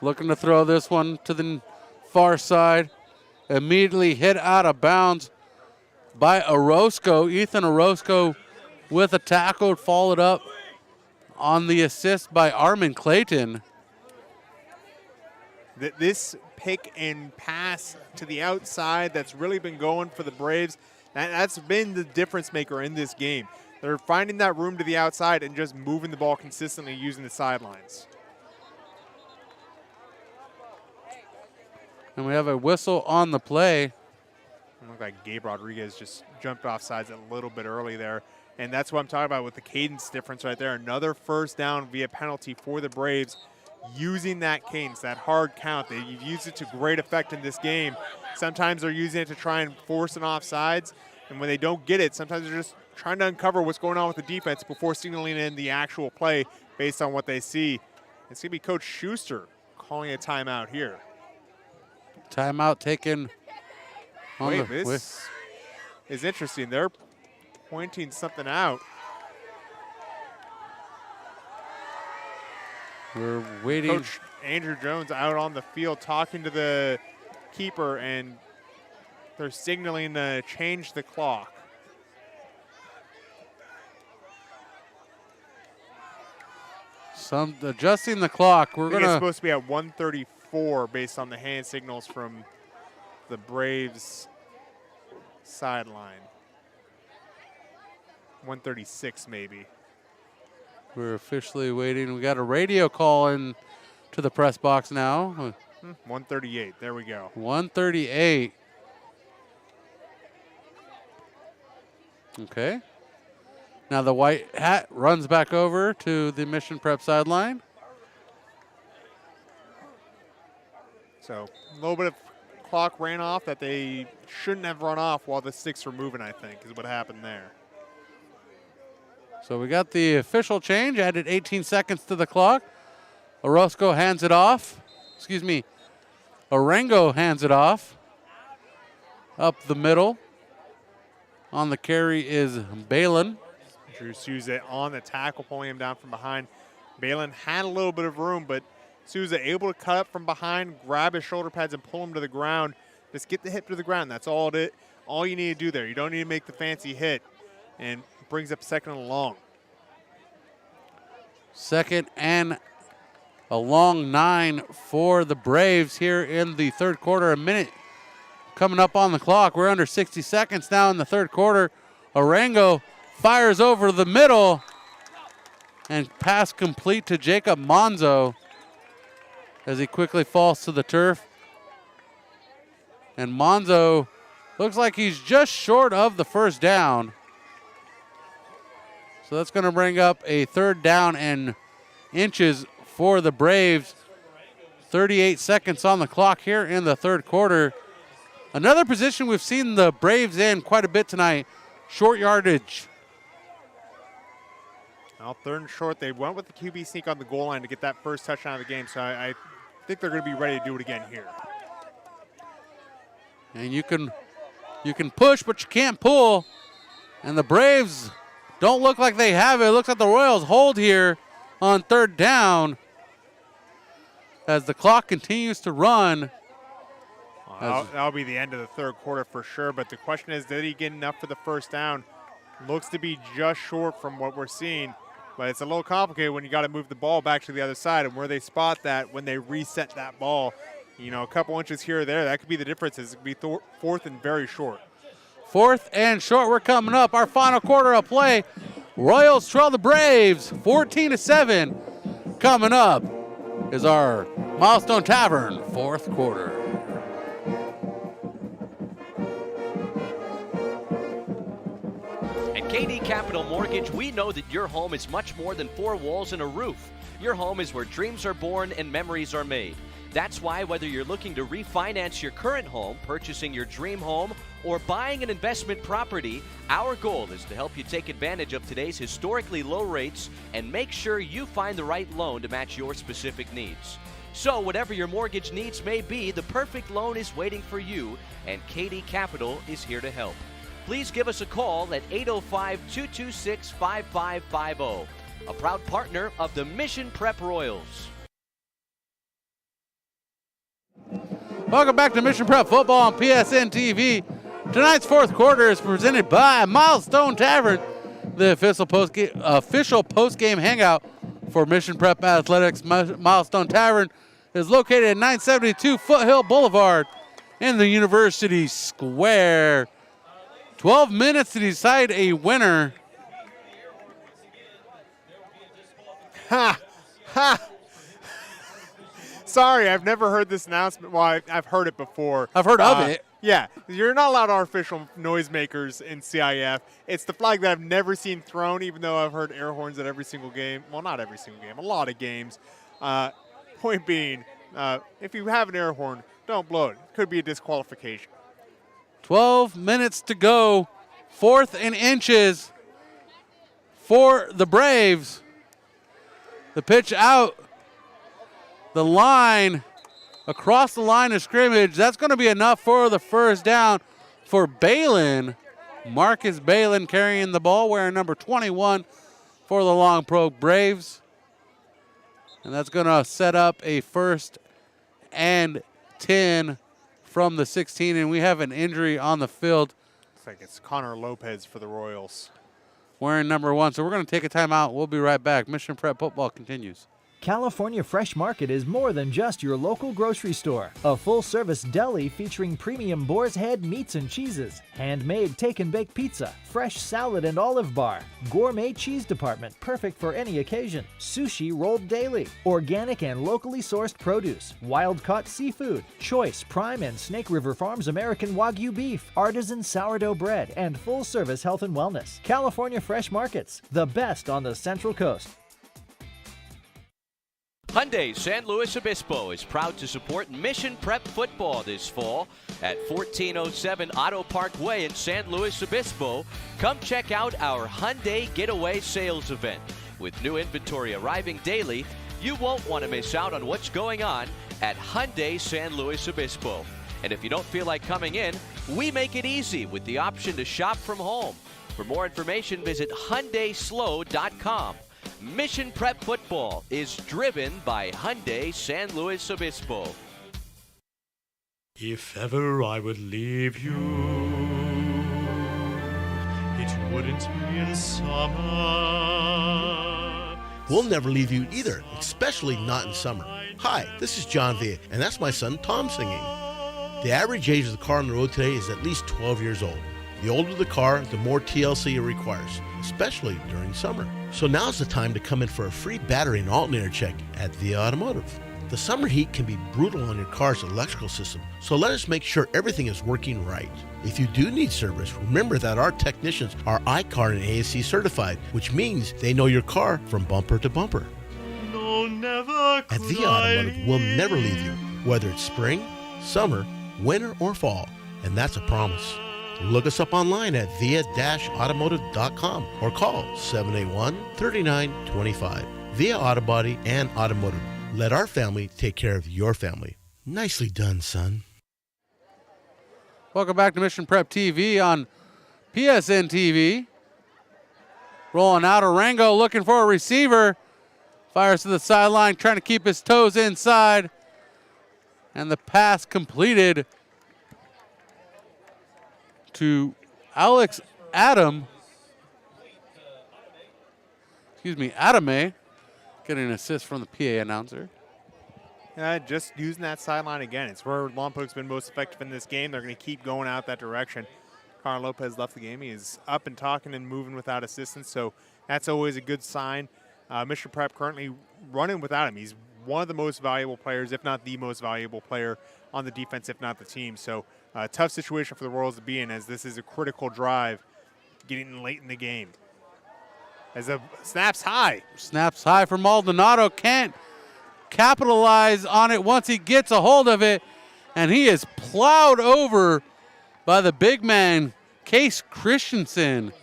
looking to throw this one to the far side. Immediately hit out of bounds by Orozco. Ethan Orozco with a tackle, followed up on the assist by Armin Clayton. This pick and pass to the outside that's really been going for the Braves, that's been the difference maker in this game. They're finding that room to the outside and just moving the ball consistently using the sidelines. And we have a whistle on the play. It looked like Gabe Rodriguez just jumped off sides a little bit early there. And that's what I'm talking about with the cadence difference right there. Another 1st down via penalty for the Braves using that cadence, that hard count. You've used it to great effect in this game. Sometimes they're using it to try and force an offsides. And when they don't get it, sometimes they're just trying to uncover what's going on with the defense before signaling in the actual play based on what they see. It's going to be Coach Schuster calling a timeout here. Timeout taken. Wait, this is interesting. They're pointing something out. We're waiting. Coach Andrew Jones out on the field talking to the keeper, and they're signaling to change the clock. Adjusting the clock. We're It's supposed to be at 1:34 based on the hand signals from the Braves sideline. 1:36 maybe. We're officially waiting. We got a radio call in to the press box now. 1:38. There we go. 1:38. Okay. Now the white hat runs back over to the Mission Prep sideline. So a little bit of clock ran off that they shouldn't have run off while the sticks were moving, I think, is what happened there. So we got the official change, added 18 seconds to the clock. Orozco hands it off. Excuse me. Arango hands it off. Up the middle. On the carry is Balin. Drew Souza on the tackle, pulling him down from behind. Balin had a little bit of room, but Souza able to cut up from behind, grab his shoulder pads, and pull him to the ground. Just get the hip to the ground. That's all you need to do there. You don't need to make the fancy hit. And brings up second and long. Second and a long 9 for the Braves here in the third quarter. A minute coming up on the clock. We're under 60 seconds now in the third quarter. Arango fires over the middle and pass complete to Jacob Monzo as he quickly falls to the turf. And Monzo looks like he's just short of the first down. So that's going to bring up a third down and inches for the Braves. 38 seconds on the clock here in the third quarter. Another position we've seen the Braves in quite a bit tonight, short yardage. Now third and short, they went with the QB sneak on the goal line to get that first touchdown of the game, so I think they're going to be ready to do it again here. And you can push, but you can't pull. And the Braves don't look like they have it. It looks like the Royals hold here on third down as the clock continues to run. That'll be the end of the third quarter for sure, but the question is, did he get enough for the first down? Looks to be just short from what we're seeing, but it's a little complicated when you got to move the ball back to the other side, and where they spot that when they reset that ball, you know, a couple inches here or there, that could be the difference. It could be fourth and very short. Fourth and short, we're coming up. Our final quarter of play. Royals trail the Braves 14-7. Coming up is our Milestone Tavern fourth quarter. At KD Capital Mortgage, we know that your home is much more than four walls and a roof. Your home is where dreams are born and memories are made. That's why whether you're looking to refinance your current home, purchasing your dream home, or buying an investment property, our goal is to help you take advantage of today's historically low rates and make sure you find the right loan to match your specific needs. So whatever your mortgage needs may be, the perfect loan is waiting for you, and KD Capital is here to help. Please give us a call at 805-226-5550, a proud partner of the Mission Prep Royals. Welcome back to Mission Prep Football on PSN TV. Tonight's fourth quarter is presented by Milestone Tavern, the official post-game hangout for Mission Prep Athletics. Milestone Tavern is located at 972 Foothill Boulevard in the University Square. 12 minutes to decide a winner. Ha! Ha! Sorry, I've never heard this announcement. Well, I've heard it before. I've heard of it. Yeah, you're not allowed artificial noisemakers in CIF. It's the flag that I've never seen thrown, even though I've heard air horns at every single game. Well, not every single game, a lot of games. Point being, if you have an air horn, don't blow it. It could be a disqualification. 12 minutes to go. Fourth and inches for the Braves. The pitch out. The line, across the line of scrimmage. That's going to be enough for the first down for Balin. Marcus Balin carrying the ball, wearing number 21 for the Lompoc Braves. And that's going to set up a 1st and 10 from the 16. And we have an injury on the field. Looks like it's Connor Lopez for the Royals. Wearing number 1. So we're going to take a timeout. We'll be right back. Mission Prep Football continues. California Fresh Market is more than just your local grocery store. A full-service deli featuring premium boar's head meats and cheeses, handmade take-and-bake pizza, fresh salad and olive bar, gourmet cheese department perfect for any occasion, sushi rolled daily, organic and locally sourced produce, wild-caught seafood, choice Prime and Snake River Farms American Wagyu beef, artisan sourdough bread, and full-service health and wellness. California Fresh Markets, the best on the Central Coast. Hyundai San Luis Obispo is proud to support Mission Prep football this fall at 1407 Auto Park Way in San Luis Obispo. Come check out our Hyundai Getaway Sales event. With new inventory arriving daily, you won't want to miss out on what's going on at Hyundai San Luis Obispo. And if you don't feel like coming in, we make it easy with the option to shop from home. For more information, visit HyundaiSlow.com. Mission Prep football is driven by Hyundai San Luis Obispo. If ever I would leave you, it wouldn't be in summer. We'll never leave you either, especially not in summer. Hi, this is John Villa, and that's my son Tom singing. The average age of the car on the road today is at least 12 years old. The older the car, the more TLC it requires, especially during summer. So now's the time to come in for a free battery and alternator check at Via Automotive. The summer heat can be brutal on your car's electrical system, so let us make sure everything is working right. If you do need service, remember that our technicians are iCar and ASC certified, which means they know your car from bumper to bumper. No, never At Via Automotive, we'll never leave you, whether it's spring, summer, winter, or fall, and that's a promise. Look us up online at via-automotive.com or call 781-3925. Via Auto Body and Automotive. Let our family take care of your family. Nicely done, son. Welcome back to Mission Prep TV on PSNtv. Rolling out, Arango looking for a receiver. Fires to the sideline, trying to keep his toes inside. And the pass completed to Alex Adame, getting an assist from the PA announcer. Just using that sideline again. It's where Lompoc's been most effective in this game. They're going to keep going out that direction. Carl Lopez left the game. He is up and talking and moving without assistance, so that's always a good sign. Mission Prep currently running without him. He's one of the most valuable players, if not the most valuable player on the defense, if not the team. So tough situation for the Royals to be in, as this is a critical drive getting late in the game. As a snaps high. Snaps high for Maldonado. Can't capitalize on it once he gets a hold of it. And he is plowed over by the big man, Case Christensen.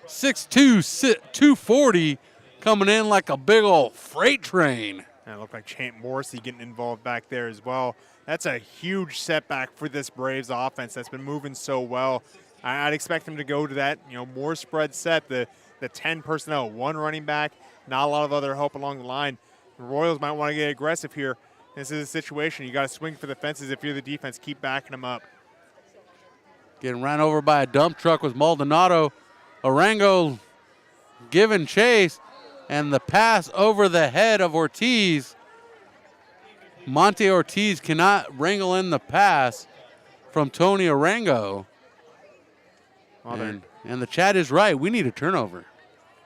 6'2", 240, coming in like a big old freight train. And it looked like Champ Morrissey getting involved back there as well. That's a huge setback for this Braves offense that's been moving so well. I'd expect them to go to that, more spread set, the 10 personnel, one running back, not a lot of other help along the line. The Royals might want to get aggressive here. This is a situation you got to swing for the fences if you're the defense. Keep backing them up. Getting ran over by a dump truck with Maldonado. Arango giving chase, and the pass over the head of Ortiz. Monte Ortiz cannot wrangle in the pass from Tony Arango. And the chat is right. We need a turnover.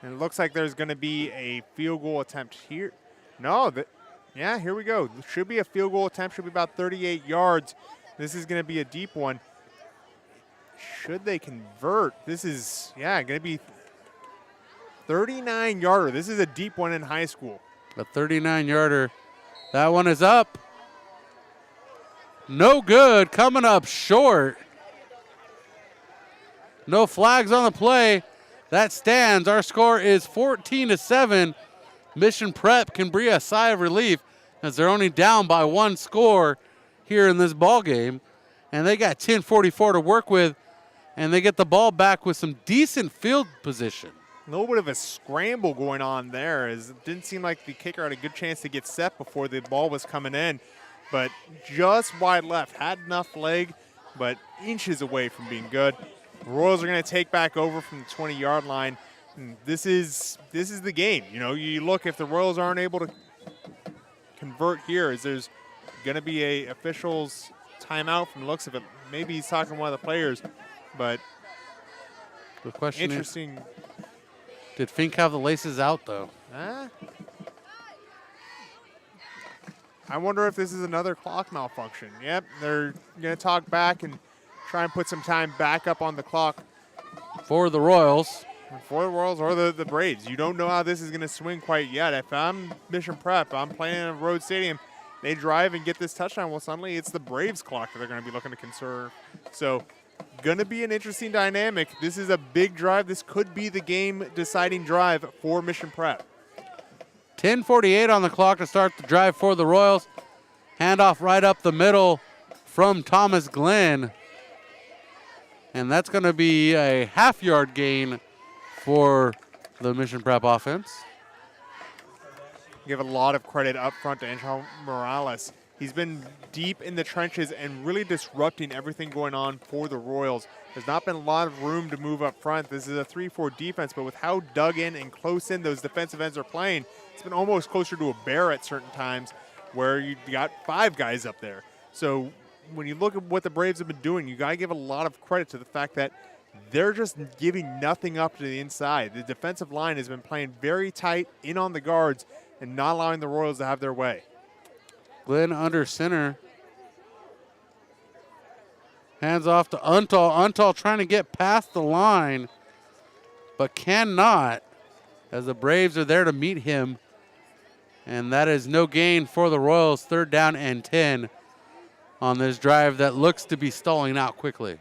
And it looks like there's going to be a field goal attempt here. No, yeah, here we go. Should be a field goal attempt. Should be about 38 yards. This is going to be a deep one. Should they convert? This is, going to be 39-yarder. This is a deep one in high school. A 39-yarder. That one is up. No good. Coming up short. No flags on the play. That stands. Our score is 14-7. Mission Prep can breathe a sigh of relief as they're only down by one score here in this ball game. And they got 10:44 to work with, and they get the ball back with some decent field position. A little bit of a scramble going on there, as it didn't seem like the kicker had a good chance to get set before the ball was coming in, but just wide left. Had enough leg, but inches away from being good. The Royals are going to take back over from the 20-yard line. And this is the game. You look, if the Royals aren't able to convert here? Is there's going to be a official's timeout from the looks of it? Maybe he's talking to one of the players, but the question interesting. Is, did Fink have the laces out, though? I wonder if this is another clock malfunction. Yep, they're going to talk back and try and put some time back up on the clock. For the Royals. For the Royals or the Braves. You don't know how this is going to swing quite yet. If I'm Mission Prep, I'm playing in a road stadium, they drive and get this touchdown, well, suddenly it's the Braves clock that they're going to be looking to conserve. So, going to be an interesting dynamic. This is a big drive. This could be the game-deciding drive for Mission Prep. 10:48 on the clock to start the drive for the Royals. Handoff right up the middle from Thomas Glenn. And that's going to be a half-yard gain for the Mission Prep offense. Give a lot of credit up front to Angel Morales. He's been deep in the trenches and really disrupting everything going on for the Royals. There's not been a lot of room to move up front. This is a 3-4 defense, but with how dug in and close in those defensive ends are playing, it's been almost closer to a bear at certain times where you got 5 guys up there. So when you look at what the Braves have been doing, you got to give a lot of credit to the fact that they're just giving nothing up to the inside. The defensive line has been playing very tight in on the guards and not allowing the Royals to have their way. Glenn under center. Hands off to Untal. Untal trying to get past the line, but cannot, as the Braves are there to meet him. And that is no gain for the Royals. 3rd down and 10 on this drive that looks to be stalling out quickly.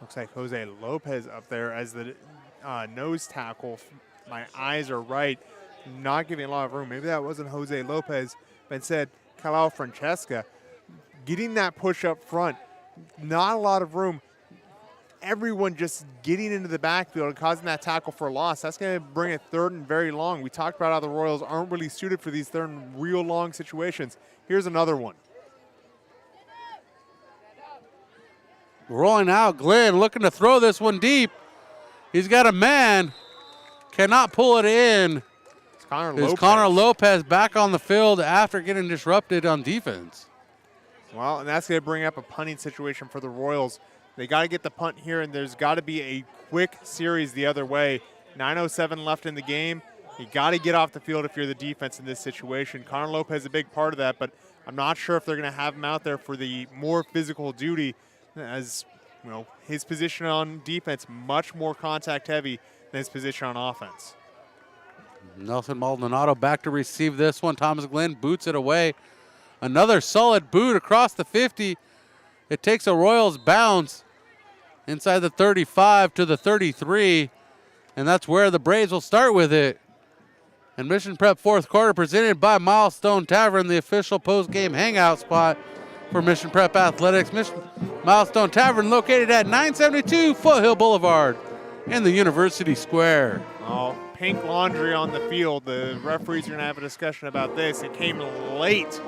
Looks like Jose Lopez up there as the nose tackle. My eyes are right. Not giving a lot of room. Maybe that wasn't Jose Lopez, but instead Kalao Francesca. Getting that push up front. Not a lot of room. Everyone just getting into the backfield and causing that tackle for a loss. That's going to bring it 3rd and very long. We talked about how the Royals aren't really suited for these 3rd and real long situations. Here's another one. Rolling out, Glenn looking to throw this one deep. He's got a man. Cannot pull it in. It's Connor Lopez back on the field after getting disrupted on defense. Well, and that's going to bring up a punting situation for the Royals. They got to get the punt here, and there's got to be a quick series the other way. 9:07 left in the game. You got to get off the field if you're the defense in this situation. Connor Lopez is a big part of that, but I'm not sure if they're going to have him out there for the more physical duty, as you know, his position on defense much more contact heavy than his position on offense. Nelson Maldonado back to receive this one. Thomas Glenn boots it away. Another solid boot across the 50. It takes a Royals bounce inside the 35 to the 33, and that's where the Braves will start with it. And Mission Prep 4th quarter presented by Milestone Tavern, the official post-game hangout spot for Mission Prep Athletics. Milestone Tavern located at 972 Foothill Boulevard in the University Square. Oh, pink laundry on the field. The referees are going to have a discussion about this. It came late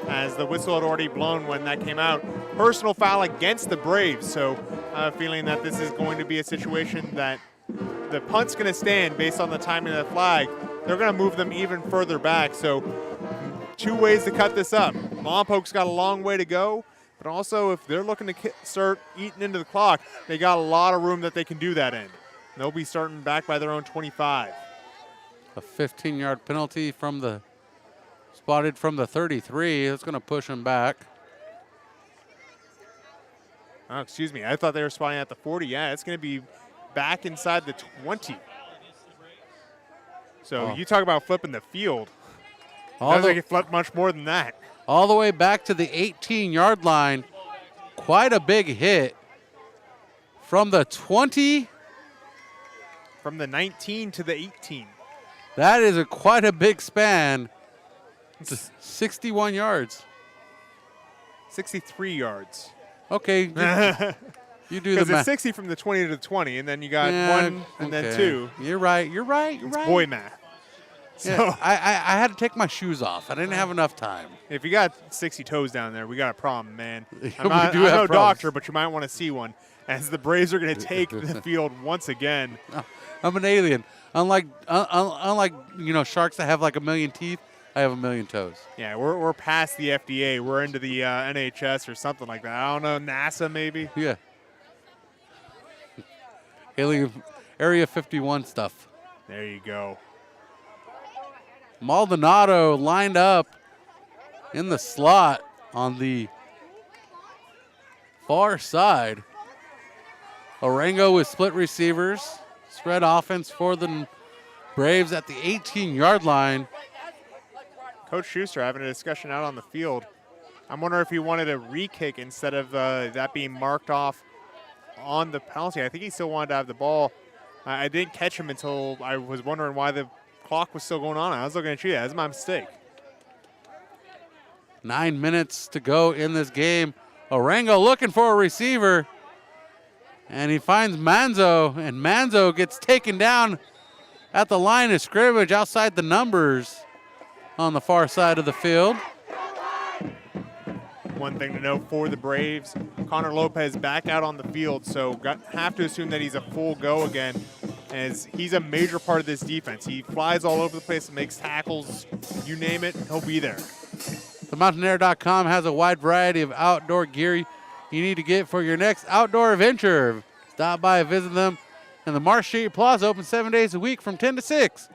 as the whistle had already blown when that came out. Personal foul against the Braves, so I have a feeling that this is going to be a situation that the punt's going to stand based on the timing of the flag. They're going to move them even further back, so 2 ways to cut this up. Lompoc's got a long way to go, but also if they're looking to start eating into the clock, they got a lot of room that they can do that in. They'll be starting back by their own 25. A 15-yard penalty from the spotted from the 33. It's going to push him back. Oh, excuse me. I thought they were spotting at the 40. Yeah, it's going to be back inside the 20. So you talk about flipping the field. Sounds like it flipped much more than that. All the way back to the 18-yard line. Quite a big hit. From the 20. From the 19 to the 18. That is quite a big span. It's 61 yards. 63 yards. Okay. You do the math. Because it's 60 from the 20 to the 20, and then you got 1 and then 2. You're right. It's boy math. So yeah, I had to take my shoes off. I didn't have enough time. If you got 60 toes down there, we got a problem, man. I'm no doctor, but you might want to see one, as the Braves are going to take the field once again. I'm an alien. Unlike sharks that have like a million teeth, I have a million toes. Yeah, we're past the FDA. We're into the NHS or something like that. I don't know, NASA maybe? Yeah. Area 51 stuff. There you go. Maldonado lined up in the slot on the far side. Orengo with split receivers. Spread offense for the Braves at the 18-yard line. Coach Schuster having a discussion out on the field. I'm wondering if he wanted a re-kick instead of that being marked off on the penalty. I think he still wanted to have the ball. I didn't catch him until I was wondering why the clock was still going on. I was looking at you. That's my mistake. 9 minutes to go in this game. Orengo looking for a receiver. And he finds Manzo. And Manzo gets taken down at the line of scrimmage outside the numbers on the far side of the field. One thing to note for the Braves, Connor Lopez back out on the field, so have to assume that he's a full go again, as he's a major part of this defense. He flies all over the place and makes tackles, you name it, he'll be there. TheMountainair.com has a wide variety of outdoor gear you need to get for your next outdoor adventure. Stop by and visit them in the Marsh Street Plaza, open 7 days a week from 10 to 6.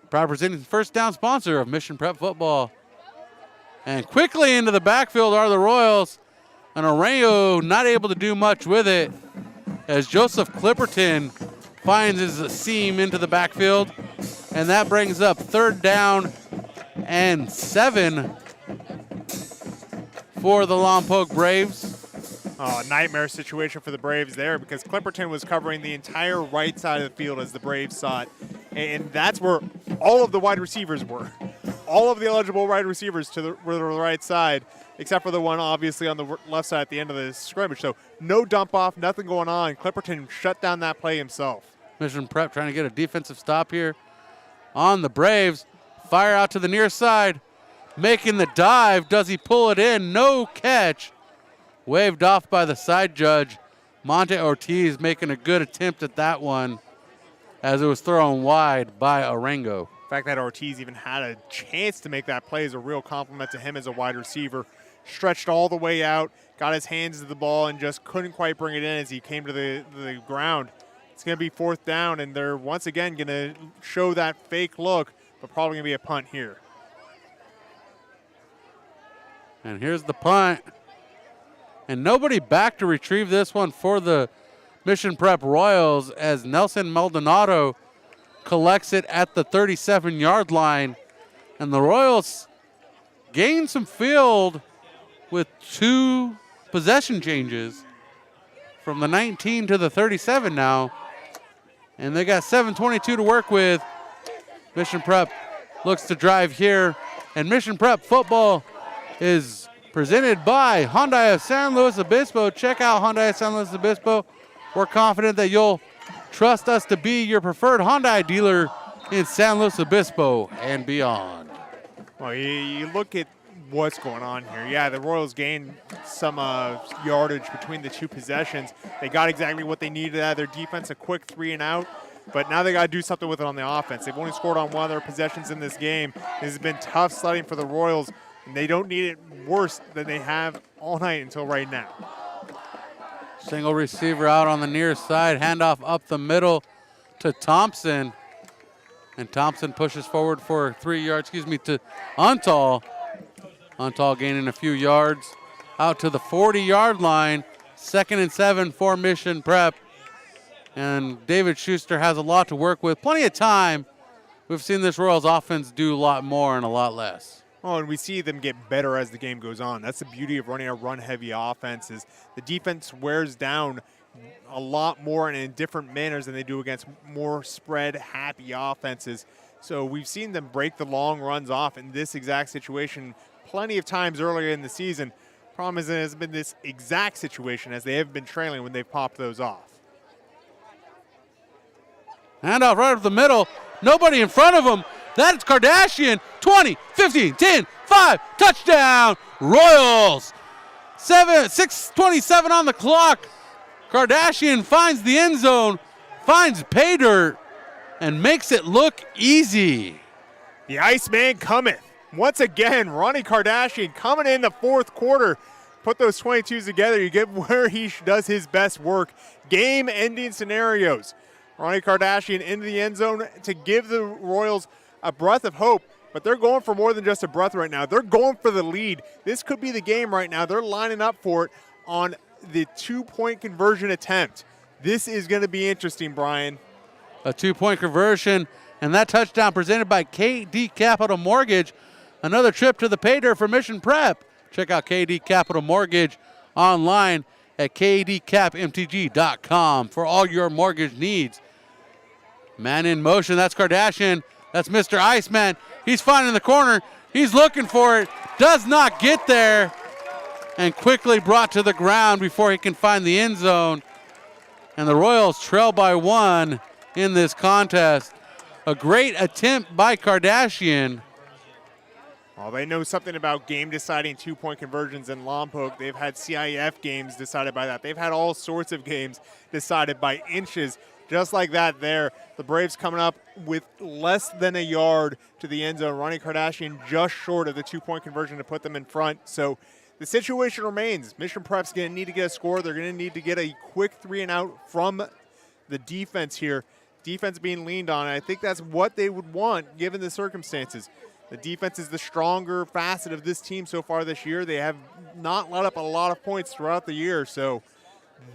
Proud presenting first down sponsor of Mission Prep Football. And quickly into the backfield are the Royals. And Orengo not able to do much with it as Joseph Clipperton finds his seam into the backfield. And that brings up 3rd down and 7 for the Lompoc Braves. Oh, nightmare situation for the Braves there, because Clipperton was covering the entire right side of the field as the Braves saw it. And that's where all of the wide receivers were. All of the eligible wide receivers were the right side, except for the one obviously on the left side at the end of the scrimmage. So no dump off, nothing going on. Clipperton shut down that play himself. Mission Prep trying to get a defensive stop here on the Braves. Fire out to the near side. Making the dive. Does he pull it in? No catch. Waved off by the side judge. Monte Ortiz making a good attempt at that one as it was thrown wide by Orengo. The fact that Ortiz even had a chance to make that play is a real compliment to him as a wide receiver. Stretched all the way out, got his hands to the ball, and just couldn't quite bring it in as he came to the ground. It's going to be 4th down, and they're once again going to show that fake look, but probably going to be a punt here. And here's the punt. And nobody back to retrieve this one for the Mission Prep Royals as Nelson Maldonado collects it at the 37-yard line. And the Royals gain some field with 2 possession changes from the 19 to the 37 now. And they got 7:22 to work with. Mission Prep looks to drive here. And Mission Prep football is presented by Hyundai of San Luis Obispo. Check out Hyundai of San Luis Obispo. We're confident that you'll trust us to be your preferred Hyundai dealer in San Luis Obispo and beyond. Well, you look at what's going on here. Yeah, the Royals gained some yardage between the 2 possessions. They got exactly what they needed out of their defense, a quick 3 and out. But now they got to do something with it on the offense. They've only scored on 1 of their possessions in this game. This has been tough sledding for the Royals. And they don't need it worse than they have all night until right now. Single receiver out on the near side. Handoff up the middle to Thompson. And Thompson pushes forward for 3 yards, to Untal. Untal gaining a few yards out to the 40-yard line. 2nd and 7 for Mission Prep. And David Schuster has a lot to work with. Plenty of time. We've seen this Royals offense do a lot more and a lot less. Oh, and we see them get better as the game goes on. That's the beauty of running a run-heavy offense, is the defense wears down a lot more and in different manners than they do against more spread-happy offenses. So we've seen them break the long runs off in this exact situation plenty of times earlier in the season. Problem is, it has been this exact situation as they have been trailing when they've popped those off. Handoff right up the middle. Nobody in front of him. That's Kardashian. 20, 15, 10, 5. Touchdown. Royals. 6:27 on the clock. Kardashian finds the end zone, finds pay dirt, and makes it look easy. The Iceman cometh. Once again, Ronnie Kardashian coming in the fourth quarter. Put those 22s together, you get where he does his best work. Game-ending scenarios. Ronnie Kardashian into the end zone to give the Royals a breath of hope, but they're going for more than just a breath right now. They're going for the lead. This could be the game right now. They're lining up for it on the two-point conversion attempt. This is going to be interesting, Brian. A two-point conversion, and that touchdown presented by KD Capital Mortgage. Another trip to the pay dirt for Mission Prep. Check out KD Capital Mortgage online at kdcapmtg.com for all your mortgage needs. Man in motion, that's Kardashian. That's Mr. Iceman. He's finding the corner. He's looking for it. Does not get there. And quickly brought to the ground before he can find the end zone. And the Royals trail by 1 in this contest. A great attempt by Kardashian. Well, they know something about game-deciding two-point conversions in Lompoc. They've had CIF games decided by that. They've had all sorts of games decided by inches, just like that there. The Braves coming up with less than a yard to the end zone. Ronnie Kardashian just short of the two-point conversion to put them in front. So the situation remains. Mission Prep's going to need to get a score. They're going to need to get a quick 3-and-out from the defense here. Defense being leaned on. I think that's what they would want given the circumstances. The defense is the stronger facet of this team so far this year. They have not let up a lot of points throughout the year, so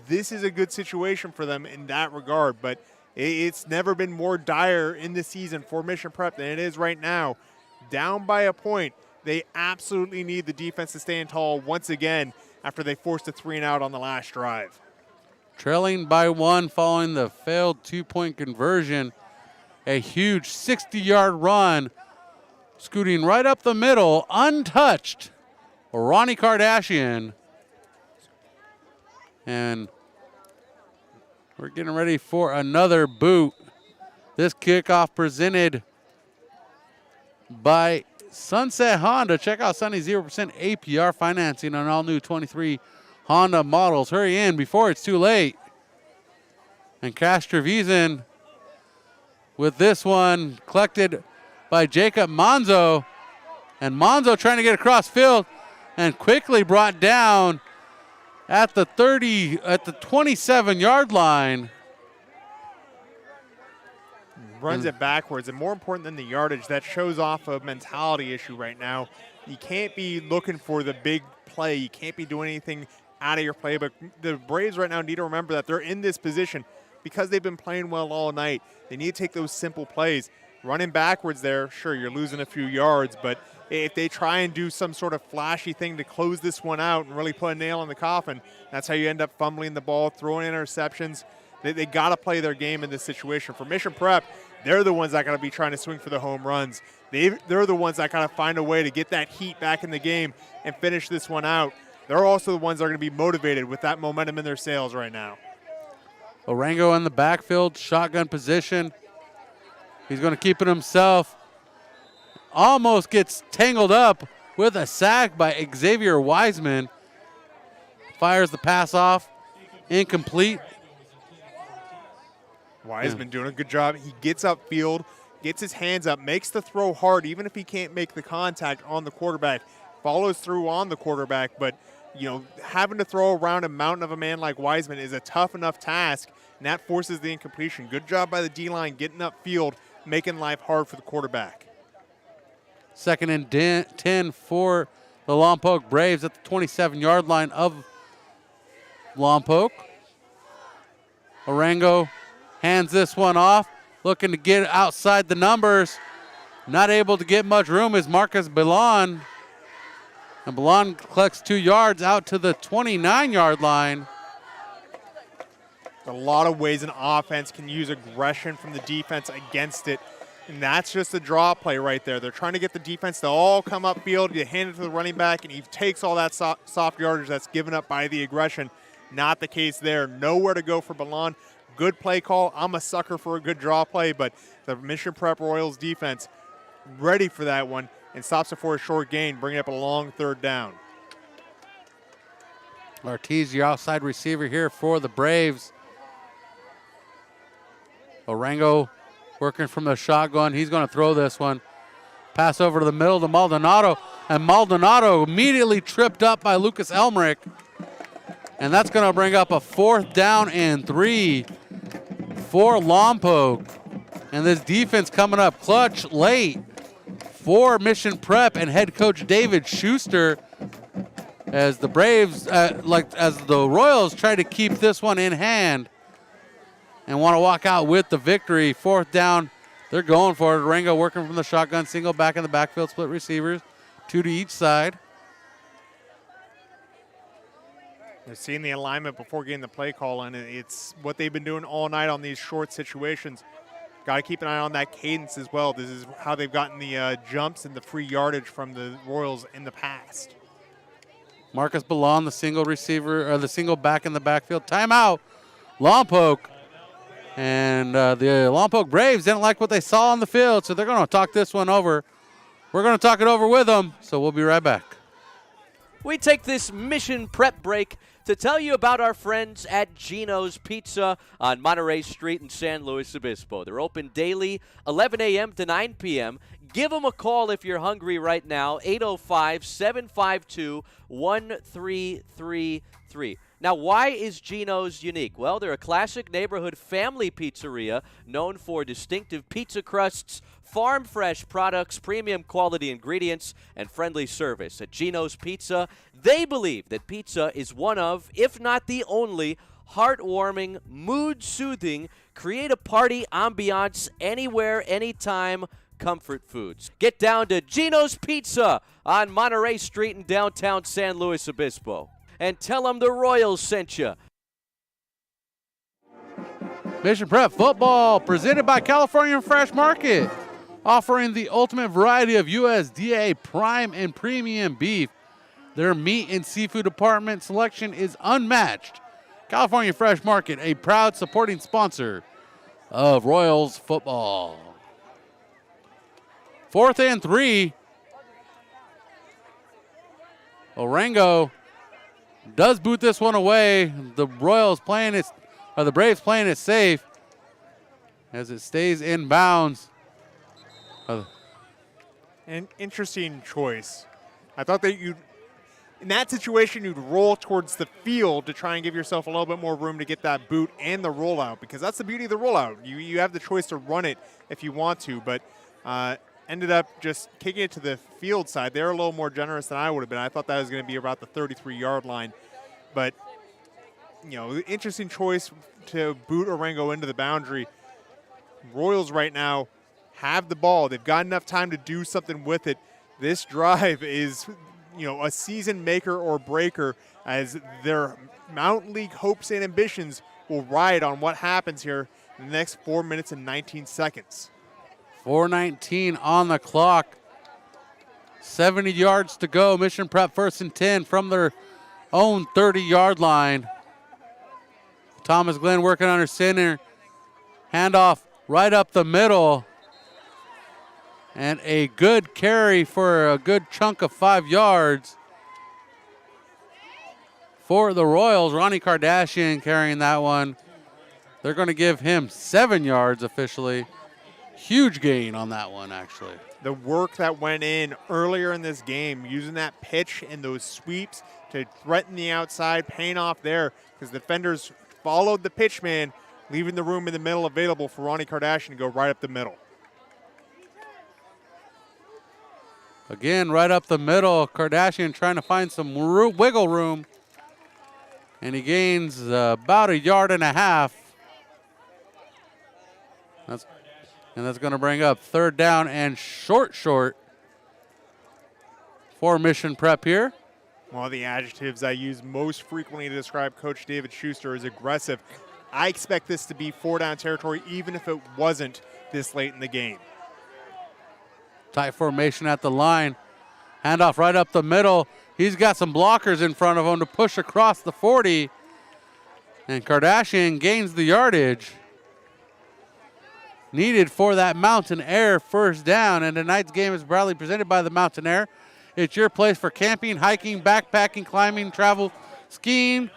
this is a good situation for them in that regard. But it's never been more dire in this season for Mission Prep than it is right now. Down by a point, they absolutely need the defense to stand tall once again after they forced a 3-and-out on the last drive. Trailing by 1 following the failed two-point conversion. A huge 60-yard run. Scooting right up the middle, untouched, Ronnie Kardashian. And we're getting ready for another boot. This kickoff presented by Sunset Honda. Check out Sunny 0% APR financing on all new 23 Honda models. Hurry in before it's too late. And Cash Trevisan with this one collected by Jacob Monzo. And Monzo trying to get across field and quickly brought down at the 27-yard line. Runs it backwards, and more important than the yardage, that shows off a mentality issue right now. You can't be looking for the big play. You can't be doing anything out of your play, but the Braves right now need to remember that they're in this position because they've been playing well all night. They need to take those simple plays. Running backwards there, sure, you're losing a few yards, but if they try and do some sort of flashy thing to close this one out and really put a nail in the coffin, that's how you end up fumbling the ball, throwing interceptions. They got to play their game in this situation. For Mission Prep, they're the ones that got to be trying to swing for the home runs. They're the ones that got to find a way to get that heat back in the game and finish this one out. They're also the ones that are going to be motivated with that momentum in their sails right now. Orango in the backfield, shotgun position. He's going to keep it himself. Almost gets tangled up with a sack by Xavier Wiseman. Fires the pass off. Incomplete. Wiseman doing a good job. He gets upfield, gets his hands up, makes the throw hard, even if he can't make the contact on the quarterback. Follows through on the quarterback, but having to throw around a mountain of a man like Wiseman is a tough enough task, and that forces the incompletion. Good job by the D-line getting upfield, making life hard for the quarterback. 2nd and 10 for the Lompoc Braves at the 27-yard line of Lompoc. Orango hands this one off, looking to get outside the numbers. Not able to get much room is Marcus Belon. And Belon collects 2 yards out to the 29-yard line. A lot of ways an offense can use aggression from the defense against it. And that's just a draw play right there. They're trying to get the defense to all come upfield. You hand it to the running back, and he takes all that soft yardage that's given up by the aggression. Not the case there. Nowhere to go for Belon. Good play call. I'm a sucker for a good draw play, but the Mission Prep Royals defense ready for that one and stops it for a short gain, bringing up a long 3rd down. Ortiz, your outside receiver here for the Braves. Orango working from the shotgun. He's going to throw this one. Pass over to the middle to Maldonado, and Maldonado immediately tripped up by Lucas Elmerick. And that's going to bring up a 4th down and 3 for Lompoc. And this defense coming up clutch late for Mission Prep and head coach David Schuster, as the Braves, as the Royals try to keep this one in hand and want to walk out with the victory. 4th down, they're going for it. Rango working from the shotgun, single back in the backfield, split receivers, 2 to each side. They're seeing the alignment before getting the play call, and it's what they've been doing all night on these short situations. Got to keep an eye on that cadence as well. This is how they've gotten the jumps and the free yardage from the Royals in the past. Marcus Ballon, the single receiver, or the single back in the backfield. Timeout, Lompoc. And the Lompoc Braves didn't like what they saw on the field, so they're going to talk this one over. We're going to talk it over with them, so we'll be right back. We take this Mission Prep break to tell you about our friends at Gino's Pizza on Monterey Street in San Luis Obispo. They're open daily, 11 a.m. to 9 p.m. Give them a call if you're hungry right now, 805-752-1333. Now, why is Gino's unique? Well, they're a classic neighborhood family pizzeria known for distinctive pizza crusts, farm-fresh products, premium quality ingredients, and friendly service. At Gino's Pizza, they believe that pizza is one of, if not the only, heartwarming, mood-soothing, create-a-party ambiance anywhere, anytime comfort foods. Get down to Gino's Pizza on Monterey Street in downtown San Luis Obispo. And tell them the Royals sent you. Mission Prep Football, presented by California Fresh Market, offering the ultimate variety of USDA prime and premium beef. Their meat and seafood department selection is unmatched. California Fresh Market, a proud supporting sponsor of Royals football. 4th and 3. Orango does boot this one away. The Braves playing it safe as it stays in bounds. An interesting choice. I thought that in that situation, you'd roll towards the field to try and give yourself a little bit more room to get that boot and the rollout, because that's the beauty of the rollout. You have the choice to run it if you want to, but ended up just kicking it to the field side. They were a little more generous than I would have been. I thought that was going to be about the 33-yard line. But, interesting choice to boot Orango into the boundary. Royals right now have the ball. They've got enough time to do something with it. This drive is, a season maker or breaker, as their Mountain League hopes and ambitions will ride on what happens here in the next 4 minutes and 19 seconds. 4:19 on the clock. 70 yards to go. Mission Prep 1st and 10 from their own 30-yard line. Thomas Glenn working under center. Handoff right up the middle. And a good carry for a good chunk of 5 yards for the Royals. Ronnie Kardashian carrying that one. They're going to give him 7 yards officially. Huge gain on that one, actually. The work that went in earlier in this game, using that pitch and those sweeps to threaten the outside, paying off there, because the defenders followed the pitch man, leaving the room in the middle available for Ronnie Kardashian to go right up the middle. Again, right up the middle, Kardashian trying to find some wiggle room. And he gains about 1.5 yards. That's going to bring up 3rd down and short for Mission Prep here. One of the adjectives I use most frequently to describe Coach David Schuster is aggressive. I expect this to be 4-down territory, even if it wasn't this late in the game. Tight formation at the line. Handoff right up the middle. He's got some blockers in front of him to push across the 40. And Kardashian gains the yardage needed for that Mountain Air 1st down. And tonight's game is proudly presented by the Mountain Air. It's your place for camping, hiking, backpacking, climbing, travel, skiing,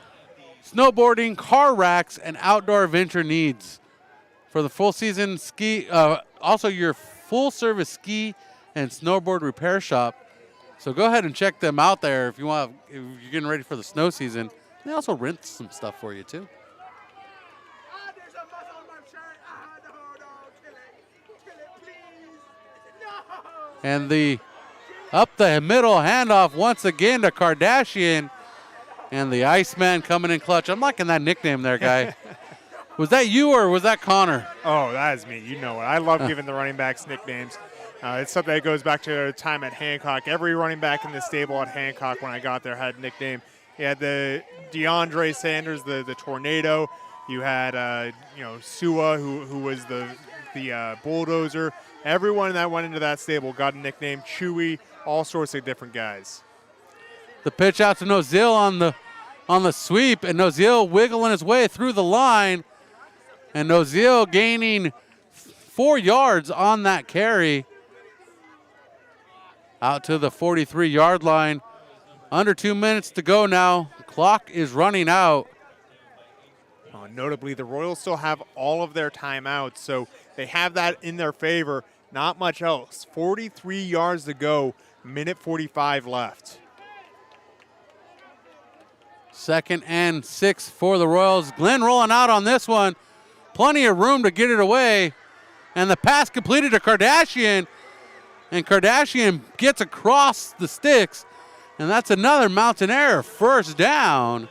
snowboarding, car racks, and outdoor adventure needs. For the full season ski, also your full service ski and Snowboard Repair Shop. So go ahead and check them out there if you're getting ready for the snow season. They also rent some stuff for you too. And the up the middle handoff once again to Kardashian. And the Iceman coming in clutch. I'm liking that nickname there, guy. Was that you or was that Connor? Oh, that is me. You know it. I love giving the running backs nicknames. It's something that goes back to time at Hancock. Every running back in the stable at Hancock when I got there had a nickname. You had the DeAndre Sanders, the Tornado. You had Sua, who was the bulldozer. Everyone that went into that stable got a nickname. Chewy, all sorts of different guys. The pitch out to Nozil on the sweep, and Nozil wiggling his way through the line, and Nozil gaining 4 yards on that carry out to the 43-yard line. Under 2 minutes to go now. Clock is running out. Notably, the Royals still have all of their timeouts, so they have that in their favor. Not much else. 43 yards to go, minute 45 left. 2nd and 6 for the Royals. Glenn rolling out on this one. Plenty of room to get it away. And the pass completed to Kardashian. And Kardashian gets across the sticks. And that's another Mountaineer first down.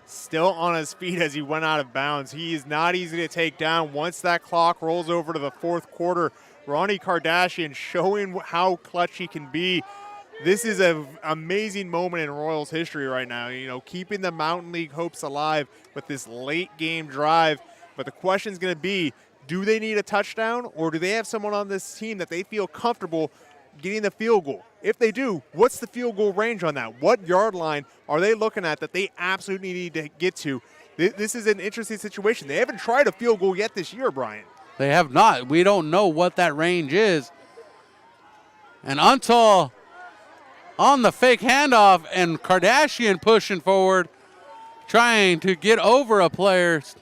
Still on his feet as he went out of bounds. He is not easy to take down. Once that clock rolls over to the 4th quarter, Ronnie Kardashian showing how clutch he can be. This is an amazing moment in Royals history right now, keeping the Mountain League hopes alive with this late game drive. But the question is going to be, do they need a touchdown, or do they have someone on this team that they feel comfortable getting the field goal? If they do, what's the field goal range on that? What yard line are they looking at that they absolutely need to get to? This is an interesting situation. They haven't tried a field goal yet this year, Brian. They have not. We don't know what that range is. And until on the fake handoff and Kardashian pushing forward, trying to get over a player. It's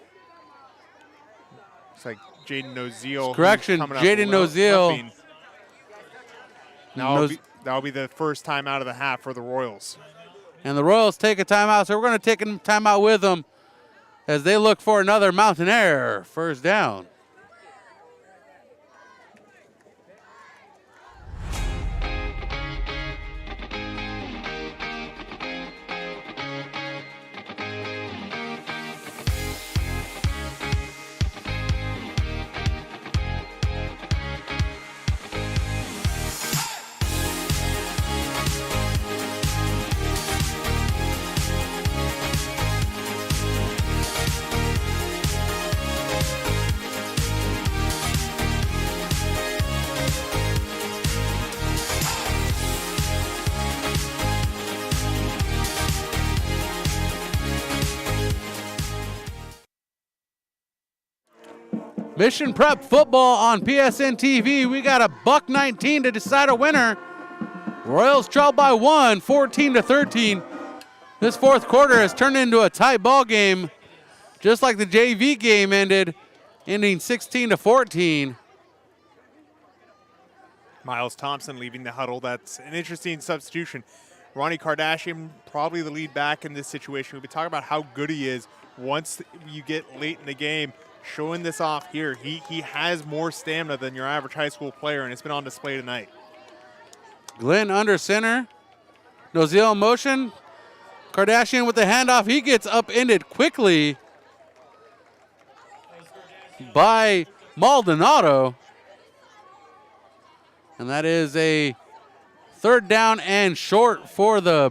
like Jaden Nozil. Correction, Jaden Nozil. That'll be the first time out of the half for the Royals. And the Royals take a timeout, so we're going to take a timeout with them as they look for another Mountaineer first down. Mission Prep football on PSNtv. We got a $1.19 to decide a winner. Royals trail by 1, 14-13. This 4th quarter has turned into a tight ball game, just like the JV game ended, ending 16-14. Miles Thompson leaving the huddle. That's an interesting substitution. Ronnie Kardashian, probably the lead back in this situation. We've been talking about how good he is once you get late in the game. Showing this off here. He has more stamina than your average high school player, and it's been on display tonight. Glenn under center. Nozil in motion. Kardashian with the handoff. He gets upended quickly by Maldonado. And that is a 3rd down and short for the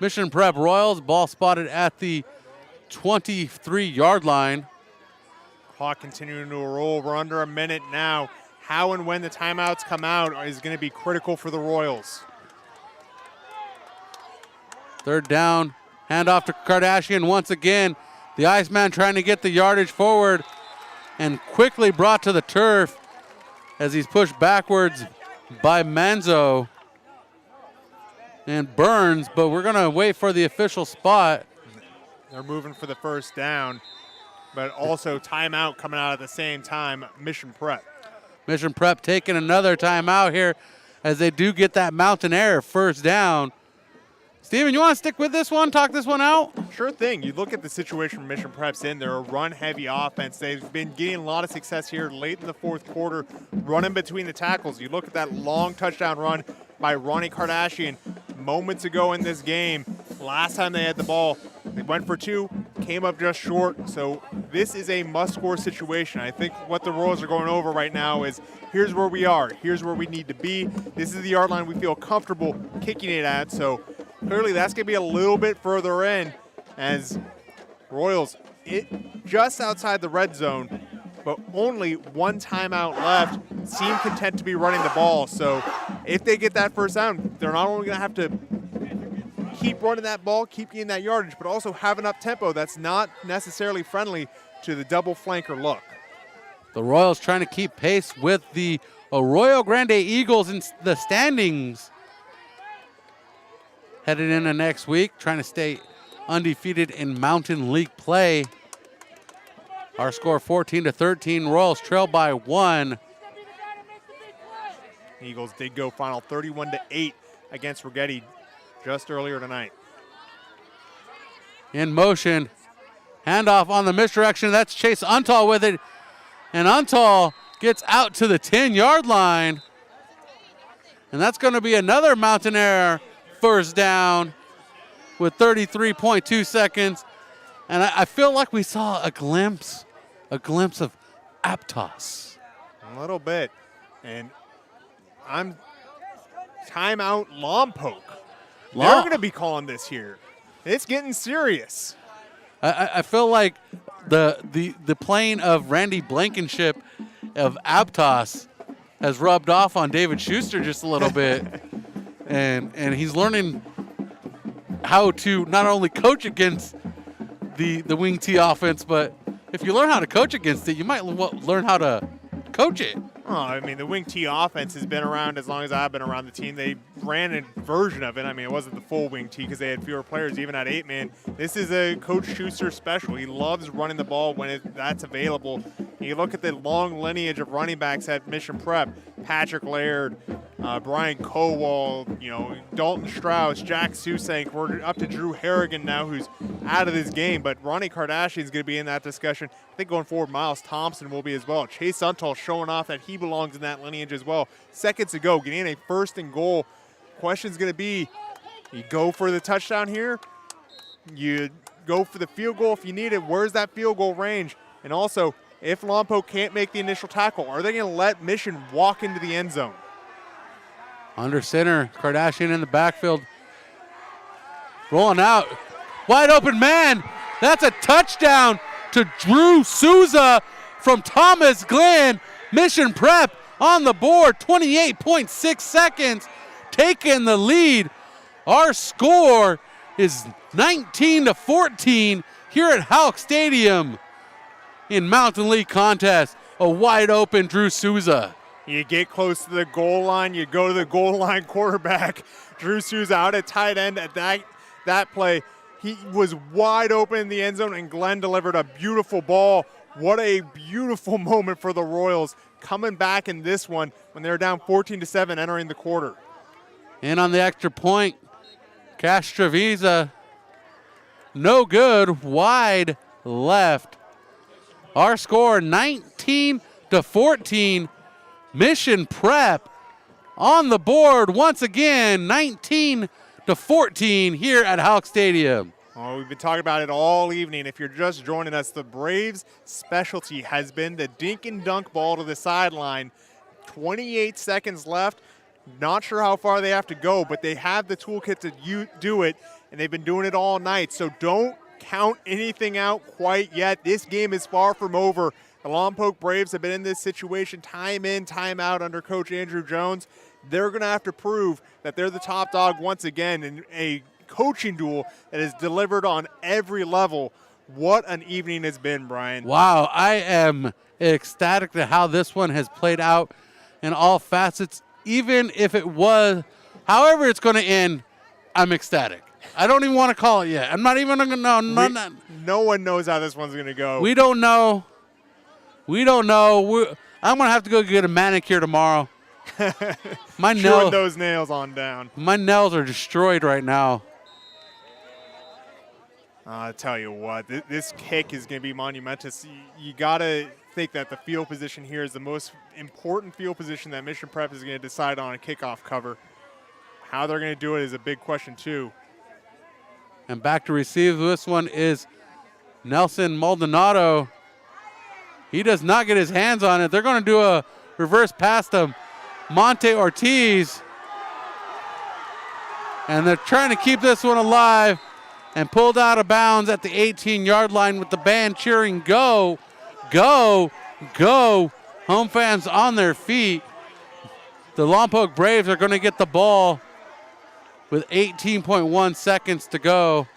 Mission Prep Royals. Ball spotted at the 23-yard line. Clock continuing to roll. We're under a minute now. How and when the timeouts come out is going to be critical for the Royals. 3rd down. Handoff to Kardashian once again. The Iceman trying to get the yardage forward and quickly brought to the turf as he's pushed backwards by Manzo and Burns, but we're going to wait for the official spot. They're moving for the first down, but also timeout coming out at the same time, Mission Prep. Mission Prep taking another timeout here as they do get that Mountain Air first down. Steven, you want to stick with this one, talk this one out? Sure thing. You look at the situation Mission Prep's in. They're a run-heavy offense. They've been getting a lot of success here late in the fourth quarter, running between the tackles. You look at that long touchdown run by Ronnie Kardashian moments ago in this game. Last time they had the ball, they went for 2, came up just short. So this is a must-score situation. I think what the Royals are going over right now is here's where we are. Here's where we need to be. This is the yard line we feel comfortable kicking it at. So clearly that's going to be a little bit further in as Royals just outside the red zone, but only one timeout left, seem content to be running the ball. So if they get that first down, they're not only going to have to keep running that ball, keep getting that yardage, but also have an up-tempo that's not necessarily friendly to the double flanker look. The Royals trying to keep pace with the Arroyo Grande Eagles in the standings. Headed into next week, trying to stay undefeated in Mountain League play. Our score 14-13. Royals trail by 1. Eagles did go final 31-8 against Rigetti just earlier tonight. In motion, handoff on the misdirection. That's Chase Untall with it. And Untall gets out to the 10-yard line. And that's going to be another Mountain Air first down with 33.2 seconds. And I feel like we saw a glimpse of Aptos. A little bit. And I'm timeout Lompoc. They're going to be calling this here. It's getting serious. I feel like the playing of Randy Blankenship of Aptos has rubbed off on David Schuster just a little bit. And he's learning how to not only coach against the wing T offense, but if you learn how to coach against it, you might learn how to coach it. Oh, I mean, the wing T offense has been around as long as I've been around the team. They ran a version of it. I mean, it wasn't the full wing T because they had fewer players, even at 8-man. This is a Coach Schuster special. He loves running the ball when that's available. You look at the long lineage of running backs at Mission Prep: Patrick Laird, Brian Kowal, Dalton Strauss, Jack Susank. We're up to Drew Harrigan now, who's out of this game, but Ronnie Kardashian is going to be in that discussion. I think going forward, Miles Thompson will be as well. Chase Untall showing off that he belongs in that lineage as well. Seconds ago, getting a 1st and goal. Question's going to be, you go for the touchdown here, you go for the field goal if you need it. Where's that field goal range? And also, if Lompoc can't make the initial tackle, are they going to let Mission walk into the end zone? Under center, Kardashian in the backfield. Rolling out. Wide open man. That's a touchdown to Drew Souza from Thomas Glenn. Mission Prep on the board, 28.6 seconds, taking the lead. Our score is 19-14 here at Houck Stadium in Mountain League contest. A wide open Drew Souza. You get close to the goal line, you go to the goal line quarterback. Drew Souza out at tight end at that play. He was wide open in the end zone, and Glenn delivered a beautiful ball. What a beautiful moment for the Royals coming back in this one when they're down 14-7 entering the quarter. And on the extra point, Castrovisa, no good, wide left. Our score 19-14. Mission Prep on the board once again, 19-14 here at Houck Stadium. Oh, we've been talking about it all evening. If you're just joining us, the Braves' specialty has been the dink and dunk ball to the sideline. 28 seconds left. Not sure how far they have to go, but they have the toolkit to do it, and they've been doing it all night. So don't count anything out quite yet. This game is far from over. The Lompoc Braves have been in this situation time in, time out under Coach Andrew Jones. They're going to have to prove that they're the top dog once again in a coaching duel that is delivered on every level. What an evening has been, Brian. Wow, I am ecstatic to how this one has played out in all facets. Even if it was, however it's going to end, I'm ecstatic. I don't even want to call it yet. I'm not even going to know. No one knows how this one's going to go. We don't know. I'm going to have to go get a manicure tomorrow. My Chewing those nails on down. My nails are destroyed right now. I'll tell you what, this kick is going to be monumentous. You got to think that the field position here is the most important field position that Mission Prep is going to decide on a kickoff cover. How they're going to do it is a big question, too. And back to receive this one is Nelson Maldonado. He does not get his hands on it. They're going to do a reverse pass to Monte Ortiz. And they're trying to keep this one alive and pulled out of bounds at the 18-yard line with the band cheering, go, go, go. Home fans on their feet. The Lompoc Braves are going to get the ball with 18.1 seconds to go.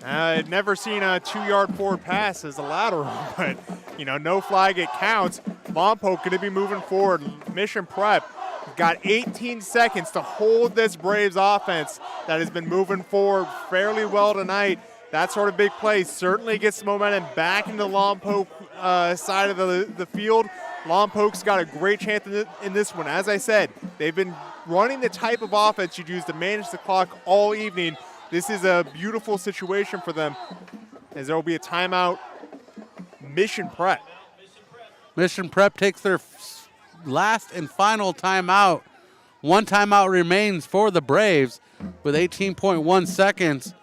I'd never seen a 2-yard forward pass as a lateral, but, no flag, it counts. Lompoc going to be moving forward. Mission Prep got 18 seconds to hold this Braves offense that has been moving forward fairly well tonight. That sort of big play certainly gets the momentum back into the Lompoc side of the field. Lompoc's got a great chance in this one. As I said, they've been running the type of offense you'd use to manage the clock all evening. This is a beautiful situation for them, as there will be a timeout. Mission Prep. Mission Prep takes their last and final timeout. One timeout remains for the Braves with 18.1 seconds.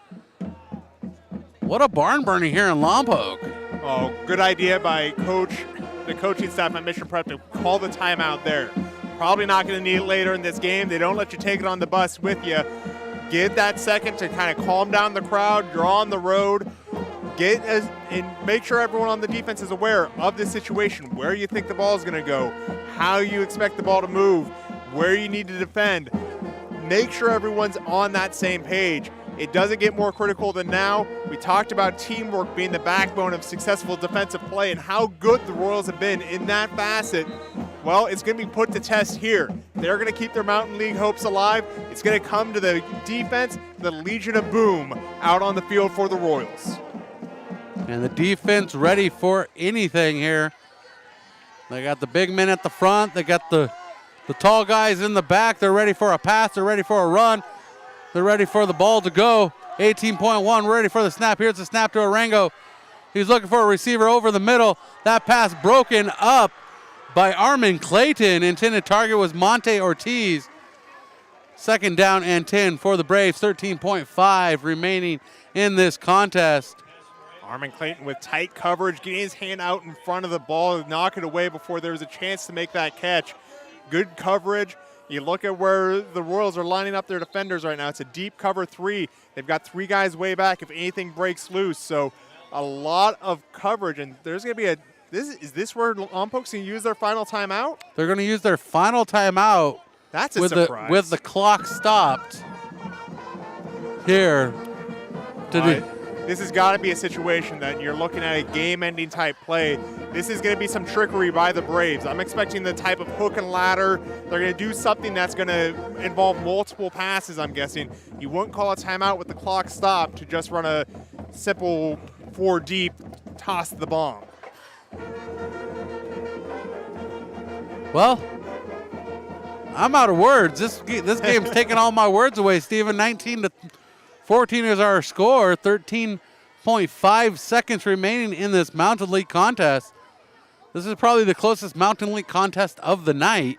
What a barn burner here in Lompoc. Oh, good idea by the coaching staff at Mission Prep to call the timeout there. Probably not going to need it later in this game. They don't let you take it on the bus with you. Get that second to kind of calm down the crowd. You're on the road. And make sure everyone on the defense is aware of this situation, where you think the ball is going to go, how you expect the ball to move, where you need to defend. Make sure everyone's on that same page. It doesn't get more critical than now. We talked about teamwork being the backbone of successful defensive play and how good the Royals have been in that facet. Well, it's going to be put to test here. They're going to keep their Mountain League hopes alive. It's going to come to the defense, the Legion of Boom, out on the field for the Royals. And the defense ready for anything here. They got the big men at the front. They got the tall guys in the back. They're ready for a pass. They're ready for a run. They're ready for the ball to go. 18.1 ready for the snap. Here's the snap to Arango. He's looking for a receiver over the middle. That pass broken up by Armin Clayton. Intended target was Monte Ortiz. Second down and 10 for the Braves. 13.5 remaining in this contest. Armin Clayton with tight coverage, getting his hand out in front of the ball, knock it away before there was a chance to make that catch. Good coverage. You look at where the Royals are lining up their defenders right now. It's a deep cover 3. They've got 3 guys way back if anything breaks loose. So a lot of coverage, and there's going to be is this where Lompoc's going to use their final timeout? They're going to use their final timeout. That's a surprise. With the clock stopped here. This has got to be a situation that you're looking at a game-ending type play. This is going to be some trickery by the Braves. I'm expecting the type of hook and ladder. They're going to do something that's going to involve multiple passes, I'm guessing. You wouldn't call a timeout with the clock stopped to just run a simple 4 deep, toss the bomb. Well, I'm out of words. This game's taking all my words away, Steven. 19-14 is our score. 13.5 seconds remaining in this Mountain League contest. This is probably the closest Mountain League contest of the night.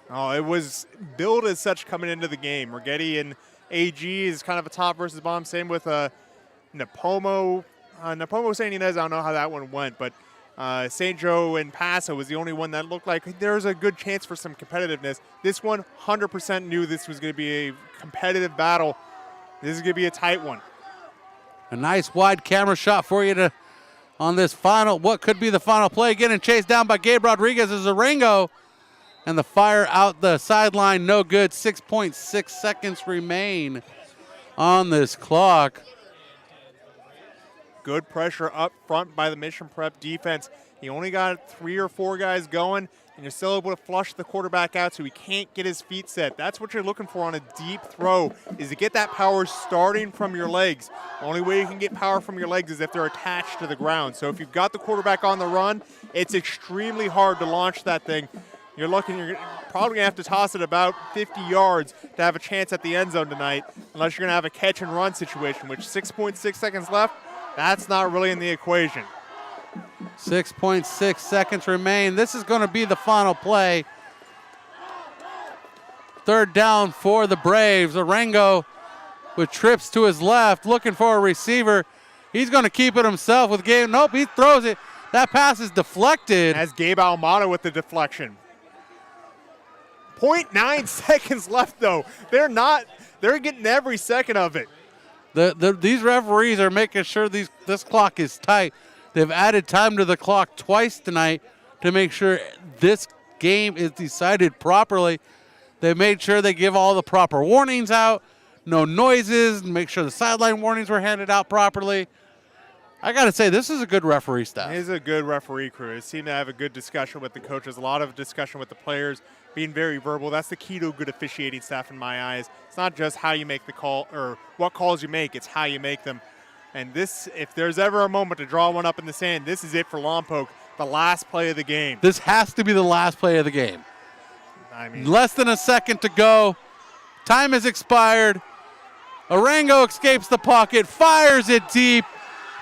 Oh, it was billed as such coming into the game. Rigetti and AG is kind of a top versus bottom. Same with Napomo. Napomo San Ynez, I don't know how that one went, but St. Joe and Paso was the only one that looked like there was a good chance for some competitiveness. This one, 100% knew this was going to be a competitive battle. This is going to be a tight one. A nice wide camera shot for you on this final, what could be the final play. Getting chased down by Gabe Rodriguez as Arango. And the fire out the sideline, no good. 6.6 seconds remain on this clock. Good pressure up front by the Mission Prep defense. He only got 3 or 4 guys going. and you're still able to flush the quarterback out so he can't get his feet set. That's what you're looking for on a deep throw, is to get that power starting from your legs. The only way you can get power from your legs is if they're attached to the ground. So if you've got the quarterback on the run, it's extremely hard to launch that thing. You're probably going to have to toss it about 50 yards to have a chance at the end zone tonight, unless you're going to have a catch and run situation, which 6.6 seconds left, that's not really in the equation. 6.6 seconds remain. This is going to be the final play. Third down for the Braves. Arango with trips to his left, looking for a receiver. He's going to keep it himself with Gabe. Nope, he throws it. That pass is deflected. As Gabe Almada with the deflection. 0.9 seconds left, though. They're getting every second of it. These referees are making sure this clock is tight. They've added time to the clock twice tonight to make sure this game is decided properly. They made sure they give all the proper warnings out, no noises, make sure the sideline warnings were handed out properly. I got to say, this is a good referee staff. It is a good referee crew. They seem to have a good discussion with the coaches, a lot of discussion with the players, being very verbal. That's the key to a good officiating staff in my eyes. It's not just how you make the call or what calls you make, it's how you make them. And this, if there's ever a moment to draw one up in the sand, this is it for Lompoc, the last play of the game. This has to be the last play of the game. I mean, less than a second to go. Time has expired. Arango escapes the pocket, fires it deep.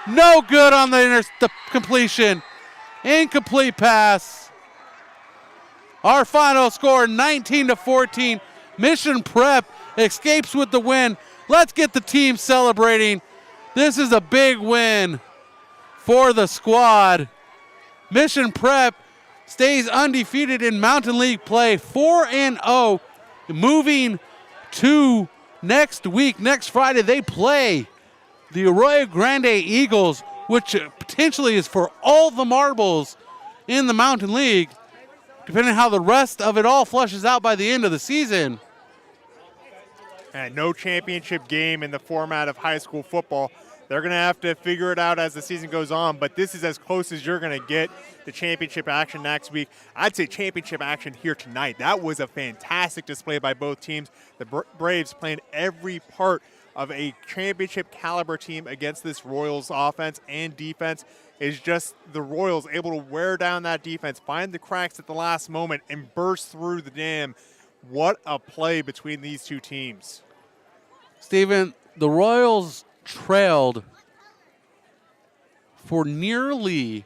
No good on the completion. Incomplete pass. Our final score, 19-14. Mission Prep escapes with the win. Let's get the team celebrating. This is a big win for the squad. Mission Prep stays undefeated in Mountain League play, 4-0. Moving to next week, next Friday, they play the Arroyo Grande Eagles, which potentially is for all the marbles in the Mountain League, depending on how the rest of it all flushes out by the end of the season. And no championship game in the format of high school football. They're going to have to figure it out as the season goes on, but this is as close as you're going to get to championship action next week. I'd say championship action here tonight. That was a fantastic display by both teams. The Braves playing every part of a championship caliber team against this Royals offense and defense. Is just the Royals able to wear down that defense, find the cracks at the last moment, and burst through the dam. What a play between these two teams. Steven, the Royals trailed for nearly,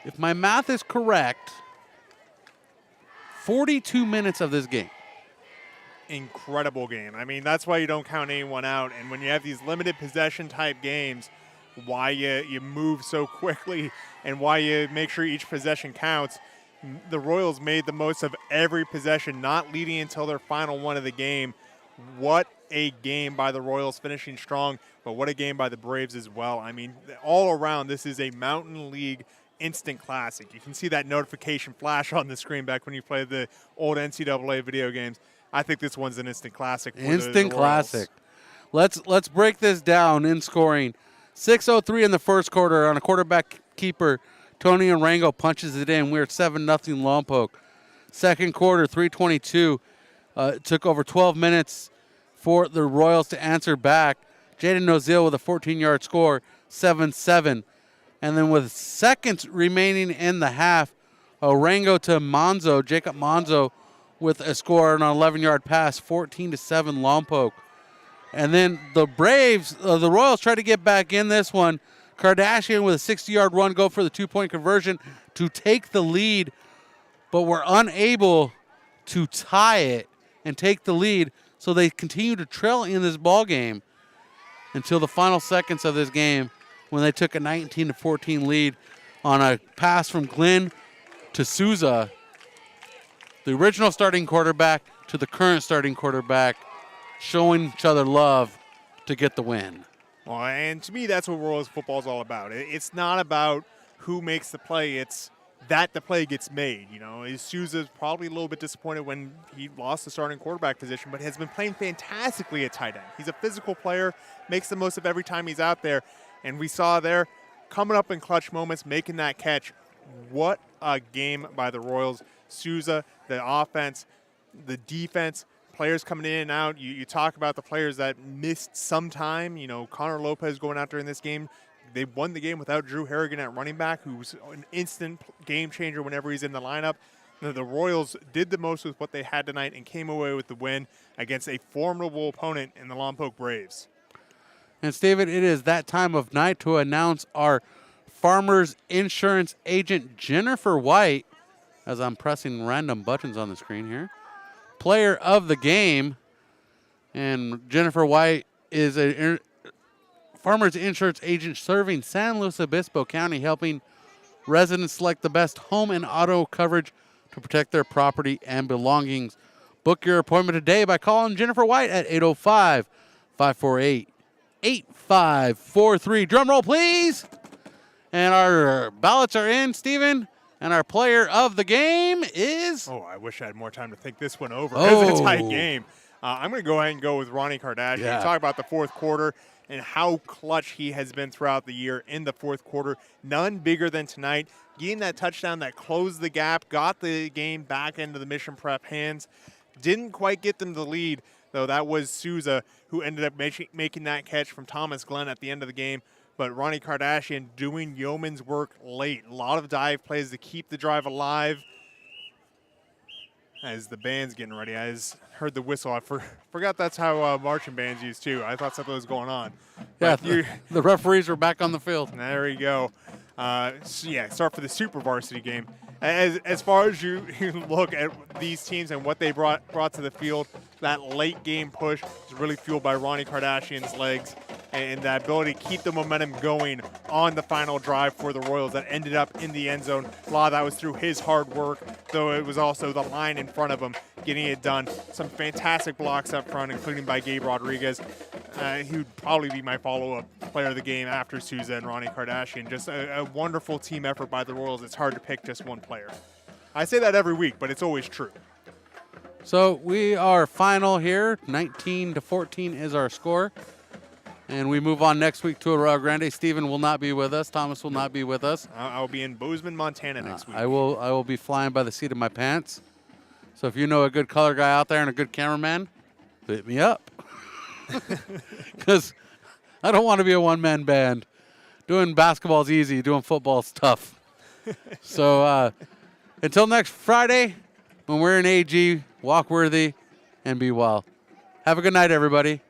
if my math is correct, 42 minutes of this game. Incredible game. I mean, that's why you don't count anyone out. And when you have these limited possession type games, why you move so quickly and why you make sure each possession counts. The Royals made the most of every possession, not leading until their final one of the game. What a game by the Royals, finishing strong, but what a game by the Braves as well. I mean, all around, this is a Mountain League instant classic. You can see that notification flash on the screen back when you play the old NCAA video games. I think this one's an instant classic. Instant classic. Let's break this down in scoring. 6:03 in the first quarter on a quarterback keeper. Tony Arango punches it in. We're 7-0 Lompoc. Second quarter, 3:22. It took over 12 minutes for the Royals to answer back. Jaden Nozil with a 14-yard score, 7-7. And then with seconds remaining in the half, Arango to Monzo, Jacob Monzo, with a score on an 11-yard pass, 14-7 Lompoc. And then the Braves, the Royals try to get back in this one. Kardashian with a 60-yard run, go for the two-point conversion to take the lead, but were unable to tie it and take the lead, so they continue to trail in this ball game until the final seconds of this game when they took a 19-14 lead on a pass from Glenn to Souza, the original starting quarterback to the current starting quarterback, showing each other love to get the win. Well, and to me, that's what Royals football is all about. It's not about who makes the play. It's that the play gets made. You know, Souza's probably a little bit disappointed when he lost the starting quarterback position, but has been playing fantastically at tight end. He's a physical player, makes the most of every time he's out there. And we saw there, coming up in clutch moments, making that catch. What game by the Royals. Souza, the offense, the defense, players coming in and out. You talk about the players that missed some time. Connor Lopez going out during this game. They won the game without Drew Harrigan at running back, who's an instant game changer whenever he's in the lineup. The Royals did the most with what they had tonight and came away with the win against a formidable opponent in the Lompoc Braves. And, Steven, it is that time of night to announce our Farmers Insurance agent, Jennifer White, as I'm pressing random buttons on the screen here, player of the game. And Jennifer White is a Farmers Insurance agent serving San Luis Obispo County, helping residents select the best home and auto coverage to protect their property and belongings. Book your appointment today by calling Jennifer White at 805-548-8543. Drum roll, please. And our ballots are in, Steven. And our player of the game is... Oh, I wish I had more time to think this one over. Because it's a tight game. I'm going to go ahead and go with Ronnie Kardashian. Yeah. Talk about the fourth quarter and how clutch he has been throughout the year in the fourth quarter. None bigger than tonight. Getting that touchdown that closed the gap, got the game back into the Mission Prep hands. Didn't quite get them the lead, though. That was Souza who ended up making that catch from Thomas Glenn at the end of the game. But Ronnie Kardashian doing yeoman's work late. A lot of dive plays to keep the drive alive. As the band's getting ready, I heard the whistle. I forgot that's how marching bands used too. I thought something was going on. Yeah, the referees are back on the field. There you go. Start for the Super Varsity game. As far as you look at these teams and what they brought to the field, that late game push is really fueled by Ronnie Kardashian's legs and that ability to keep the momentum going on the final drive for the Royals that ended up in the end zone. A lot of that was through his hard work, though it was also the line in front of him getting it done. Some fantastic blocks up front, including by Gabe Rodriguez. He would probably be my follow-up player of the game after Souza and Ronnie Kardashian. Just a wonderful team effort by the Royals. It's hard to pick just one player. I say that every week, but it's always true. So we are final here. 19-14 is our score. And we move on next week to Arroyo Grande. Steven will not be with us. Thomas will not be with us. I'll be in Bozeman, Montana next week. I will be flying by the seat of my pants. So if you know a good color guy out there and a good cameraman, hit me up. Because I don't want to be a one-man band. Doing basketball is easy. Doing football is tough. So until next Friday, when we're in AG, walk worthy and be well. Have a good night, everybody.